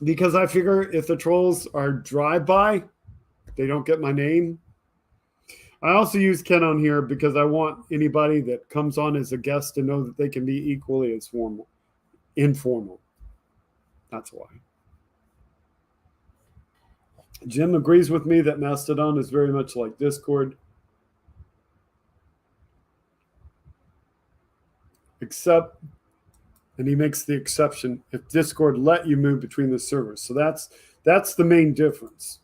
because I figure if the trolls are drive-by, they don't get my name. I also use Ken on here because I want anybody that comes on as a guest to know that they can be equally as informal. That's why. Jim agrees with me that Mastodon is very much like Discord. Except, and he makes the exception, if Discord let you move between the servers. So that's the main difference.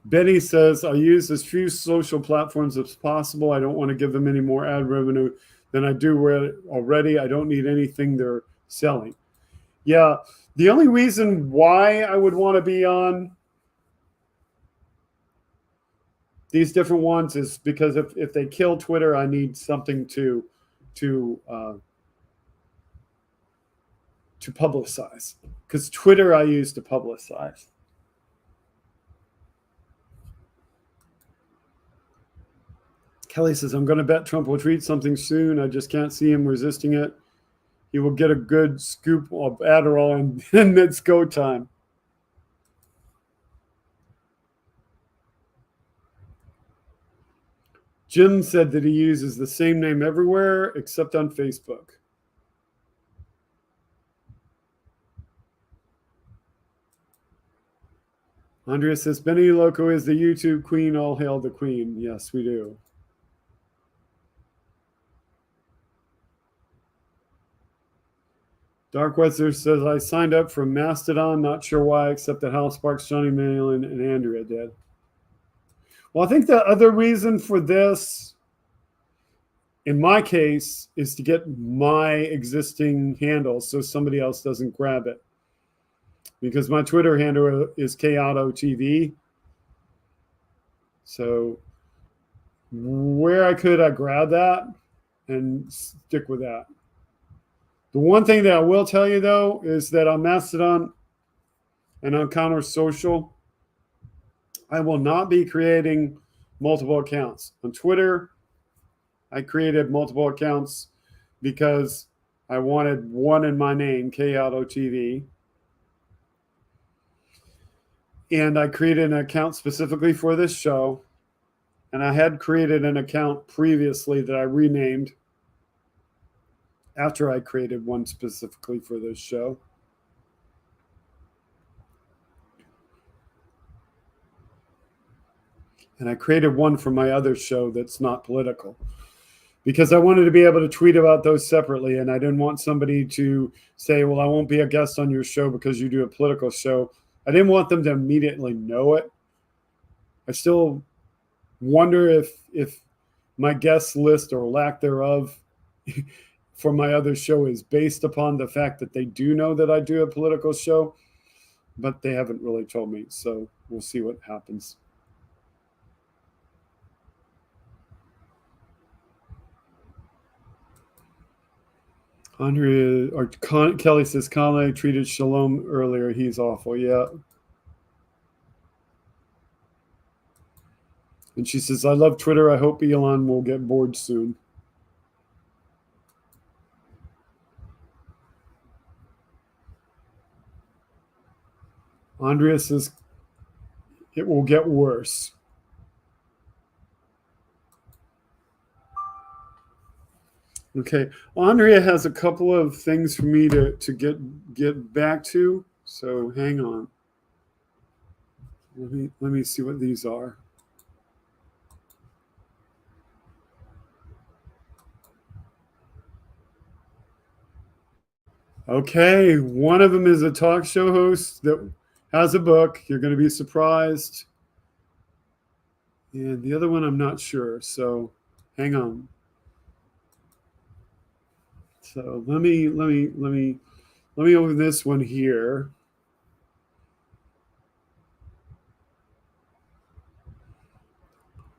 Benny says, I use as few social platforms as possible. I don't want to give them any more ad revenue than I do already. I don't need anything they're selling. Yeah, the only reason why I would want to be on these different ones is because if they kill Twitter, I need something to publicize. Because Twitter I use to publicize. Kelly says, I'm going to bet Trump will tweet something soon. I just can't see him resisting it. He will get a good scoop of Adderall and then it's go time. Jim said that he uses the same name everywhere except on Facebook. Andrea says, Benny Loco is the YouTube queen. All hail the queen. Yes, we do. Dark Weather says, I signed up for Mastodon, not sure why, except that Hal Sparks, Johnny Malin, and Andrea did. Well, I think the other reason for this, in my case, is to get my existing handle so somebody else doesn't grab it. Because my Twitter handle is KOttoTV. So where I could, I grab that and stick with that. The one thing that I will tell you, though, is that on Mastodon and on Counter Social, I will not be creating multiple accounts. On Twitter, I created multiple accounts because I wanted one in my name, KOttoTV. And I created an account specifically for this show. And I had created an account previously that I renamed after I created one specifically for this show. And I created one for my other show that's not political because I wanted to be able to tweet about those separately. And I didn't want somebody to say, well, I won't be a guest on your show because you do a political show. I didn't want them to immediately know it. I still wonder if my guest list or lack thereof for my other show is based upon the fact that they do know that I do a political show, but they haven't really told me. So we'll see what happens. Kelly says, Conley treated Shalom earlier. He's awful. Yeah. And she says, I love Twitter. I hope Elon will get bored soon. Andrea says, it will get worse. Okay. Andrea has a couple of things for me to get back to. So hang on. Let me see what these are. Okay, one of them is a talk show host that has a book. You're going to be surprised. And the other one, I'm not sure. So hang on. So let me open this one here.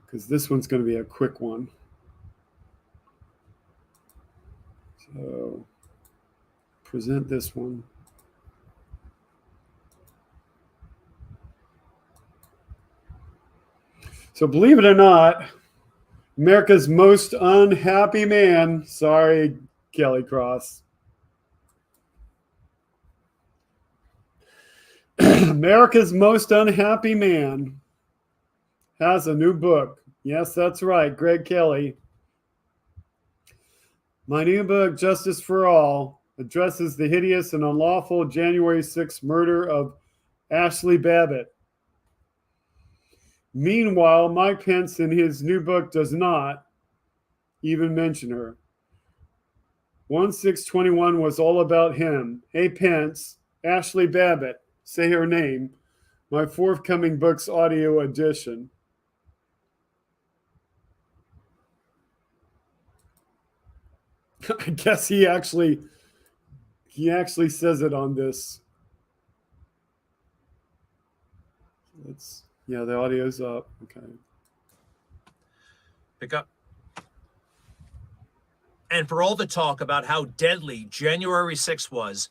Because this one's going to be a quick one. So present this one. So believe it or not, America's most unhappy man, sorry, Kelly Cross. America's most unhappy man has a new book. Yes, that's right, Greg Kelly. My new book, Justice for All, addresses the hideous and unlawful January 6th murder of Ashley Babbitt. Meanwhile, Mike Pence in his new book does not even mention her. 1621 was all about him. Hey, Pence, Ashley Babbitt, say her name. My forthcoming book's audio edition. I guess he actually says it on this. Yeah, the audio's up. Okay. Pick up. And for all the talk about how deadly January 6th was,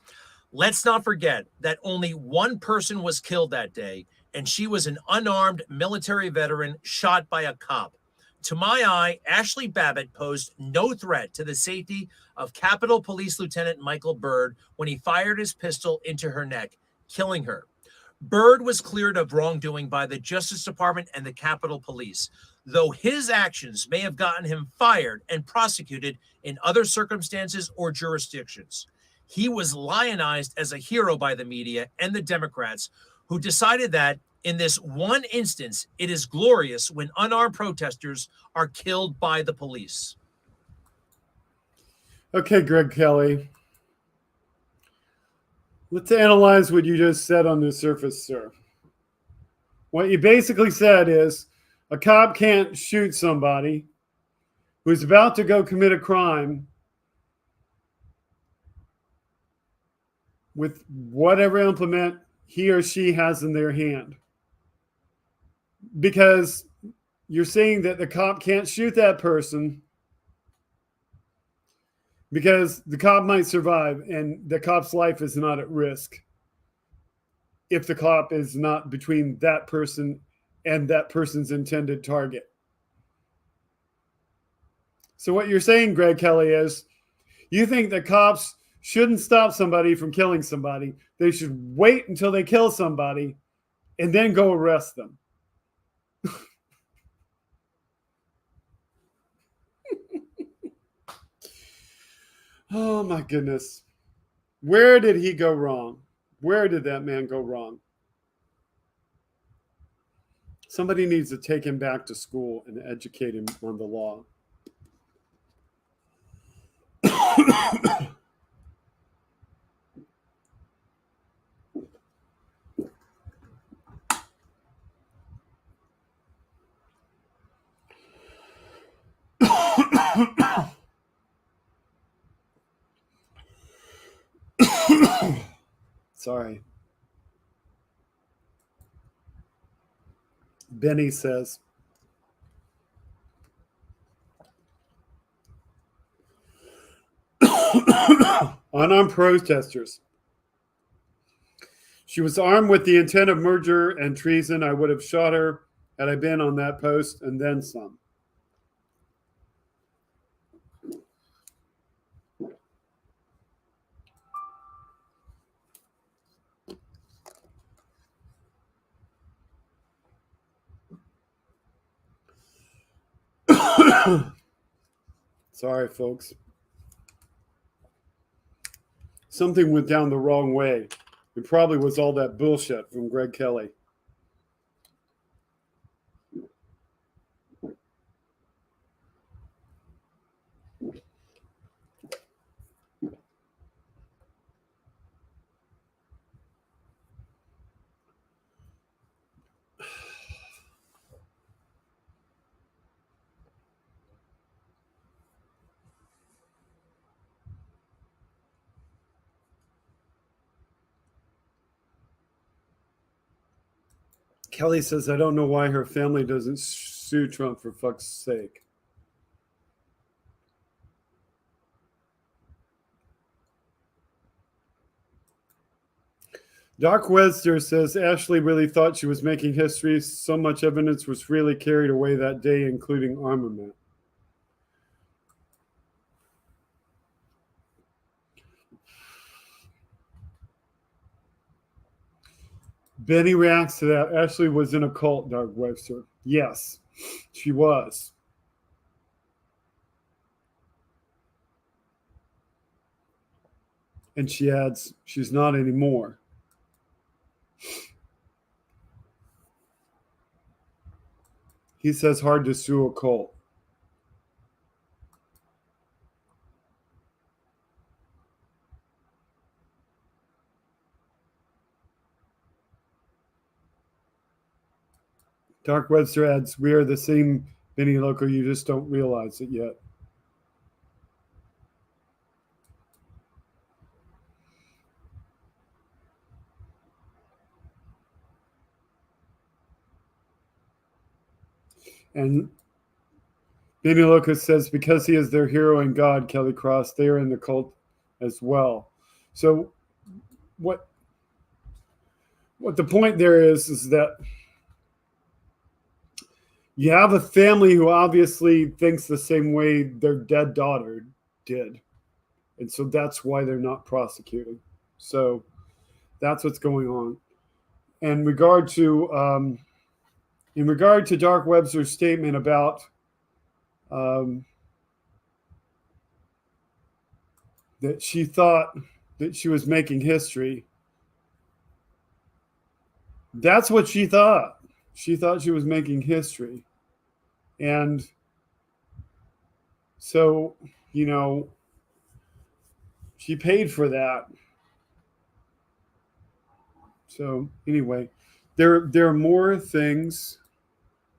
let's not forget that only one person was killed that day, and she was an unarmed military veteran shot by a cop. To my eye, Ashley Babbitt posed no threat to the safety of Capitol Police Lieutenant Michael Byrd when he fired his pistol into her neck, killing her. Byrd was cleared of wrongdoing by the Justice Department and the Capitol Police, though his actions may have gotten him fired and prosecuted in other circumstances or jurisdictions. He was lionized as a hero by the media and the Democrats, who decided that in this one instance, it is glorious when unarmed protesters are killed by the police. Okay, Greg Kelly. Let's analyze what you just said on the surface, sir. What you basically said is a cop can't shoot somebody who's about to go commit a crime with whatever implement he or she has in their hand. Because you're saying that the cop can't shoot that person because the cop might survive and the cop's life is not at risk if the cop is not between that person and that person's intended target. So what you're saying, Greg Kelly, is you think that cops shouldn't stop somebody from killing somebody. They should wait until they kill somebody and then go arrest them. Oh my goodness. Where did he go wrong? Where did that man go wrong? Somebody needs to take him back to school and educate him on the law. Sorry. Benny says, unarmed protesters. She was armed with the intent of murder and treason. I would have shot her had I been on that post and then some. Sorry, folks. Something went down the wrong way. It probably was all that bullshit from Greg Kelly. Kelly says, I don't know why her family doesn't sue Trump, for fuck's sake. Doc Webster says Ashley really thought she was making history. So much evidence was really carried away that day, including armament. Benny reacts to that. Ashley was in a cult, Doc Webster. Yes, she was. And she adds, she's not anymore. He says hard to sue a cult. Doc Webster adds, we are the same Benny Loco, you just don't realize it yet. And Benny Loco says, because he is their hero and God, Kelly Cross, they are in the cult as well. So what the point there is that you have a family who obviously thinks the same way their dead daughter did. And so that's why they're not prosecuting. So that's what's going on. In regard to Doc Webster's statement about that she thought that she was making history, that's what she thought. She thought she was making history. And so, you know, she paid for that. So anyway, there are more things.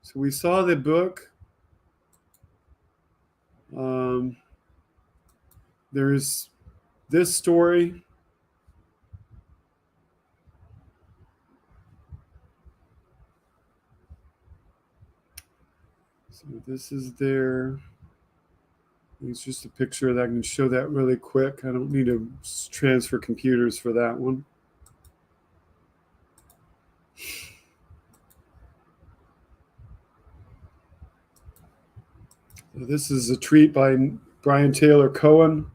So we saw the book. There's this story. So this is there. It's just a picture that I can show that really quick. I don't need to transfer computers for that one. So this is a tweet by Brian Taylor Cohen.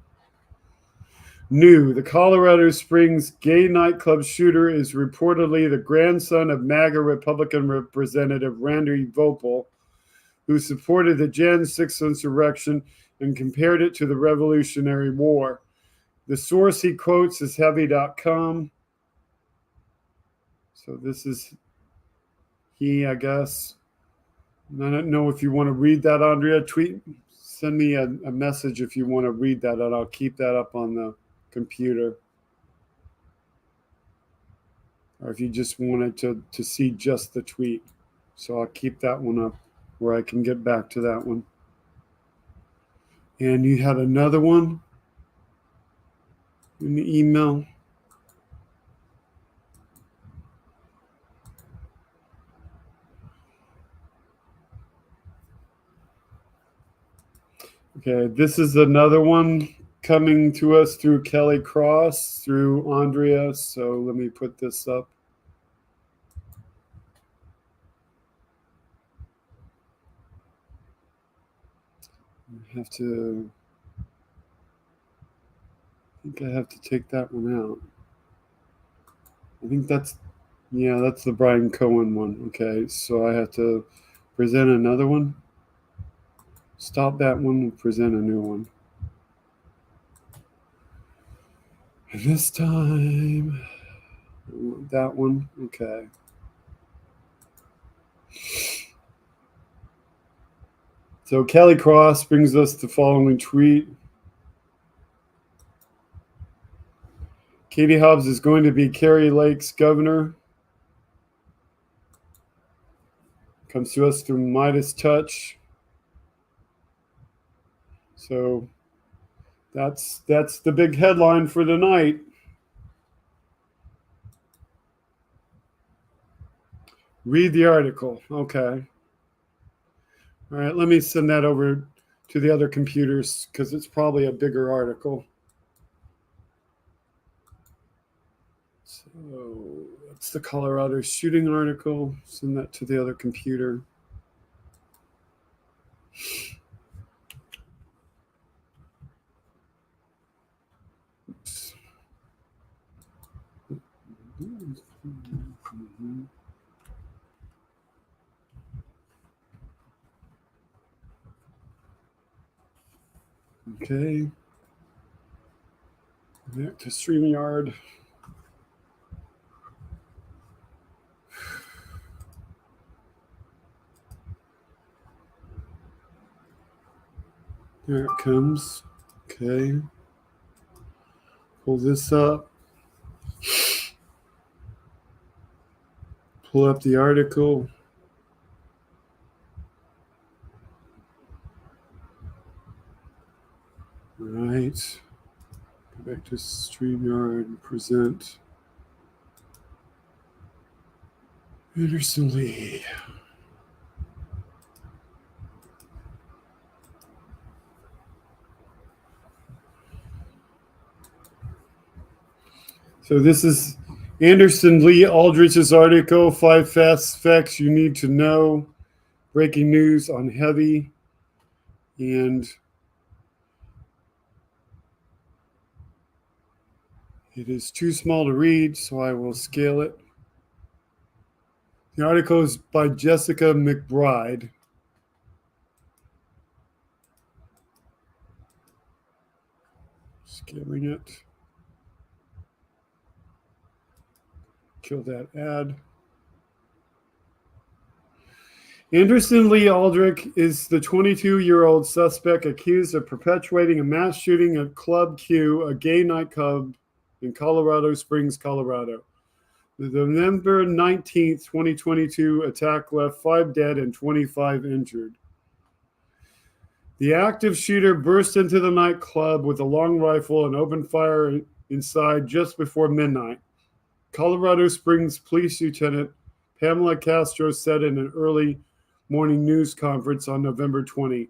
New, the Colorado Springs gay nightclub shooter is reportedly the grandson of MAGA Republican Representative Randy Vopel, who supported the Jan 6 insurrection and compared it to the Revolutionary War. The source he quotes is heavy.com. So this is he, I guess. I don't know if you want to read that, Andrea. Send me a message if you want to read that, and I'll keep that up on the computer. Or if you just wanted to see just the tweet. So I'll keep that one up where I can get back to that one. And you had another one in the email. Okay, this is another one coming to us through Kelly Cross, through Andrea. So let me put this up. I think I have to take that one out. I think that's the Brian Cohen one. Okay, so I have to present another one. Stop that one and present a new one. And this time, that one. Okay. So Kelly Cross brings us the following tweet. Katie Hobbs is going to be Kari Lake's governor. Comes to us through Midas Touch. So that's the big headline for tonight. Read the article. Okay. All right, let me send that over to the other computers because it's probably a bigger article. So that's the Colorado shooting article. Send that to the other computer. Oops. Okay. Back to StreamYard. There it comes. Okay. Pull this up. Pull up the article. All right. Go back to StreamYard and present. Anderson Lee. So this is Anderson Lee Aldrich's article, 5 Fast Facts You Need to Know, breaking news on Heavy. And it is too small to read, so I will scale it. The article is by Jessica McBride. Scaling it. Kill that ad. Anderson Lee Aldrich is the 22-year-old suspect accused of perpetuating a mass shooting at Club Q, a gay nightclub in Colorado Springs, Colorado. The November 19th, 2022 attack left 5 dead and 25 injured. The active shooter burst into the nightclub with a long rifle and opened fire inside just before midnight. Colorado Springs Police Lieutenant Pamela Castro said in an early morning news conference on November 20.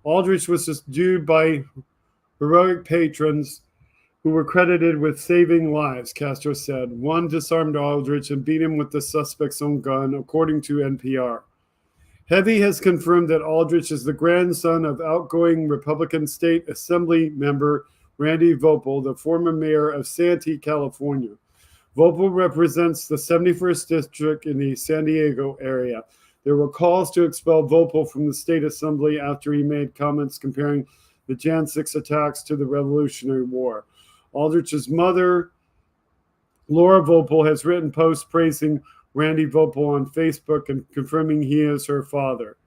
Aldrich was subdued by heroic patrons who were credited with saving lives, Castro said. One disarmed Aldrich and beat him with the suspect's own gun, according to NPR. Heavy has confirmed that Aldrich is the grandson of outgoing Republican State Assembly member Randy Vopel, the former mayor of Santee, California. Vopel represents the 71st district in the San Diego area. There were calls to expel Vopel from the state assembly after he made comments comparing the Jan 6 attacks to the Revolutionary War. Aldrich's mother, Laura Vopel, has written posts praising Randy Vopel on Facebook and confirming he is her father.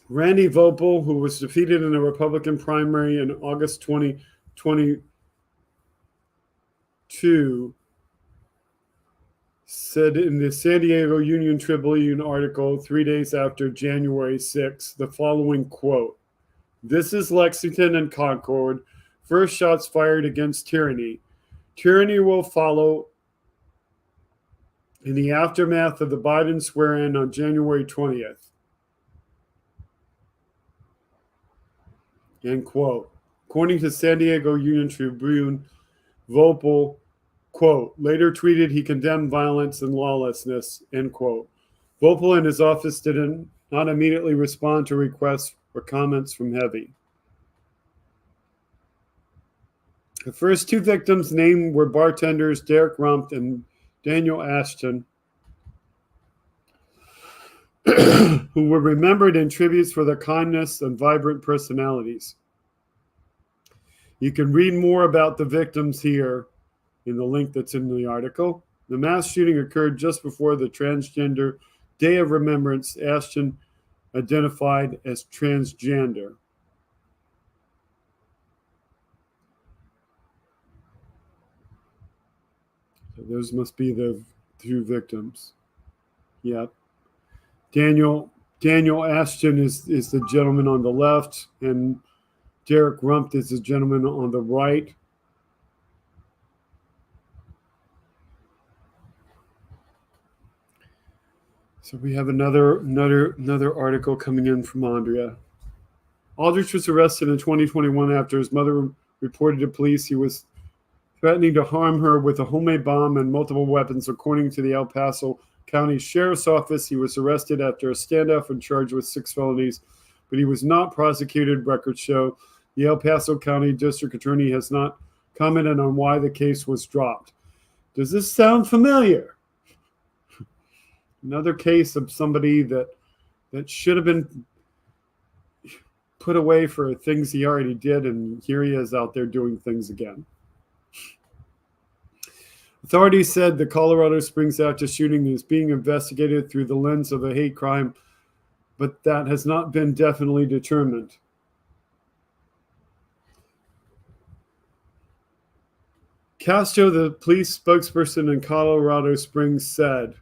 Randy Vopel, who was defeated in a Republican primary in August 2022, said in the San Diego Union Tribune article 3 days after January 6 the following quote: "This is Lexington and Concord. First shots fired against tyranny. Tyranny will follow in the aftermath of the Biden swear-in on January 20th. End quote. According to San Diego Union Tribune, Vopel, quote, later tweeted he condemned violence and lawlessness, end quote. Vopel and his office did not immediately respond to requests or comments from Heavy. The first 2 victims named were bartenders Derek Rumpt and Daniel Ashton, who were remembered in tributes for their kindness and vibrant personalities. You can read more about the victims here in the link that's in the article. The mass shooting occurred just before the Transgender Day of Remembrance, Ashton identified as transgender. So those must be the 2 victims. Yep. Daniel Ashton is the gentleman on the left, and Derek Rumpt is the gentleman on the right. So we have another article coming in from Andrea. Aldrich was arrested in 2021 after his mother reported to police he was threatening to harm her with a homemade bomb and multiple weapons. According to the El Paso County Sheriff's Office, he was arrested after a standoff and charged with 6 felonies, but he was not prosecuted, records show. The El Paso County District Attorney has not commented on why the case was dropped. Does this sound familiar? Another case of somebody that should have been put away for things he already did, and here he is out there doing things again. Authorities said the Colorado Springs active shooting is being investigated through the lens of a hate crime, but that has not been definitely determined. Castro, the police spokesperson in Colorado Springs, said,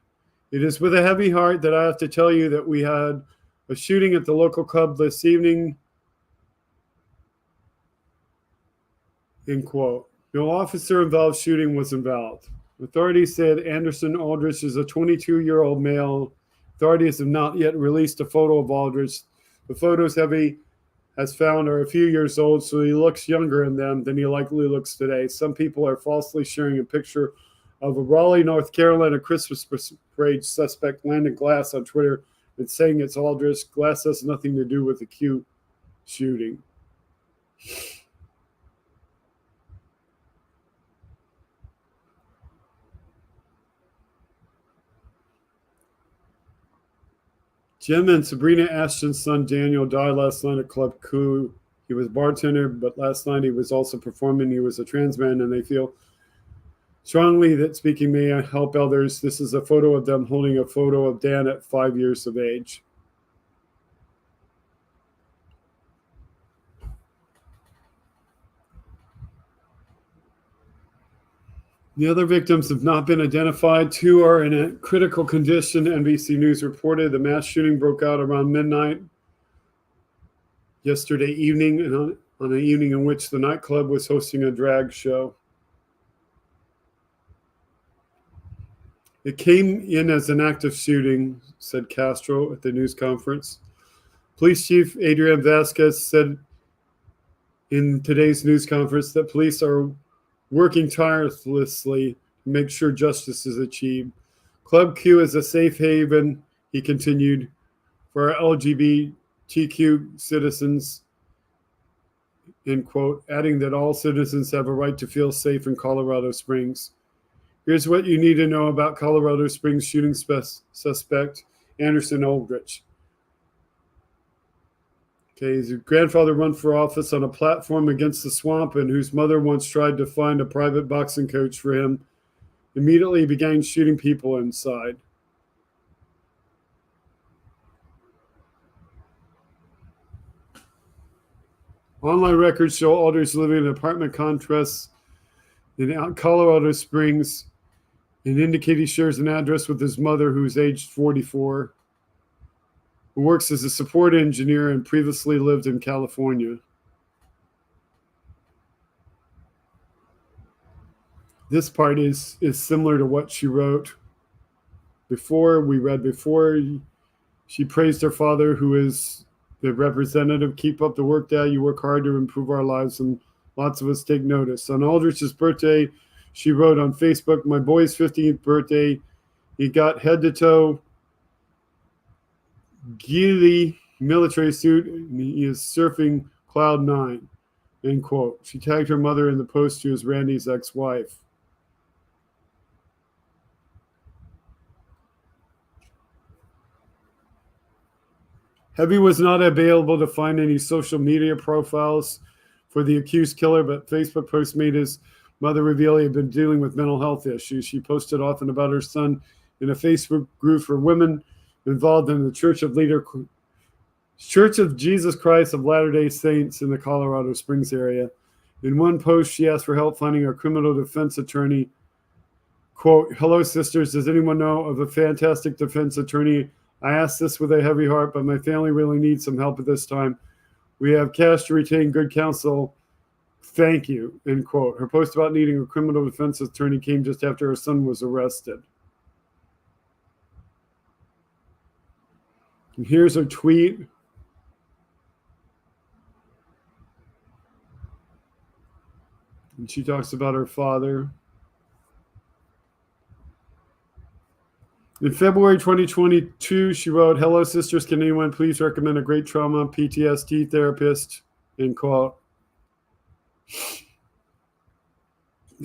"It is with a heavy heart that I have to tell you that we had a shooting at the local club this evening." End quote. No officer-involved shooting was involved. Authorities said Anderson Aldrich is a 22-year-old male. Authorities have not yet released a photo of Aldrich. The photos Heavy has found are a few years old, so he looks younger in them than he likely looks today. Some people are falsely sharing a picture of a Raleigh, North Carolina Christmas parade suspect landing glass on Twitter and saying it's Aldrich. Glass has nothing to do with the Q shooting. Jim and Sabrina Ashton's son Daniel died last night at Club Coup. He was a bartender, but last night he was also performing. He was a trans man, and they feel strongly that speaking may help others. This is a photo of them holding a photo of Dan at 5 years of age. The other victims have not been identified. Two are in a critical condition, NBC News reported. The mass shooting broke out around midnight yesterday evening, and on an evening in which the nightclub was hosting a drag show. It came in as an active shooting, said Castro at the news conference. Police Chief Adrian Vasquez said in today's news conference that police are working tirelessly to make sure justice is achieved. Club Q is a safe haven, he continued, for our LGBTQ citizens, end quote, adding that all citizens have a right to feel safe in Colorado Springs. Here's what you need to know about Colorado Springs shooting suspect Anderson Aldrich. Okay, his grandfather run for office on a platform against the swamp, and whose mother once tried to find a private boxing coach for him, immediately began shooting people inside. Online records show Aldrich living in an apartment complex in Colorado Springs and indicate he shares an address with his mother, who's aged 44. Who works as a support engineer and previously lived in California. This part is similar to what she wrote before. We read before. She praised her father, who is the representative. Keep up the work, Dad. You work hard to improve our lives, and lots of us take notice. On Aldrich's birthday, she wrote on Facebook, my boy's 15th birthday. He got head to toe ghillie military suit, and he is surfing cloud nine, end quote. She tagged her mother in the post, who is Randy's ex-wife. Heavy was not available to find any social media profiles for the accused killer, but Facebook posts made his mother reveal he had been dealing with mental health issues. She posted often about her son in a Facebook group for women involved in the Church of Jesus Christ of Latter-day Saints in the Colorado Springs area. In one post, she asked for help finding a criminal defense attorney. Quote, hello, sisters. Does anyone know of a fantastic defense attorney? I ask this with a heavy heart, but my family really needs some help at this time. We have cash to retain good counsel. Thank you, end quote. Her post about needing a criminal defense attorney came just after her son was arrested. And here's her tweet. And she talks about her father. In February 2022, she wrote, hello, sisters. Can anyone please recommend a great trauma PTSD therapist? End quote.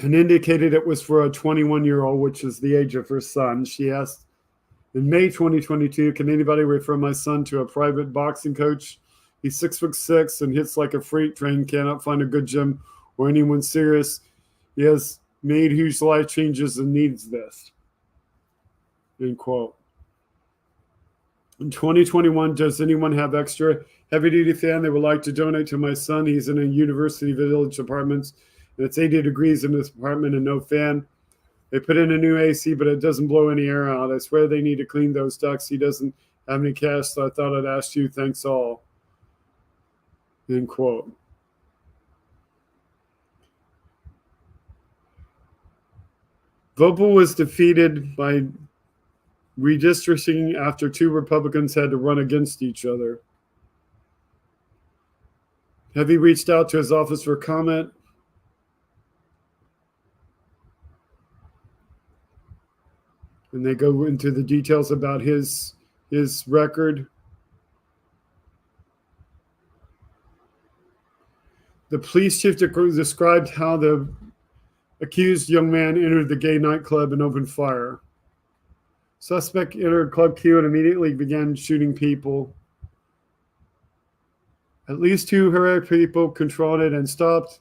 And indicated it was for a 21-year-old, which is the age of her son. She asked, in May 2022, can anybody refer my son to a private boxing coach? He's 6'6" and hits like a freight train, cannot find a good gym or anyone serious. He has made huge life changes and needs this. End quote. In 2021, does anyone have extra heavy-duty fan they would like to donate to my son? He's in a University Village apartments, and it's 80 degrees in this apartment and no fan. They put in a new AC, but it doesn't blow any air out. I swear they need to clean those ducts. He doesn't have any cash, so I thought I'd ask you. Thanks all. End quote. Vopel was defeated by redistricting after two Republicans had to run against each other. Heavy reached out to his office for comment. And they go into the details about his record. The police chief described how the accused young man entered the gay nightclub and opened fire. Suspect entered Club Q and immediately began shooting people. At least two harassed people controlled it and stopped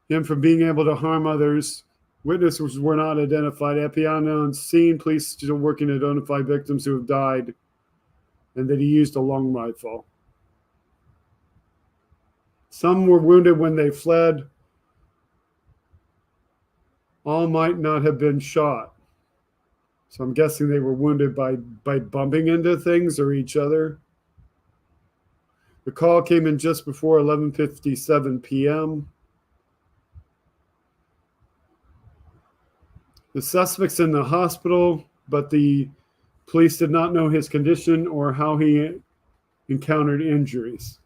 him from being able to harm others. Witnesses were not identified. At the unknown scene, police still working to identify victims who have died, and that he used a long rifle. Some were wounded when they fled. All might not have been shot. So I'm guessing they were wounded by bumping into things or each other. The call came in just before 11:57 p.m. The suspect's in the hospital, but the police did not know his condition or how he encountered injuries.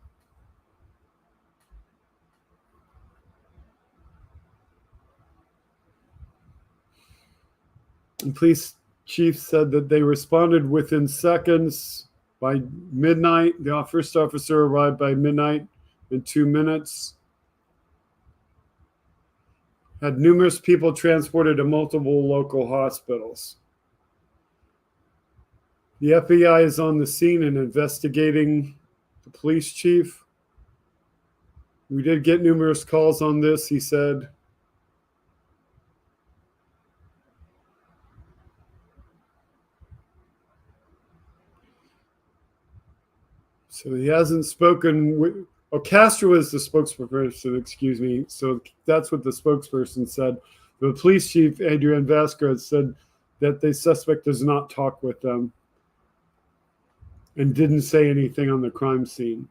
The police chief said that they responded within seconds. By midnight, the first officer arrived by midnight in 2 minutes. Had numerous people transported to multiple local hospitals. The FBI is on the scene and investigating the police chief. We did get numerous calls on this, he said. So he hasn't spoken with, Castro is the spokesperson, excuse me. So that's what the spokesperson said. The police chief, Adrian Vasquez, said that the suspect does not talk with them and didn't say anything on the crime scene.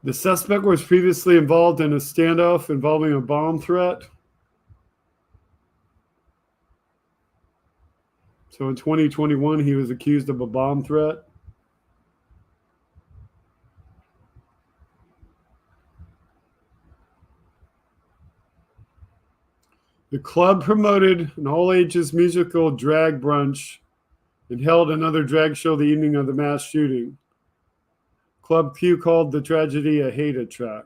The suspect was previously involved in a standoff involving a bomb threat. So in 2021, he was accused of a bomb threat. The club promoted an all-ages musical drag brunch and held another drag show the evening of the mass shooting. Club Q called the tragedy a hate attack.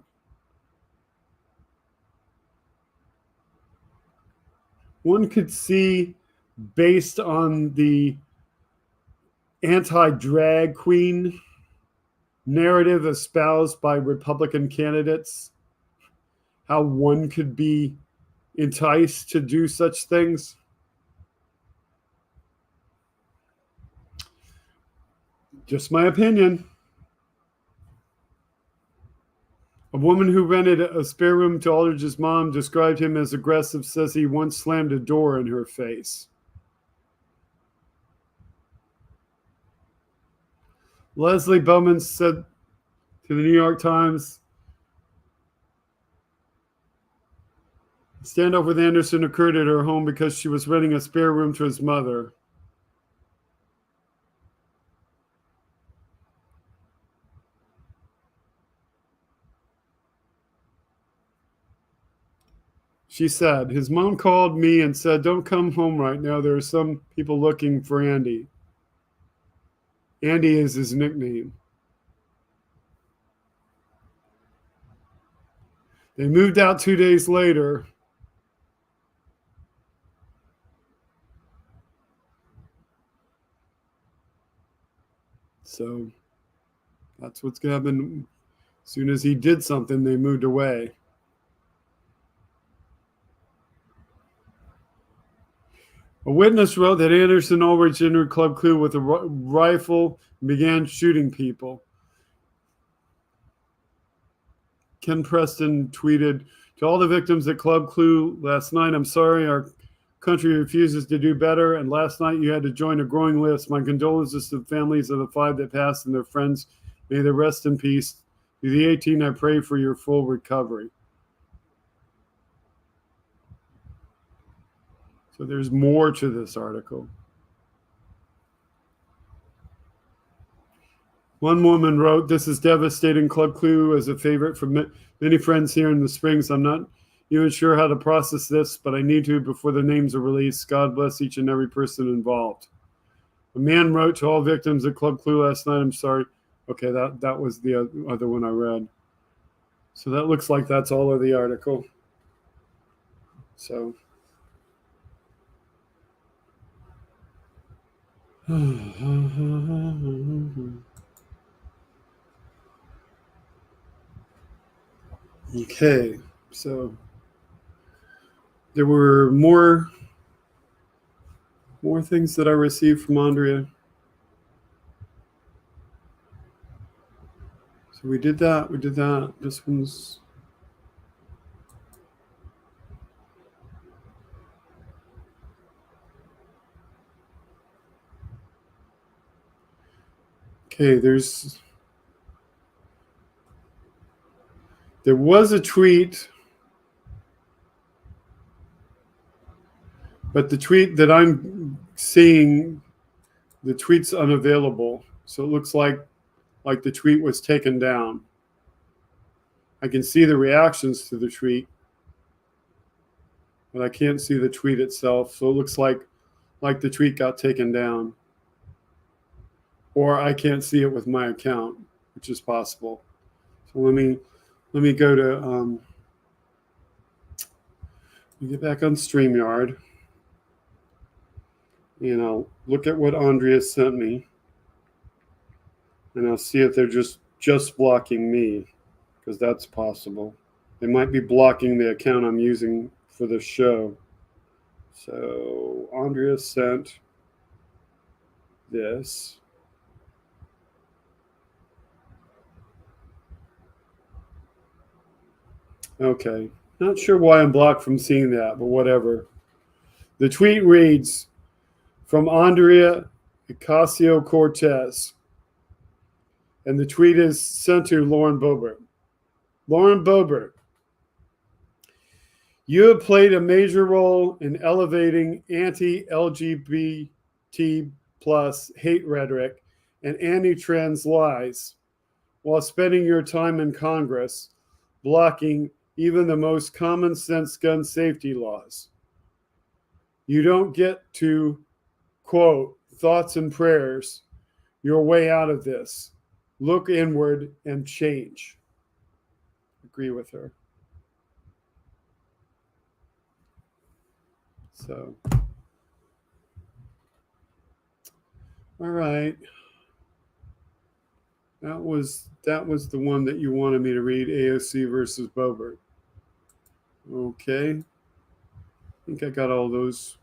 One could see, based on the anti-drag queen narrative espoused by Republican candidates, how one could be enticed to do such things. Just my opinion. A woman who rented a spare room to Aldridge's mom described him as aggressive, says he once slammed a door in her face. Leslie Bowman said to the New York Times, standoff with Anderson occurred at her home because she was renting a spare room to his mother. She said, his mom called me and said, don't come home right now. There are some people looking for Andy. Andy is his nickname. They moved out 2 days later. So that's what's going to happen. As soon as he did something, they moved away. A witness wrote that Anderson Ulrich entered Club Clue with a rifle and began shooting people. Ken Preston tweeted, to all the victims at Club Clue last night, I'm sorry our country refuses to do better, and last night you had to join a growing list. My condolences to the families of the 5 that passed and their friends. May they rest in peace. To the 18, I pray for your full recovery. So there's more to this article. One woman wrote, this is devastating. Club Clue is a favorite for many friends here in the Springs. I'm not even sure how to process this, but I need to before the names are released. God bless each and every person involved. A man wrote to all victims at Club Clue last night, I'm sorry. Okay, that was the other one I read. So that looks like that's all of the article. So... Okay, so there were more things that I received from Andrea. So we did that. This one's Okay, there was a tweet, but the tweet that I'm seeing, the tweet's unavailable. So it looks like the tweet was taken down. I can see the reactions to the tweet, but I can't see the tweet itself. So it looks like the tweet got taken down. Or I can't see it with my account, which is possible. So let me go to let me get back on StreamYard, and I'll look at what Andrea sent me, and I'll see if they're just blocking me, because that's possible. They might be blocking the account I'm using for the show. So Andrea sent this. Okay, not sure why I'm blocked from seeing that, but whatever. The tweet reads, from Andrea Ocasio-Cortez, and the tweet is sent to Lauren Boebert. Lauren Boebert, you have played a major role in elevating anti-LGBT plus hate rhetoric and anti-trans lies while spending your time in Congress blocking even the most common sense gun safety laws. You don't get to, quote, thoughts and prayers your way out of this. Look inward and change. Agree with her. So, all right. That was the one that you wanted me to read, AOC versus Boebert. Okay. I think I got all those.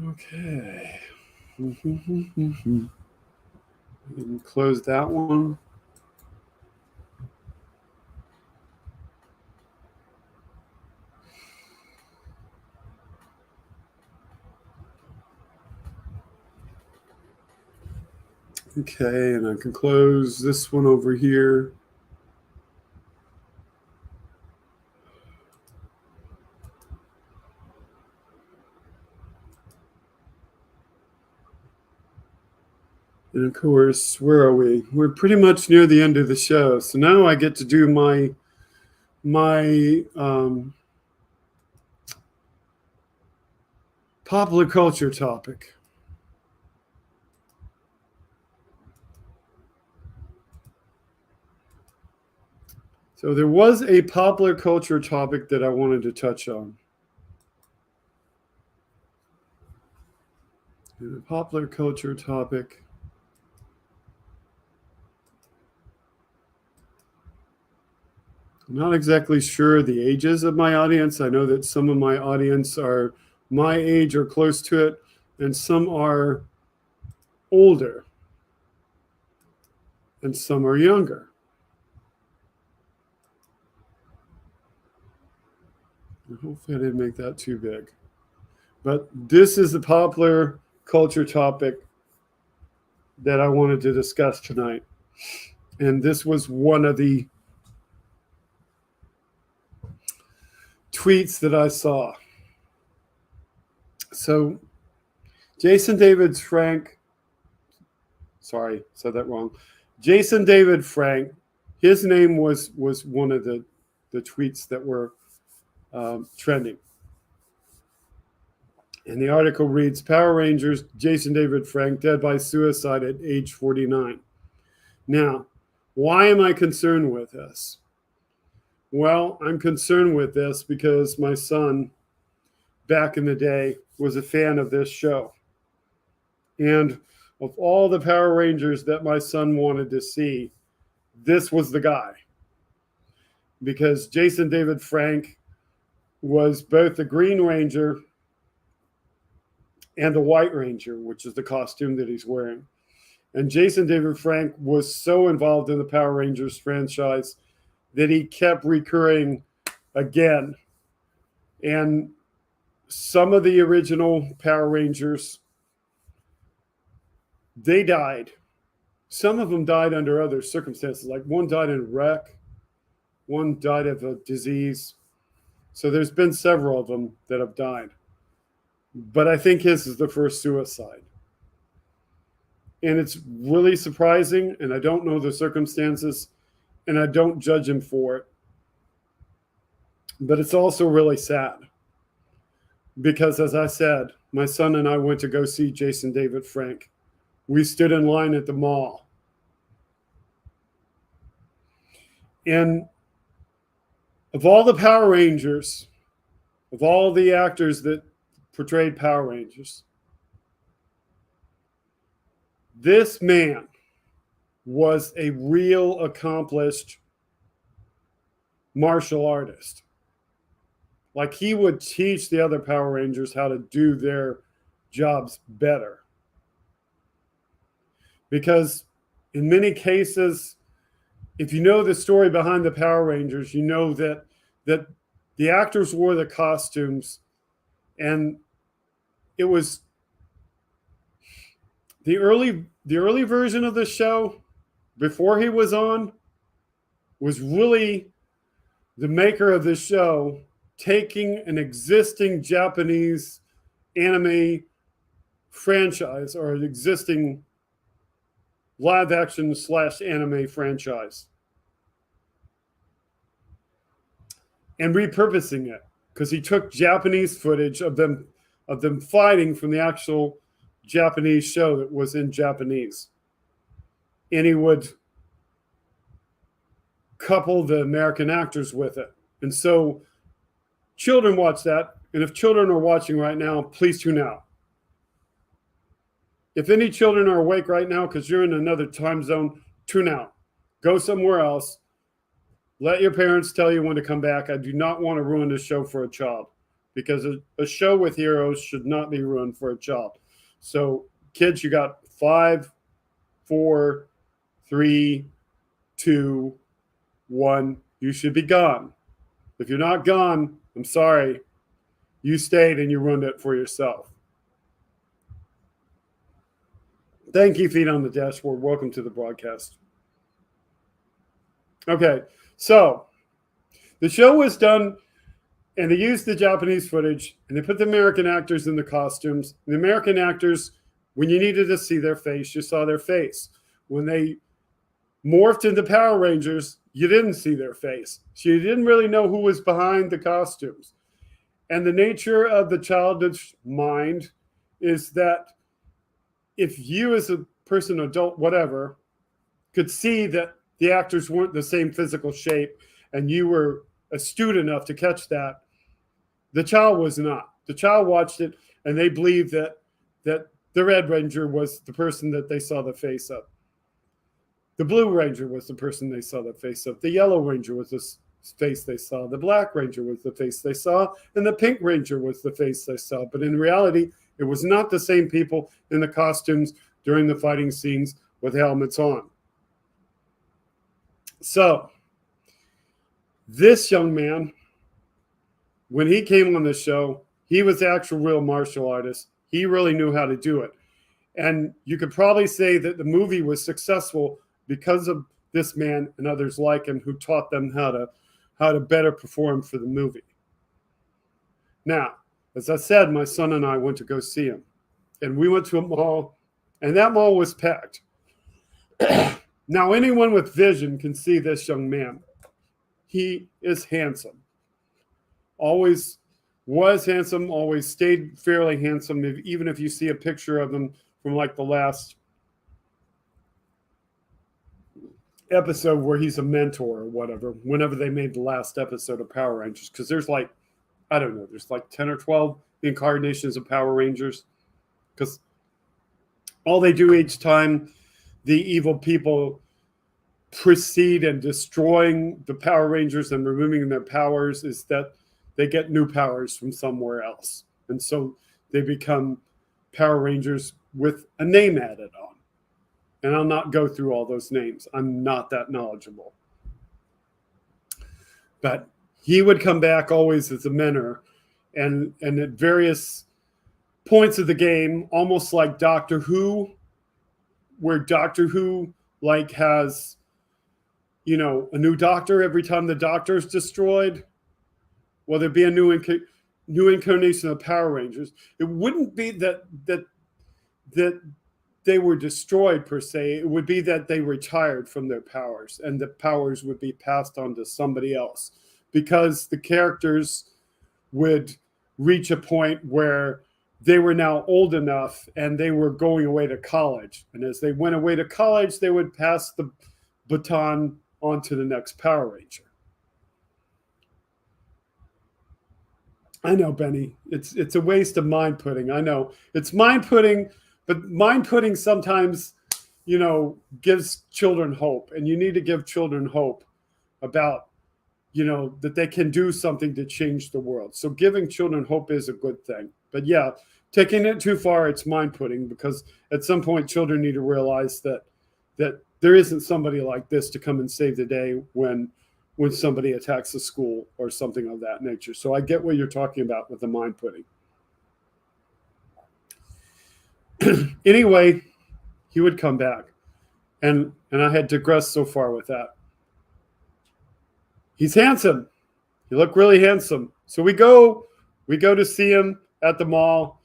Okay. And close that one. Okay, and I can close this one over here. And of course, where are we? We're pretty much near the end of the show. So now I get to do my popular culture topic. So there was a popular culture topic that I wanted to touch on. And the popular culture topic. I'm not exactly sure the ages of my audience. I know that some of my audience are my age or close to it, and some are older, and some are younger. Hopefully I didn't make that too big. But this is the popular culture topic that I wanted to discuss tonight. And this was one of the tweets that I saw. So Jason David Frank, sorry, said that wrong. Jason David Frank, his name was one of the tweets that were trending. And the article reads, Power Rangers, Jason David Frank, dead by suicide at age 49. Now, why am I concerned with this? Well, I'm concerned with this because my son, back in the day, was a fan of this show. And of all the Power Rangers that my son wanted to see, this was the guy. Because Jason David Frank was both the Green Ranger and the White Ranger, which is the costume that he's wearing. And Jason David Frank was so involved in the Power Rangers franchise that he kept recurring again. And some of the original Power Rangers they died. Some of them died under other circumstances, like one died in a wreck, one died of a disease. So there's been several of them that have died. But I think his is the first suicide. And it's really surprising, and I don't know the circumstances, and I don't judge him for it. But it's also really sad. Because as I said, my son and I went to go see Jason David Frank. We stood in line at the mall. And of all the Power Rangers, of all the actors that portrayed Power Rangers, this man was a real accomplished martial artist. Like, he would teach the other Power Rangers how to do their jobs better. Because in many cases, if you know the story behind the Power Rangers, you know that the actors wore the costumes, and it was the early version of the show before he was on was really the maker of the show taking an existing Japanese anime franchise or an existing live action / anime franchise and repurposing it, because he took Japanese footage of them fighting from the actual Japanese show that was in Japanese, and he would couple the American actors with it. And so children watch that, and if children are watching right now, please tune out. If any children are awake right now because you're in another time zone, tune out. Go somewhere else. Let your parents tell you when to come back. I do not want to ruin this show for a child, because a show with heroes should not be ruined for a child. So, kids, you got 5, 4, 3, 2, 1. You should be gone. If you're not gone, I'm sorry. You stayed and you ruined it for yourself. Thank you, Feet on the Dashboard. Welcome to the broadcast. Okay, so the show was done, and they used the Japanese footage, and they put the American actors in the costumes. The American actors, when you needed to see their face, you saw their face. When they morphed into Power Rangers, you didn't see their face. So you didn't really know who was behind the costumes. And the nature of the childish mind is that if you as a person, adult, whatever, could see that the actors weren't the same physical shape and you were astute enough to catch that, the child was not. The child watched it and they believed that the Red Ranger was the person that they saw the face of. The Blue Ranger was the person they saw the face of. The Yellow Ranger was the face they saw. The Black Ranger was the face they saw. And the Pink Ranger was the face they saw. But in reality, it was not the same people in the costumes during the fighting scenes with helmets on. So, this young man, when he came on the show, he was the actual real martial artist. He really knew how to do it. And you could probably say that the movie was successful because of this man and others like him who taught them how to better perform for the movie. Now, as I said, my son and I went to go see him. And we went to a mall, and that mall was packed. Now, anyone with vision can see this young man. He is handsome. Always was handsome, always stayed fairly handsome, even if you see a picture of him from like the last episode where he's a mentor or whatever, whenever they made the last episode of Power Rangers. Because there's like, I don't know, there's like 10 or 12 incarnations of Power Rangers. Because all they do each time the evil people proceed in destroying the Power Rangers and removing their powers is that they get new powers from somewhere else. And so they become Power Rangers with a name added on. And I'll not go through all those names. I'm not that knowledgeable. But he would come back always as a mentor. And at various points of the game, almost like Doctor Who, where Doctor Who like has, you know, a new doctor every time the doctor is destroyed? Well, there'd be a new incarnation of Power Rangers. It wouldn't be that they were destroyed per se. It would be that they retired from their powers, and the powers would be passed on to somebody else, because the characters would reach a point where they were now old enough and they were going away to college. And as they went away to college, they would pass the baton on to the next Power Ranger. I know, Benny, it's a waste of mind pudding. I know it's mind pudding, but mind pudding sometimes, you know, gives children hope, and you need to give children hope about, you know, that they can do something to change the world. So giving children hope is a good thing. But yeah, taking it too far, it's mind pudding, because at some point children need to realize that there isn't somebody like this to come and save the day when somebody attacks a school or something of that nature. So I get what you're talking about with the mind pudding. Anyway, he would come back. And I had digressed so far with that. He's handsome. He looked really handsome. So we go to see him at the mall.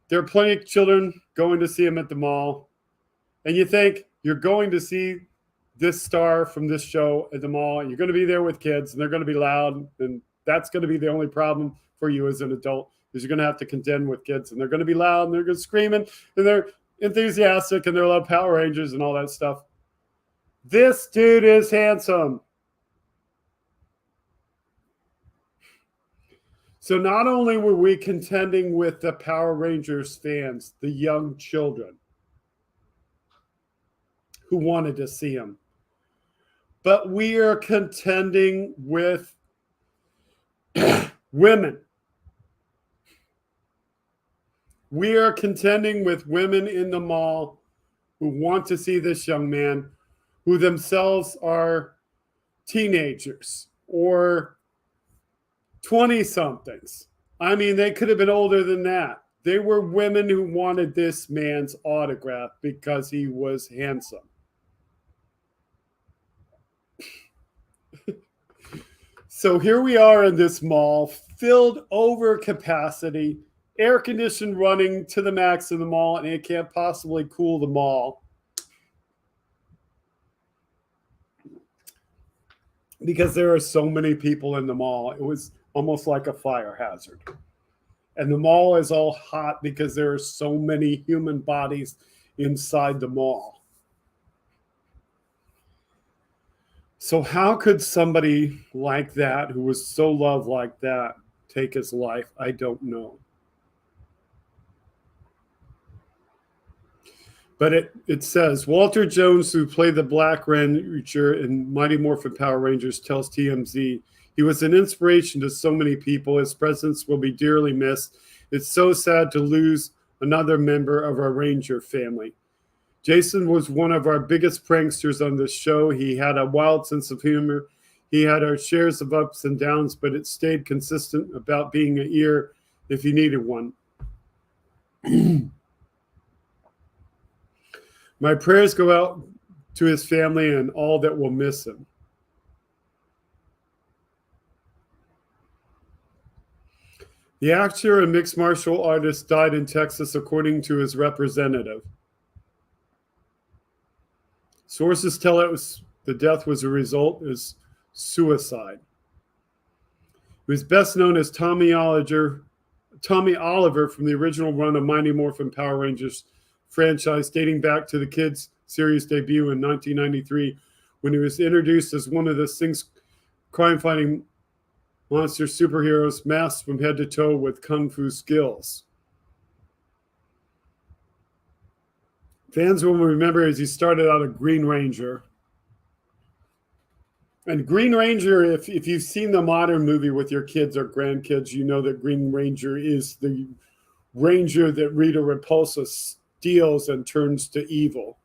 There are plenty of children going to see him at the mall. And you think you're going to see this star from this show at the mall, and you're going to be there with kids, and they're going to be loud, and that's going to be the only problem for you as an adult, is you're going to have to contend with kids, and they're going to be loud, and they're going to screaming, and they're enthusiastic, and they love Power Rangers and all that stuff. This dude is handsome. So not only were we contending with the Power Rangers fans, the young children who wanted to see him, but we are contending with women. We are contending with women in the mall who want to see this young man, who themselves are teenagers or 20-somethings. I mean, they could have been older than that. They were women who wanted this man's autograph because he was handsome. So here we are in this mall, filled over capacity, air conditioned running to the max in the mall, and it can't possibly cool the mall, because there are so many people in the mall. It was almost like a fire hazard. And the mall is all hot because there are so many human bodies inside the mall. So how could somebody like that, who was so loved like that, take his life? I don't know. But it says, Walter Jones, who played the Black Ranger in Mighty Morphin Power Rangers, tells TMZ, he was an inspiration to so many people. His presence will be dearly missed. It's so sad to lose another member of our Ranger family. Jason was one of our biggest pranksters on this show. He had a wild sense of humor. He had our shares of ups and downs, but it stayed consistent about being an ear if you needed one. My prayers go out to his family and all that will miss him. The actor and mixed martial artist died in Texas, according to his representative. Sources tell the death was a result of suicide. He was best known as Tommy Oliver from the original run of Mighty Morphin Power Rangers franchise, dating back to the kids' series debut in 1993, when he was introduced as one of the Sing's crime-fighting monster superheroes, masked from head to toe with kung fu skills. Fans will remember as he started out a Green Ranger. And Green Ranger, if you've seen the modern movie with your kids or grandkids, you know that Green Ranger is the Ranger that Rita Repulsa steals and turns to evil.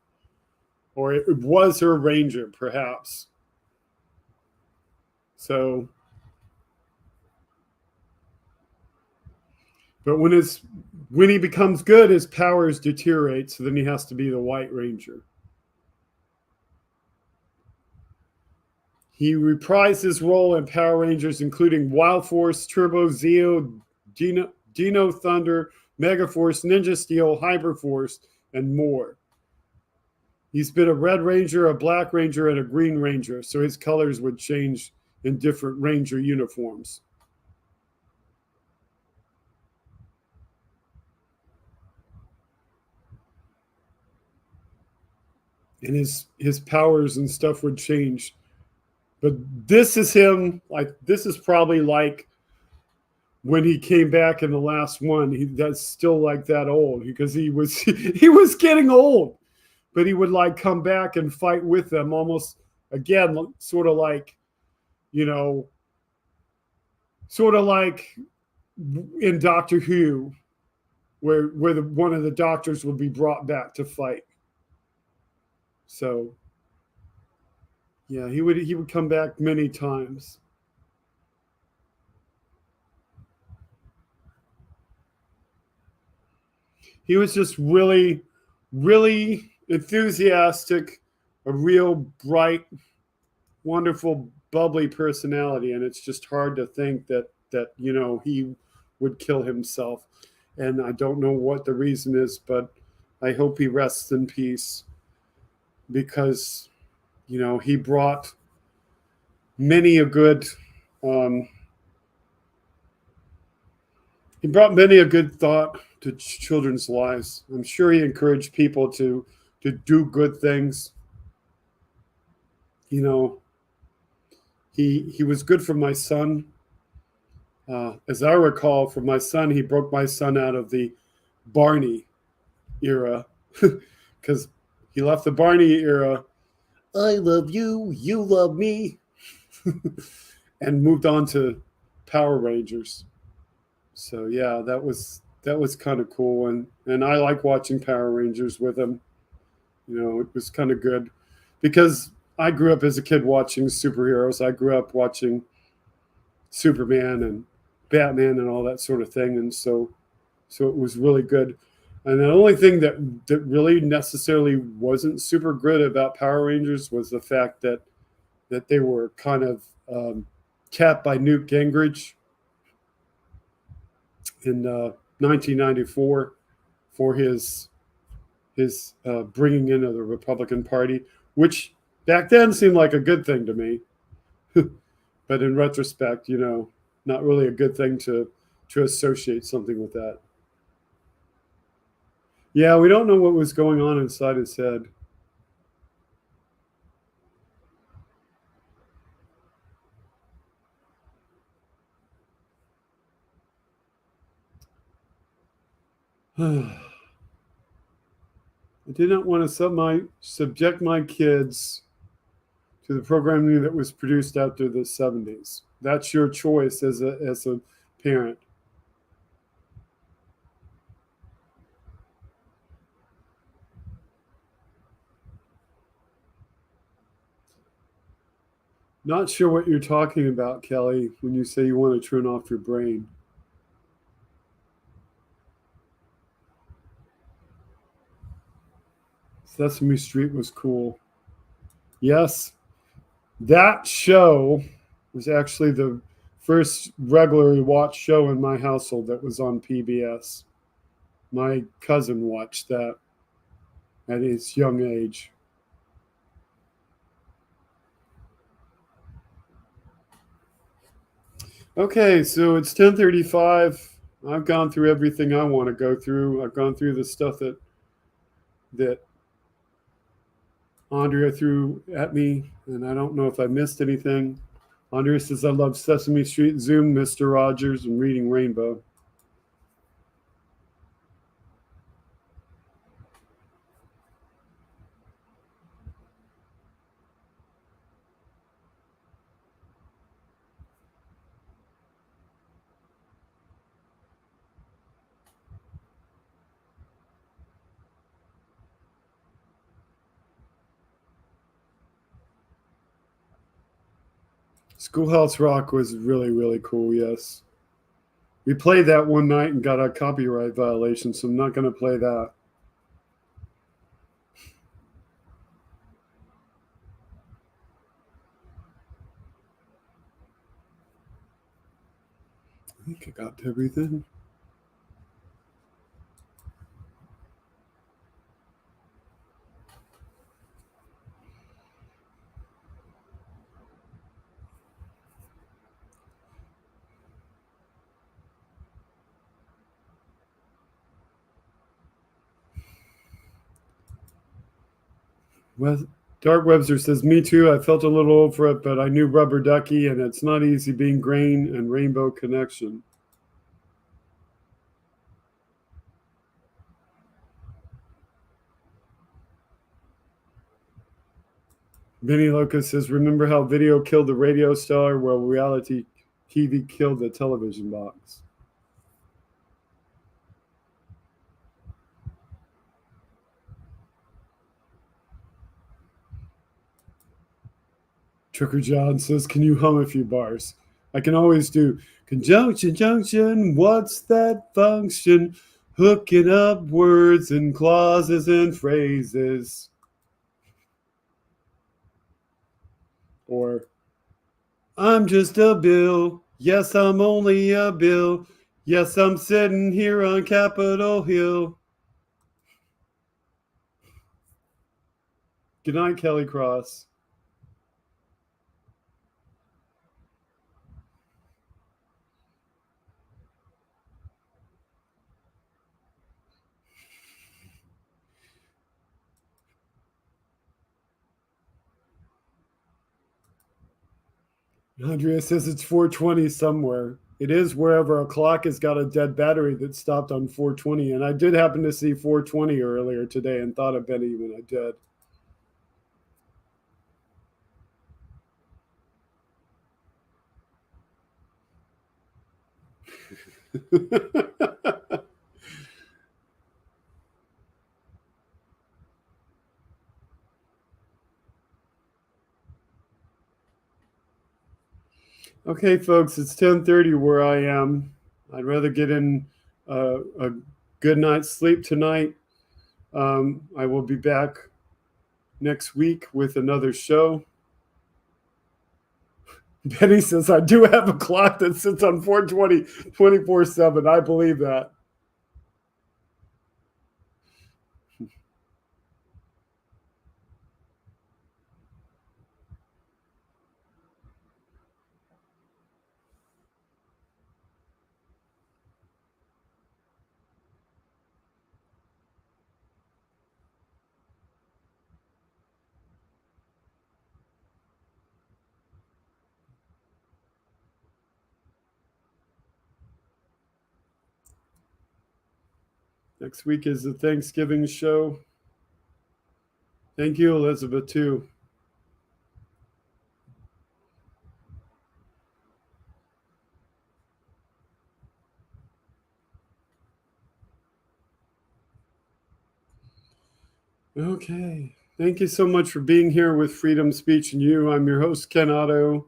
Or it was her Ranger, perhaps. So But when he becomes good, his powers deteriorate, so then he has to be the White Ranger. He reprised his role in Power Rangers, including Wild Force, Turbo, Zeo, Dino Thunder, Mega Force, Ninja Steel, Hyper Force, and more. He's been a Red Ranger, a Black Ranger, and a Green Ranger, so his colors would change in different Ranger uniforms. And his powers and stuff would change. But this is him, like, this is probably like when he came back in the last one. That's still like that old, because he was he was getting old. But he would like come back and fight with them, almost again, sort of like, you know, sort of like in Doctor Who, where one of the doctors would be brought back to fight. So yeah, he would come back many times. He was just really, really enthusiastic, a real bright, wonderful, bubbly personality, and it's just hard to think that he would kill himself. And I don't know what the reason is, but I hope he rests in peace, because he brought many a good um, he brought many a good thought to children's lives. I'm sure he encouraged people to do good things. You know, he was good for my son. As I recall, for my son, he broke my son out of the Barney era, because he left the Barney era. I love you, you love me, and moved on to Power Rangers. So yeah, that was kind of cool, and I like watching Power Rangers with him. It was kind of good, because I grew up as a kid watching superheroes. I grew up watching Superman and Batman and all that sort of thing, and so it was really good. And the only thing that really necessarily wasn't super good about Power Rangers was the fact that they were kind of capped by Newt Gingrich in 1994 for his bringing in of the Republican Party, which back then seemed like a good thing to me, but in retrospect, not really a good thing to associate something with that. Yeah, we don't know what was going on inside his head. I did not want to subject my kids to the programming that was produced after the 70s. That's your choice as a parent. Not sure what you're talking about, Kelly, when you say you want to turn off your brain. Sesame Street was cool. Yes, that show was actually the first regularly watched show in my household that was on PBS. My cousin watched that at his young age. Okay, so it's 10:35. I've gone through everything I want to go through. I've gone through the stuff that Andrea threw at me, and I don't know if I missed anything. Andrea says, I love Sesame Street, Zoom, Mr. Rogers, and Reading Rainbow. Schoolhouse Rock was really, really cool, yes. We played that one night and got a copyright violation, so I'm not going to play that. I think I got everything. Well, Dark Webster says, me too. I felt a little old for it, but I knew Rubber Ducky, and it's not easy being Grain and Rainbow Connection. Vinny Locust says, remember how video killed the radio star? Well, reality TV killed the television box. Trucker John says, can you hum a few bars? I can always do conjunction, junction, what's that function? Hooking up words and clauses and phrases. Or, I'm just a bill. Yes, I'm only a bill. Yes, I'm sitting here on Capitol Hill. Good night, Kelly Cross. Andrea says it's 420 somewhere. It is wherever a clock has got a dead battery that stopped on 420. And I did happen to see 420 earlier today and thought of Benny when I did. Okay, folks, it's 10:30 where I am. I'd rather get in a good night's sleep tonight. I will be back next week with another show. Benny says, I do have a clock that sits on 420 24/7. I believe that. Next week is the Thanksgiving show. Thank you, Elizabeth, too. Okay. Thank you so much for being here with Freedom Speech and You. I'm your host, Ken Otto.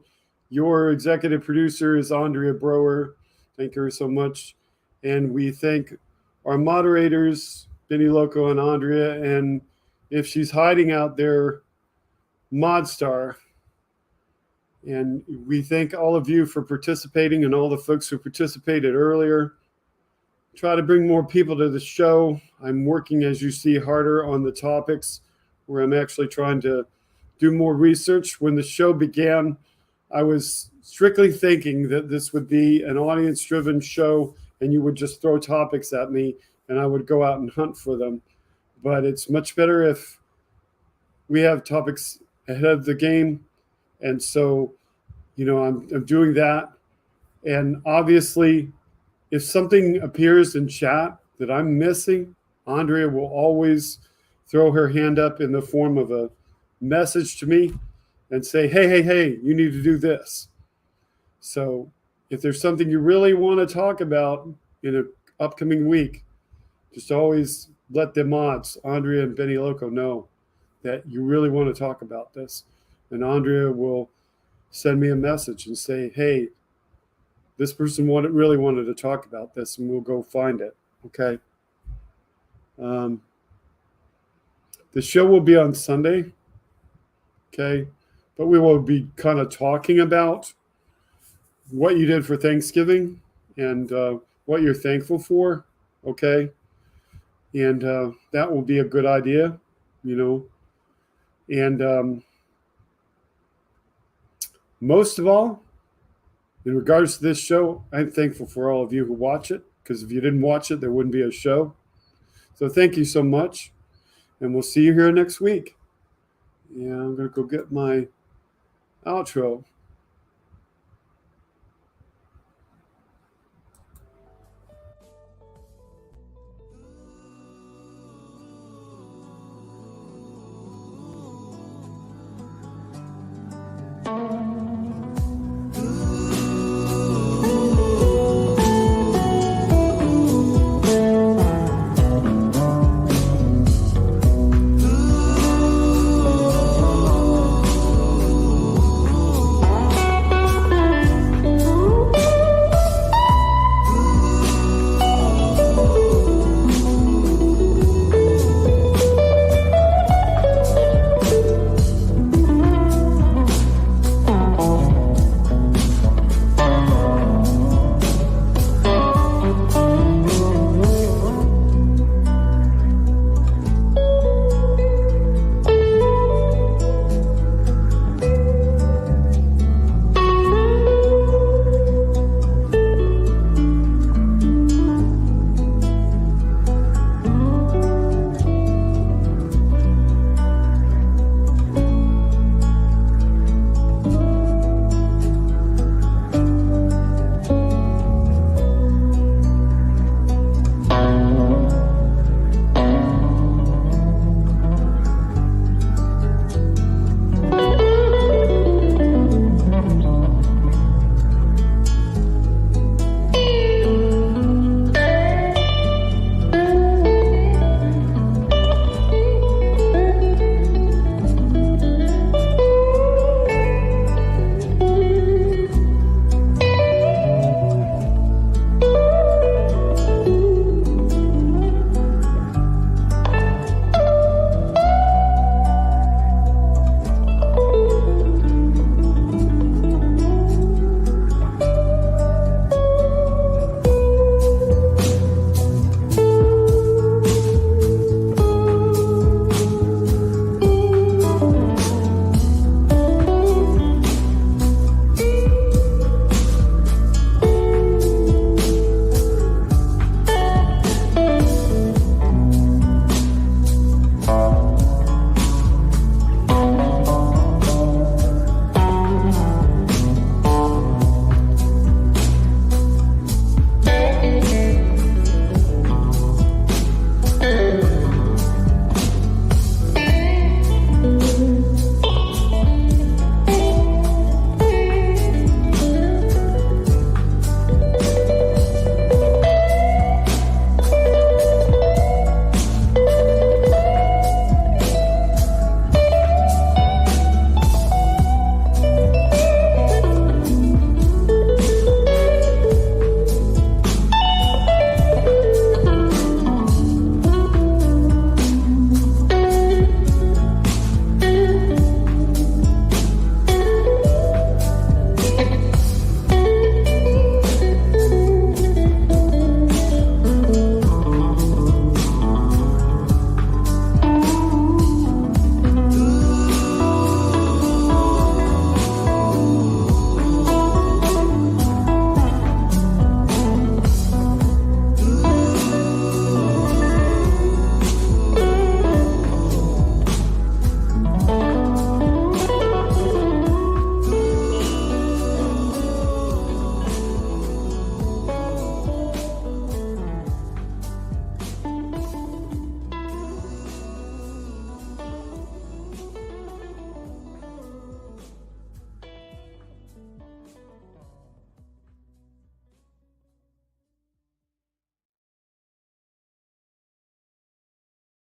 Your executive producer is Andrea Brower. Thank her so much. And we thank our moderators, Benny Loco and Andrea. And if she's hiding out there, Modstar. And we thank all of you for participating and all the folks who participated earlier. Try to bring more people to the show. I'm working, as you see, harder on the topics where I'm actually trying to do more research. When the show began, I was strictly thinking that this would be an audience-driven show and you would just throw topics at me and I would go out and hunt for them. But it's much better if we have topics ahead of the game. And so, I'm doing that. And obviously, if something appears in chat that I'm missing, Andrea will always throw her hand up in the form of a message to me and say, hey, you need to do this. So if there's something you really want to talk about in an upcoming week, just always let the mods, Andrea and Benny Loco, know that you really want to talk about this. And Andrea will send me a message and say, hey, this person really wanted to talk about this, and we'll go find it. Okay. The show will be on Sunday. Okay. But we will be kind of talking about what you did for Thanksgiving and what you're thankful for. Okay. And that will be a good idea, And most of all, in regards to this show, I'm thankful for all of you who watch it, because if you didn't watch it, there wouldn't be a show. So thank you so much, and we'll see you here next week. Yeah, I'm going to go get my outro.